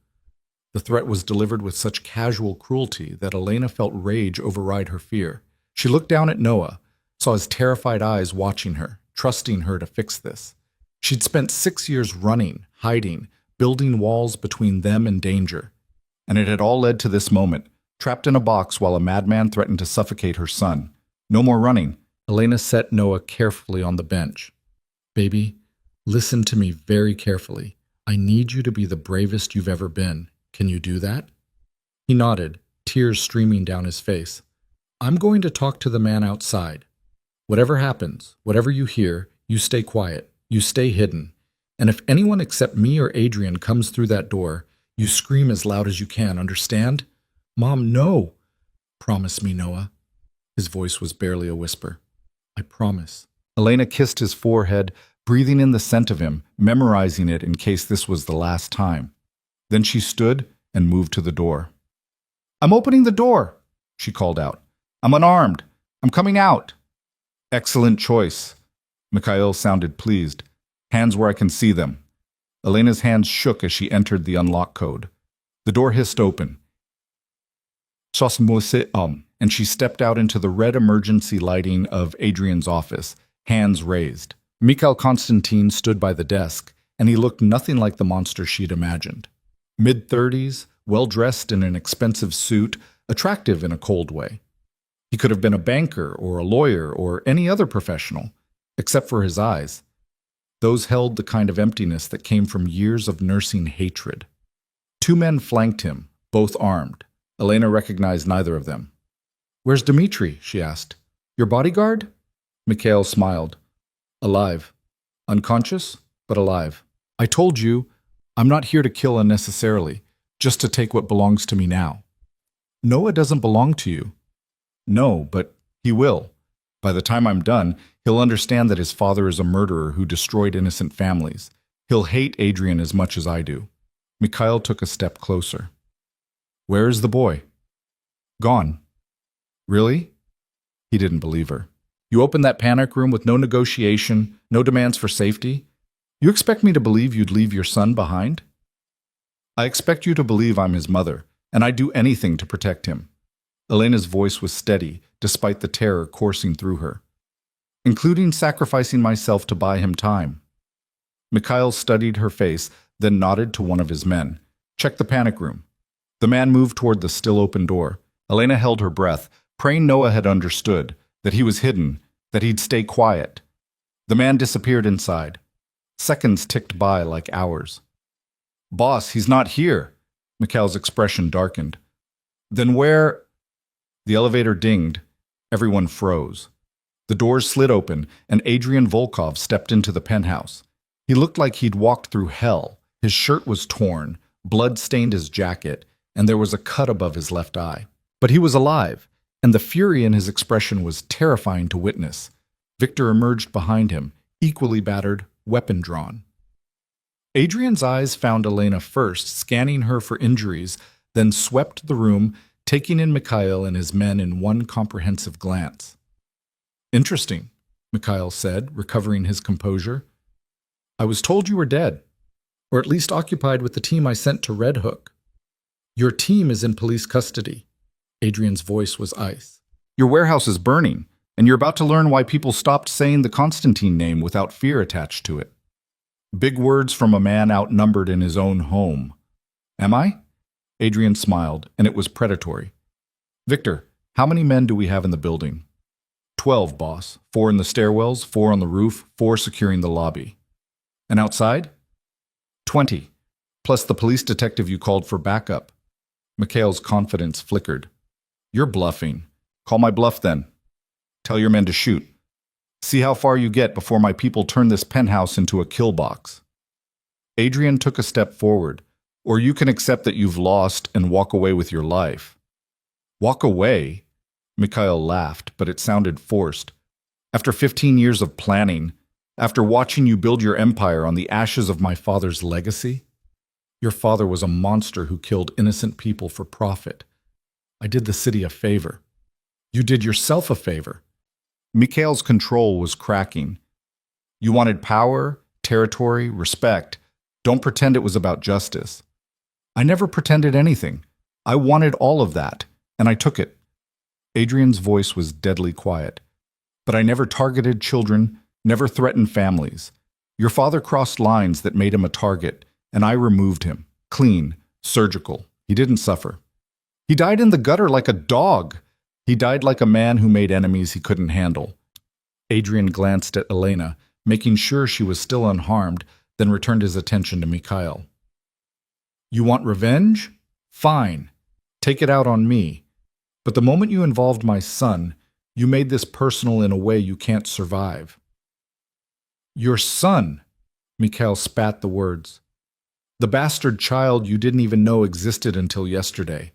The threat was delivered with such casual cruelty that Elena felt rage override her fear. She looked down at Noah, saw his terrified eyes watching her, trusting her to fix this. She'd spent 6 years running, hiding, building walls between them and danger. And it had all led to this moment, trapped in a box while a madman threatened to suffocate her son. No more running. Elena set Noah carefully on the bench. "Baby, listen to me very carefully. I need you to be the bravest you've ever been. Can you do that?" He nodded, tears streaming down his face. "I'm going to talk to the man outside. Whatever happens, whatever you hear, you stay quiet, you stay hidden. And if anyone except me or Adrian comes through that door, you scream as loud as you can, understand?" "Mom, no." "Promise me, Noah." His voice was barely a whisper. "I promise." Elena kissed his forehead, breathing in the scent of him, memorizing it in case this was the last time. Then she stood and moved to the door. "I'm opening the door," she called out. "I'm unarmed. I'm coming out." "Excellent choice." Mikhail sounded pleased. "Hands where I can see them." Elena's hands shook as she entered the unlock code. The door hissed open. And she stepped out into the red emergency lighting of Adrian's office, hands raised. Mikhail Konstantin stood by the desk, and he looked nothing like the monster she'd imagined. Mid-30s, well-dressed in an expensive suit, attractive in a cold way. He could have been a banker or a lawyer or any other professional, except for his eyes. Those held the kind of emptiness that came from years of nursing hatred. 2 men flanked him, both armed. Elena recognized neither of them. "Where's Dmitri?" she asked. "Your bodyguard?" Mikhail smiled. "Alive. Unconscious, but alive. I told you, I'm not here to kill unnecessarily, just to take what belongs to me now." "Noah doesn't belong to you." "No, but he will. By the time I'm done, he'll understand that his father is a murderer who destroyed innocent families. He'll hate Adrian as much as I do." Mikhail took a step closer. "Where is the boy?" "Gone." "Really?" He didn't believe her. "You opened that panic room with no negotiation, no demands for safety? You expect me to believe you'd leave your son behind?" "I expect you to believe I'm his mother, and I'd do anything to protect him." Elena's voice was steady, despite the terror coursing through her. "Including sacrificing myself to buy him time." Mikhail studied her face, then nodded to one of his men. "Check the panic room." The man moved toward the still open door. Elena held her breath, praying Noah had understood, that he was hidden, that he'd stay quiet. The man disappeared inside. Seconds ticked by like hours. "Boss, he's not here." Mikhail's expression darkened. "Then where?" The elevator dinged. Everyone froze. The doors slid open, and Adrian Volkov stepped into the penthouse. He looked like he'd walked through hell. His shirt was torn, blood stained his jacket, and there was a cut above his left eye. But he was alive, and the fury in his expression was terrifying to witness. Victor emerged behind him, equally battered, weapon drawn. Adrian's eyes found Elena first, scanning her for injuries, then swept the room, taking in Mikhail and his men in one comprehensive glance. "Interesting," Mikhail said, recovering his composure. "I was told you were dead, or at least occupied with the team I sent to Red Hook. Your team is in police custody." Adrian's voice was ice. "Your warehouse is burning, and you're about to learn why people stopped saying the Constantine name without fear attached to it." Big words from a man outnumbered in his own home. "Am I?" Adrian smiled, and it was predatory. "Victor, how many men do we have in the building?" 12, boss. 4 in the stairwells, 4 on the roof, 4 securing the lobby. "And outside?" 20, plus the police detective you called for backup." Mikhail's confidence flickered. "You're bluffing. Call my bluff then. Tell your men to shoot. See how far you get before my people turn this penthouse into a kill box." Adrian took a step forward. "Or you can accept that you've lost and walk away with your life." "Walk away?" Mikhail laughed, but it sounded forced. "After 15 years of planning, after watching you build your empire on the ashes of my father's legacy? Your father was a monster who killed innocent people for profit. I did the city a favor. You did yourself a favor." Mikhail's control was cracking. "You wanted power, territory, respect. Don't pretend it was about justice." "I never pretended anything. I wanted all of that, and I took it." Adrian's voice was deadly quiet. "But I never targeted children, never threatened families. Your father crossed lines that made him a target, and I removed him. Clean, surgical. He didn't suffer. He died in the gutter like a dog. He died like a man who made enemies he couldn't handle." Adrian glanced at Elena, making sure she was still unharmed, then returned his attention to Mikhail. "You want revenge? Fine. Take it out on me. But the moment you involved my son, you made this personal in a way you can't survive." "Your son," Mikhail spat the words. "The bastard child you didn't even know existed until yesterday.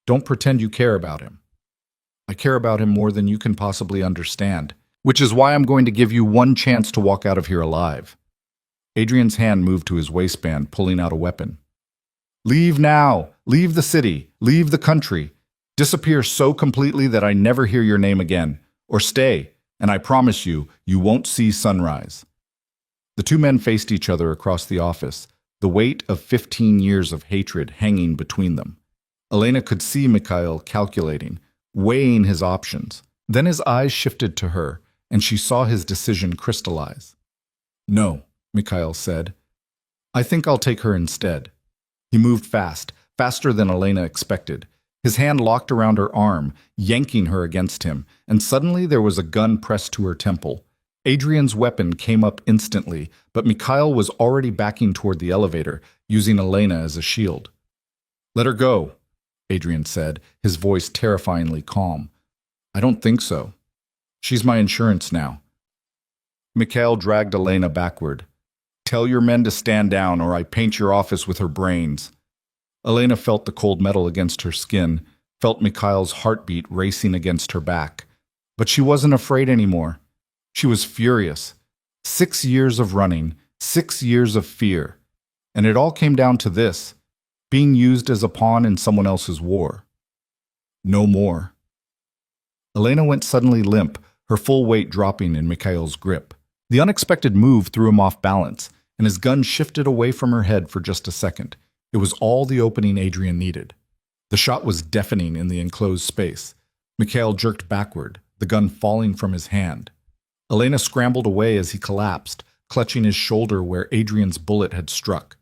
Don't pretend you care about him." "I care about him more than you can possibly understand, which is why I'm going to give you one chance to walk out of here alive." Adrian's hand moved to his waistband, pulling out a weapon. "Leave now. Leave the city. Leave the country. Disappear so completely that I never hear your name again. Or stay, and I promise you, you won't see sunrise." The two men faced each other across the office, the weight of 15 years of hatred hanging between them. Elena could see Mikhail calculating, weighing his options. Then his eyes shifted to her, and she saw his decision crystallize. "No," Mikhail said. "I think I'll take her instead." He moved fast, faster than Elena expected. His hand locked around her arm, yanking her against him, and suddenly there was a gun pressed to her temple. Adrian's weapon came up instantly, but Mikhail was already backing toward the elevator, using Elena as a shield. "Let her go," Adrian said, his voice terrifyingly calm. "I don't think so. She's my insurance now." Mikhail dragged Elena backward. "Tell your men to stand down or I paint your office with her brains." Elena felt the cold metal against her skin, felt Mikhail's heartbeat racing against her back. But she wasn't afraid anymore. She was furious. 6 years of running, 6 years of fear. And it all came down to this: being used as a pawn in someone else's war. No more. Elena went suddenly limp, her full weight dropping in Mikhail's grip. The unexpected move threw him off balance, and his gun shifted away from her head for just a second. It was all the opening Adrian needed. The shot was deafening in the enclosed space. Mikhail jerked backward, the gun falling from his hand. Elena scrambled away as he collapsed, clutching his shoulder where Adrian's bullet had struck.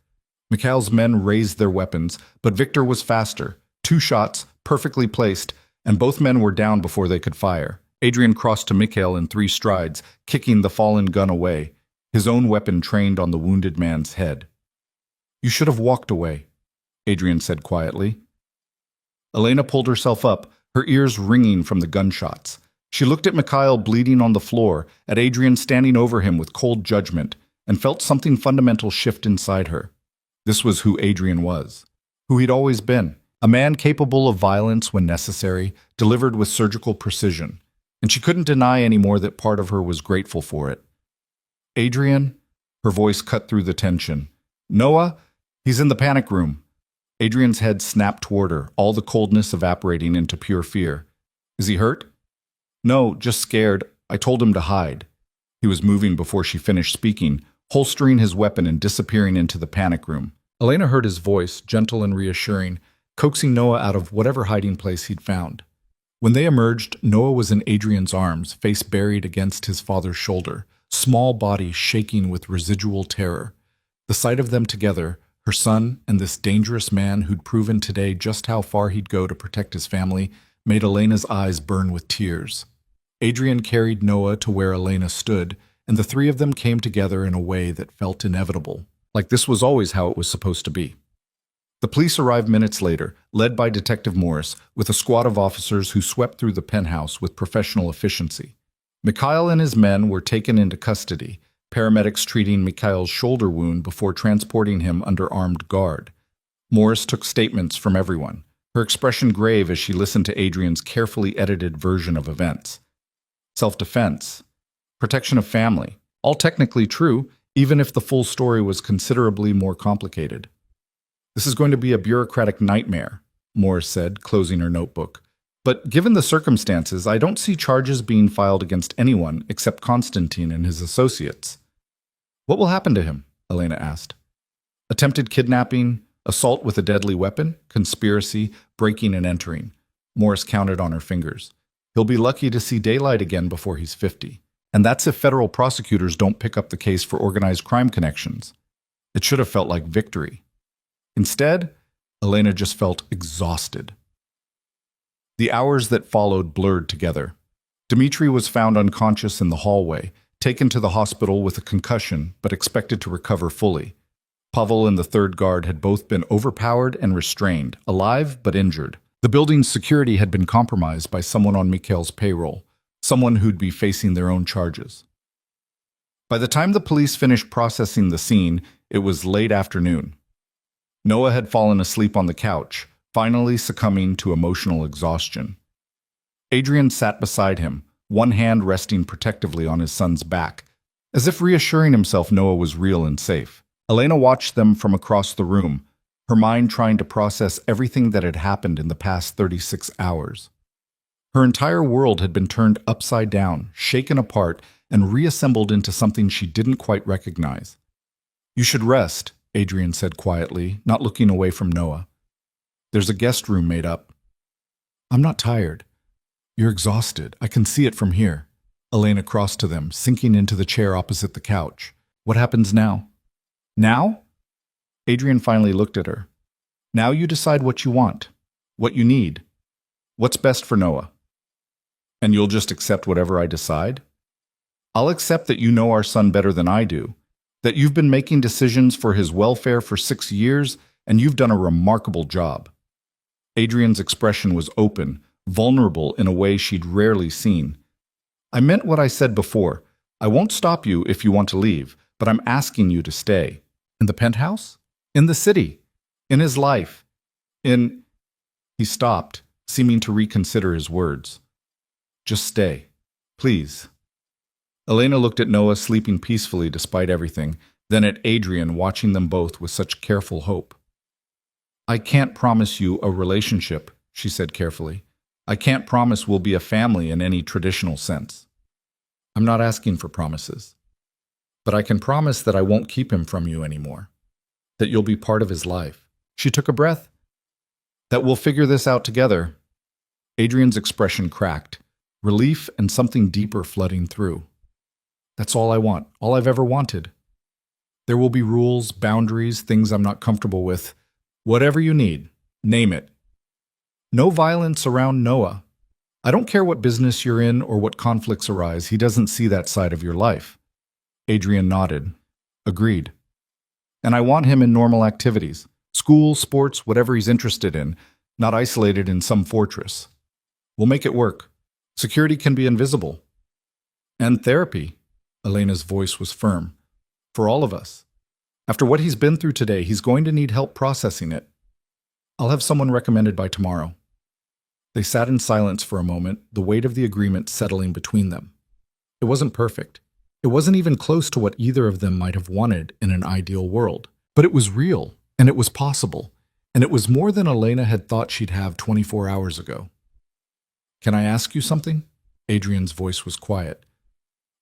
Mikhail's men raised their weapons, but Victor was faster. 2 shots, perfectly placed, and both men were down before they could fire. Adrian crossed to Mikhail in 3 strides, kicking the fallen gun away, his own weapon trained on the wounded man's head. "You should have walked away," Adrian said quietly. Elena pulled herself up, her ears ringing from the gunshots. She looked at Mikhail bleeding on the floor, at Adrian standing over him with cold judgment, and felt something fundamental shift inside her. This was who Adrian was, who he'd always been, a man capable of violence when necessary, delivered with surgical precision, and she couldn't deny anymore that part of her was grateful for it. "Adrian," her voice cut through the tension. "Noah, he's in the panic room." Adrian's head snapped toward her, all the coldness evaporating into pure fear. "Is he hurt?" "No, just scared. I told him to hide." He was moving before she finished speaking, holstering his weapon and disappearing into the panic room. Elena heard his voice, gentle and reassuring, coaxing Noah out of whatever hiding place he'd found. When they emerged, Noah was in Adrian's arms, face buried against his father's shoulder, small body shaking with residual terror. The sight of them together, her son and this dangerous man who'd proven today just how far he'd go to protect his family, made Elena's eyes burn with tears. Adrian carried Noah to where Elena stood, and the 3 of them came together in a way that felt inevitable, like this was always how it was supposed to be. The police arrived minutes later, led by Detective Morris, with a squad of officers who swept through the penthouse with professional efficiency. Mikhail and his men were taken into custody, paramedics treating Mikhail's shoulder wound before transporting him under armed guard. Morris took statements from everyone, her expression grave as she listened to Adrian's carefully edited version of events. Self-defense, protection of family, all technically true, even if the full story was considerably more complicated. "This is going to be a bureaucratic nightmare," Morris said, closing her notebook. "But given the circumstances, I don't see charges being filed against anyone except Konstantin and his associates." "What will happen to him?" Elena asked. "Attempted kidnapping, assault with a deadly weapon, conspiracy, breaking and entering." Morris counted on her fingers. "He'll be lucky to see daylight again before he's 50. And that's if federal prosecutors don't pick up the case for organized crime connections." It should have felt like victory. Instead, Elena just felt exhausted. The hours that followed blurred together. Dmitri was found unconscious in the hallway, taken to the hospital with a concussion, but expected to recover fully. Pavel and the 3rd guard had both been overpowered and restrained, alive but injured. The building's security had been compromised by someone on Mikhail's payroll, someone who'd be facing their own charges. By the time the police finished processing the scene, it was late afternoon. Noah had fallen asleep on the couch, finally succumbing to emotional exhaustion. Adrian sat beside him, one hand resting protectively on his son's back, as if reassuring himself Noah was real and safe. Elena watched them from across the room, her mind trying to process everything that had happened in the past 36 hours. Her entire world had been turned upside down, shaken apart, and reassembled into something she didn't quite recognize. "You should rest," Adrian said quietly, not looking away from Noah. "There's a guest room made up." "I'm not tired." "You're exhausted. I can see it from here." Elena crossed to them, sinking into the chair opposite the couch. "What happens now?" "Now?" Adrian finally looked at her. "Now you decide what you want, what you need, what's best for Noah. And you'll just accept whatever I decide?" "I'll accept that you know our son better than I do, that you've been making decisions for his welfare for 6 years, and you've done a remarkable job." Adrian's expression was open, vulnerable in a way she'd rarely seen. "I meant what I said before. I won't stop you if you want to leave, but I'm asking you to stay." "In the penthouse?" "In the city. In his life. In—" He stopped, seeming to reconsider his words. "Just stay. Please." Elena looked at Noah sleeping peacefully despite everything, then at Adrian watching them both with such careful hope. "I can't promise you a relationship," she said carefully. "I can't promise we'll be a family in any traditional sense. I'm not asking for promises. But I can promise that I won't keep him from you anymore. That you'll be part of his life." She took a breath. "That we'll figure this out together." Adrian's expression cracked, relief and something deeper flooding through. "That's all I want, all I've ever wanted. There will be rules, boundaries, things I'm not comfortable with. Whatever you need, name it. No violence around Noah. I don't care what business you're in or what conflicts arise, he doesn't see that side of your life. Adrian nodded. Agreed. And I want him in normal activities. School, sports, whatever he's interested in, not isolated in some fortress. We'll make it work. Security can be invisible. And therapy. Elena's voice was firm. For all of us. After what he's been through today, he's going to need help processing it. I'll have someone recommended by tomorrow. They sat in silence for a moment, the weight of the agreement settling between them. It wasn't perfect. It wasn't even close to what either of them might have wanted in an ideal world. But it was real, and it was possible, and it was more than Elena had thought she'd have 24 hours ago. Can I ask you something? Adrian's voice was quiet.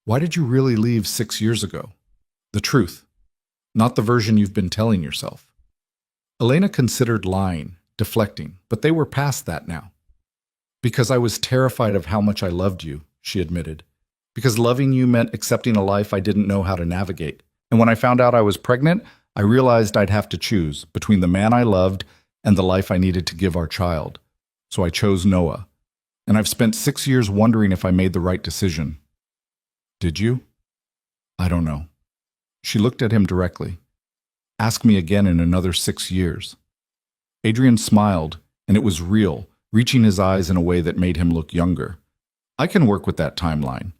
Why did you really leave 6 years ago? The truth, not the version you've been telling yourself. Elena considered lying, deflecting, but they were past that now. Because I was terrified of how much I loved you, she admitted. Because loving you meant accepting a life I didn't know how to navigate. And when I found out I was pregnant, I realized I'd have to choose between the man I loved and the life I needed to give our child. So I chose Noah. And I've spent 6 years wondering if I made the right decision. Did you? I don't know. She looked at him directly. Ask me again in another 6 years. Adrian smiled, and it was real, reaching his eyes in a way that made him look younger. I can work with that timeline.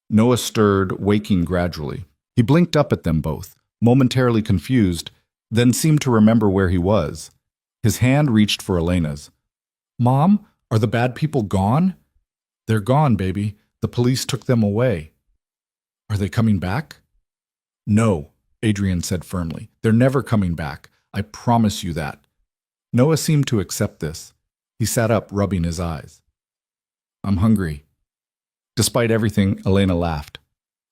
Noah stirred, waking gradually. He blinked up at them both, momentarily confused, then seemed to remember where he was. His hand reached for Elena's. Mom, are the bad people gone? They're gone, baby. The police took them away. Are they coming back? No, Adrian said firmly. They're never coming back. I promise you that. Noah seemed to accept this. He sat up, rubbing his eyes. I'm hungry. Despite everything, Elena laughed.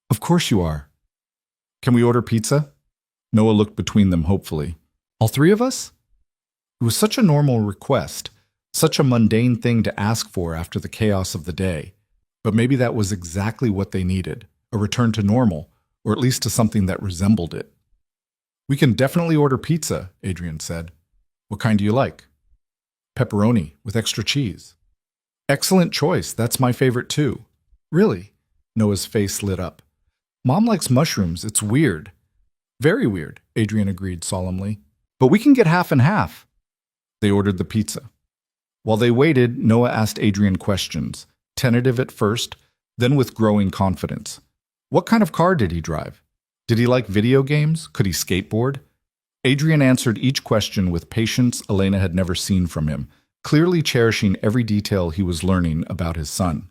Of course you are. Can we order pizza? Noah looked between them hopefully. All three of us? It was such a normal request, such a mundane thing to ask for after the chaos of the day. But maybe that was exactly what they needed, a return to normal, or at least to something that resembled it. We can definitely order pizza, Adrian said. What kind do you like? Pepperoni with extra cheese. Excellent choice. That's my favorite too. Really? Noah's face lit up. Mom likes mushrooms. It's weird. Very weird, Adrian agreed solemnly. But we can get half and half. They ordered the pizza. While they waited, Noah asked Adrian questions, tentative at first, then with growing confidence. What kind of car did he drive? Did he like video games? Could he skateboard? Adrian answered each question with patience Elena had never seen from him, clearly cherishing every detail he was learning about his son.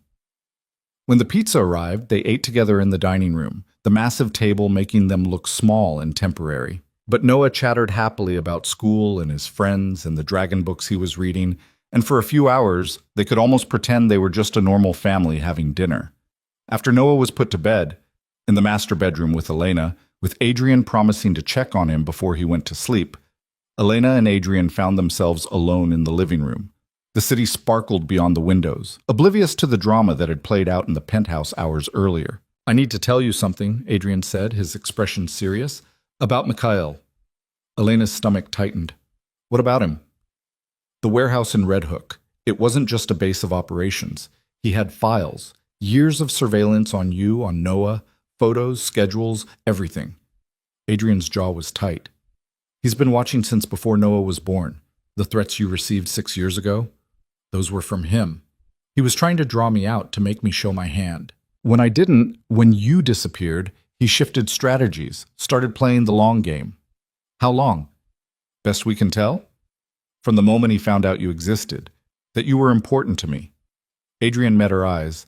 When the pizza arrived, they ate together in the dining room, the massive table making them look small and temporary. But Noah chattered happily about school and his friends and the dragon books he was reading, and for a few hours, they could almost pretend they were just a normal family having dinner. After Noah was put to bed, in the master bedroom with Elena, with Adrian promising to check on him before he went to sleep, Elena and Adrian found themselves alone in the living room. The city sparkled beyond the windows, oblivious to the drama that had played out in the penthouse hours earlier. I need to tell you something, Adrian said, his expression serious. About Mikhail. Elena's stomach tightened. What about him? The warehouse in Red Hook. It wasn't just a base of operations. He had files, years of surveillance on you, on Noah, photos, schedules, everything. Adrian's jaw was tight. He's been watching since before Noah was born. The threats you received 6 years ago, those were from him. He was trying to draw me out to make me show my hand. When I didn't, when you disappeared, he shifted strategies, started playing the long game. How long? Best we can tell? From the moment he found out you existed, that you were important to me. Adrian met her eyes.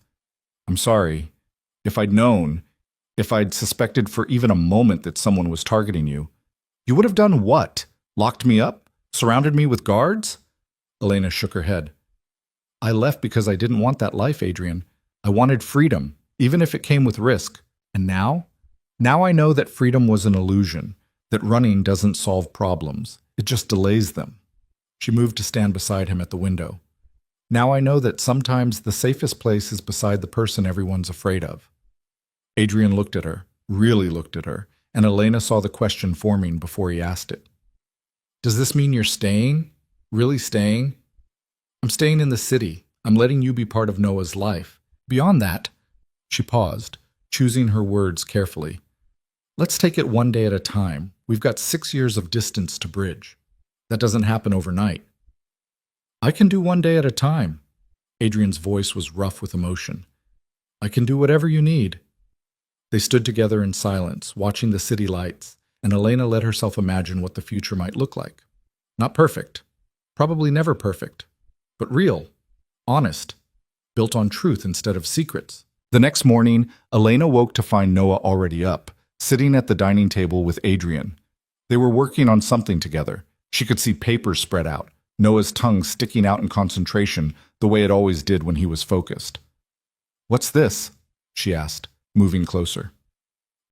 I'm sorry. If I'd known, if I'd suspected for even a moment that someone was targeting you, you would have done what? Locked me up? Surrounded me with guards? Elena shook her head. I left because I didn't want that life, Adrian. I wanted freedom, even if it came with risk. And now? Now I know that freedom was an illusion, that running doesn't solve problems. It just delays them. She moved to stand beside him at the window. Now I know that sometimes the safest place is beside the person everyone's afraid of. Adrian looked at her, really looked at her, and Elena saw the question forming before he asked it. Does this mean you're staying? Really staying? I'm staying in the city. I'm letting you be part of Noah's life. Beyond that, she paused, choosing her words carefully. Let's take it one day at a time. We've got 6 years of distance to bridge. That doesn't happen overnight. I can do one day at a time. Adrian's voice was rough with emotion. I can do whatever you need. They stood together in silence, watching the city lights, and Elena let herself imagine what the future might look like. Not perfect, probably never perfect, but real, honest, built on truth instead of secrets. The next morning, Elena woke to find Noah already up, sitting at the dining table with Adrian. They were working on something together. She could see papers spread out, Noah's tongue sticking out in concentration the way it always did when he was focused. What's this? She asked, moving closer.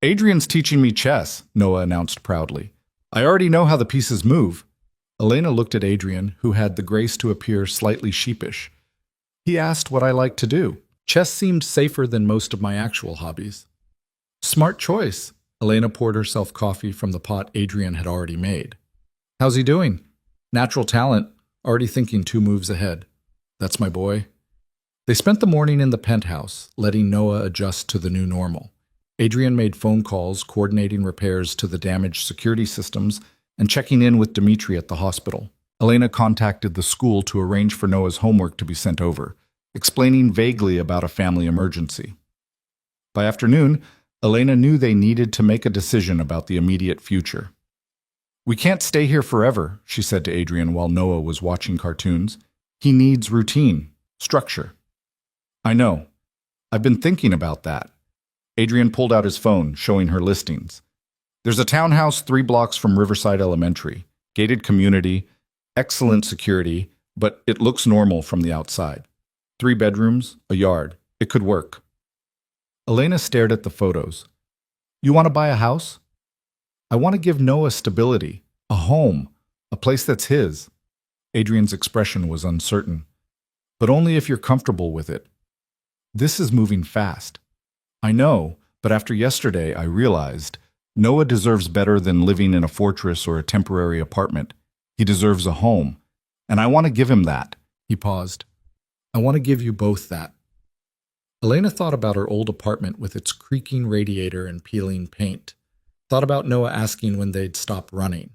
Adrian's teaching me chess, Noah announced proudly. I already know how the pieces move. Elena looked at Adrian, who had the grace to appear slightly sheepish. He asked what I liked to do. Chess seemed safer than most of my actual hobbies. Smart choice. Elena poured herself coffee from the pot Adrian had already made. How's he doing? Natural talent, already thinking 2 moves ahead. That's my boy. They spent the morning in the penthouse, letting Noah adjust to the new normal. Adrian made phone calls, coordinating repairs to the damaged security systems, and checking in with Dmitri at the hospital. Elena contacted the school to arrange for Noah's homework to be sent over, explaining vaguely about a family emergency. By afternoon, Elena knew they needed to make a decision about the immediate future. We can't stay here forever, she said to Adrian while Noah was watching cartoons. He needs routine, structure. I know. I've been thinking about that. Adrian pulled out his phone, showing her listings. There's a townhouse 3 blocks from Riverside Elementary, gated community, excellent security, but it looks normal from the outside. 3 bedrooms, a yard. It could work. Elena stared at the photos. You want to buy a house? I want to give Noah stability, a home, a place that's his. Adrian's expression was uncertain. But only if you're comfortable with it. This is moving fast. I know, but after yesterday I realized Noah deserves better than living in a fortress or a temporary apartment. He deserves a home, and I want to give him that. He paused. I want to give you both that. Elena thought about her old apartment with its creaking radiator and peeling paint. Thought about Noah asking when they'd stop running.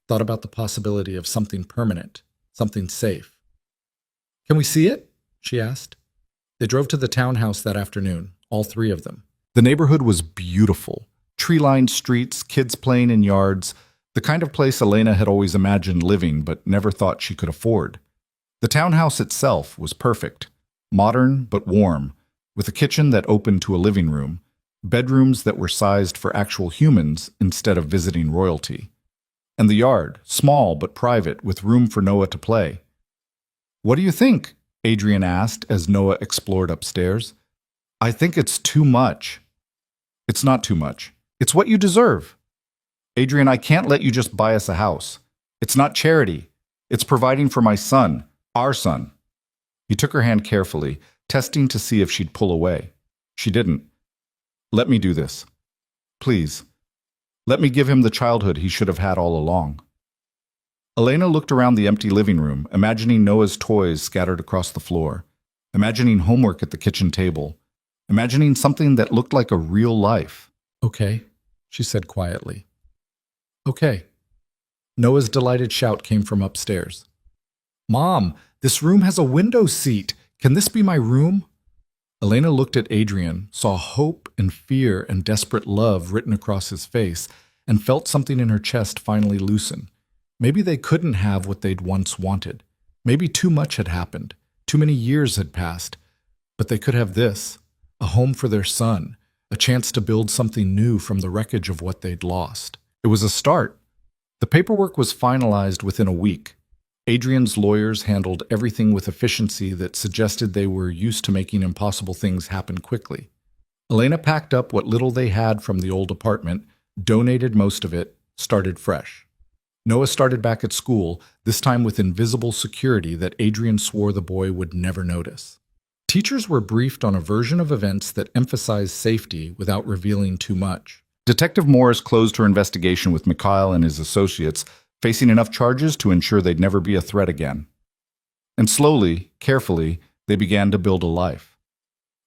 Thought about the possibility of something permanent, something safe. Can we see it? She asked. They drove to the townhouse that afternoon, all 3 of them. The neighborhood was beautiful. Tree-lined streets, kids playing in yards, the kind of place Elena had always imagined living but never thought she could afford. The townhouse itself was perfect, modern but warm, with a kitchen that opened to a living room, bedrooms that were sized for actual humans instead of visiting royalty. And the yard, small but private, with room for Noah to play. What do you think? Adrian asked as Noah explored upstairs. I think it's too much. It's not too much. It's what you deserve. Adrian, I can't let you just buy us a house. It's not charity. It's providing for my son, our son. He took her hand carefully, testing to see if she'd pull away. She didn't. Let me do this. Please. Let me give him the childhood he should have had all along. Elena looked around the empty living room, imagining Noah's toys scattered across the floor, imagining homework at the kitchen table, imagining something that looked like a real life. Okay, she said quietly. Okay. Noah's delighted shout came from upstairs. Mom, this room has a window seat. Can this be my room? Elena looked at Adrian, saw hope and fear and desperate love written across his face, and felt something in her chest finally loosen. Maybe they couldn't have what they'd once wanted. Maybe too much had happened. Too many years had passed. But they could have this, a home for their son, a chance to build something new from the wreckage of what they'd lost. It was a start. The paperwork was finalized within a week. Adrian's lawyers handled everything with efficiency that suggested they were used to making impossible things happen quickly. Elena packed up what little they had from the old apartment, donated most of it, started fresh. Noah started back at school, this time with invisible security that Adrian swore the boy would never notice. Teachers were briefed on a version of events that emphasized safety without revealing too much. Detective Morris closed her investigation with Mikhail and his associates, facing enough charges to ensure they'd never be a threat again. And slowly, carefully, They began to build a life.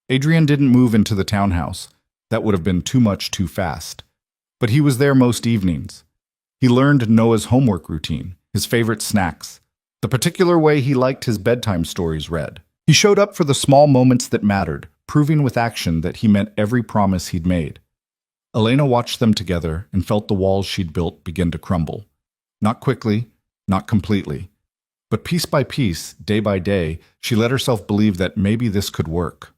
Adrian didn't move into the townhouse. That would have been too much too fast. But he was there most evenings. He learned Noah's homework routine, his favorite snacks, the particular way he liked his bedtime stories read. He showed up for the small moments that mattered, proving with action that he meant every promise he'd made. Elena watched them together and felt the walls she'd built begin to crumble. Not quickly, not completely. But piece by piece, day by day, she let herself believe that maybe this could work.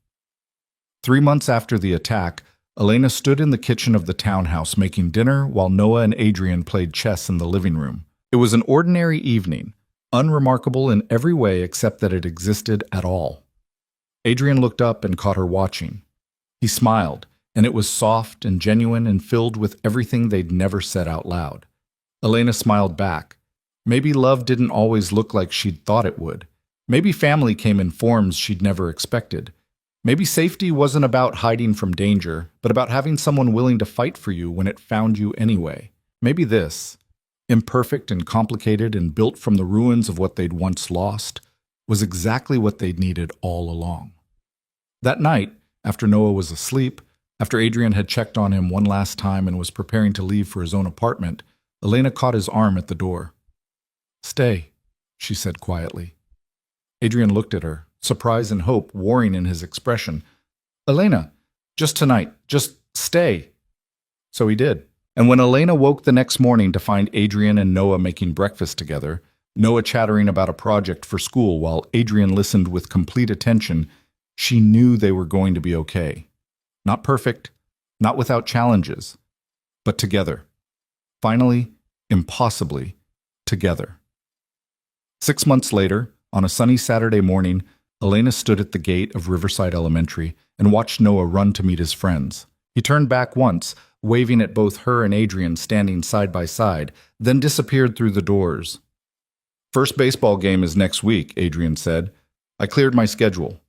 3 months after the attack, Elena stood in the kitchen of the townhouse making dinner while Noah and Adrian played chess in the living room. It was an ordinary evening, unremarkable in every way except that it existed at all. Adrian looked up and caught her watching. He smiled, and it was soft and genuine and filled with everything they'd never said out loud. Elena smiled back. Maybe love didn't always look like she'd thought it would. Maybe family came in forms she'd never expected. Maybe safety wasn't about hiding from danger, but about having someone willing to fight for you when it found you anyway. Maybe this, imperfect and complicated and built from the ruins of what they'd once lost, was exactly what they'd needed all along. That night, after Noah was asleep, after Adrian had checked on him one last time and was preparing to leave for his own apartment, Elena caught his arm at the door. "Stay," she said quietly. Adrian looked at her, surprise and hope warring in his expression. "Elena, just tonight, just stay." So he did. And when Elena woke the next morning to find Adrian and Noah making breakfast together, Noah chattering about a project for school while Adrian listened with complete attention, she knew they were going to be okay. Not perfect, not without challenges, but together. Finally, impossibly, together. 6 months later, on a sunny Saturday morning, Elena stood at the gate of Riverside Elementary and watched Noah run to meet his friends. He turned back once, waving at both her and Adrian standing side by side, then disappeared through the doors. "First baseball game is next week," Adrian said. "I cleared my schedule."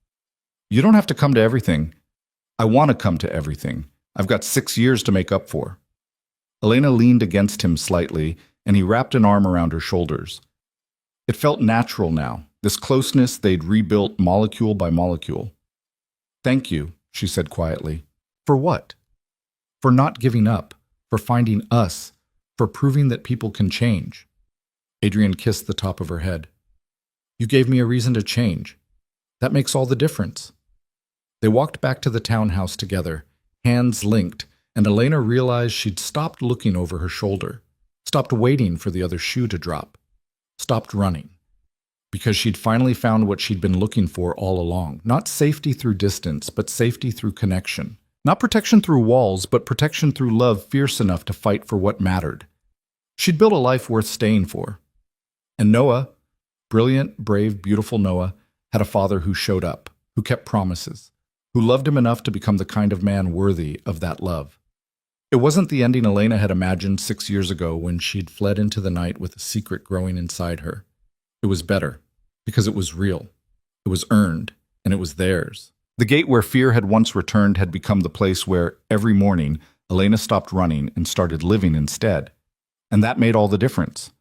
"You don't have to come to everything." "I want to come to everything. I've got 6 years to make up for." Elena leaned against him slightly, and he wrapped an arm around her shoulders. It felt natural now, this closeness they'd rebuilt molecule by molecule. "Thank you," she said quietly. "For what?" "For not giving up, for finding us, for proving that people can change." Adrian kissed the top of her head. "You gave me a reason to change. That makes all the difference." They walked back to the townhouse together, hands linked, and Elena realized she'd stopped looking over her shoulder, stopped waiting for the other shoe to drop, stopped running. Because she'd finally found what she'd been looking for all along. Not safety through distance, but safety through connection. Not protection through walls, but protection through love fierce enough to fight for what mattered. She'd built a life worth staying for. And Noah, brilliant, brave, beautiful Noah, had a father who showed up, who kept promises, who loved him enough to become the kind of man worthy of that love. It wasn't the ending Elena had imagined 6 years ago when she'd fled into the night with a secret growing inside her. It was better, because it was real. It was earned, and it was theirs. The gate where fear had once returned had become the place where, every morning, Elena stopped running and started living instead. And that made all the difference.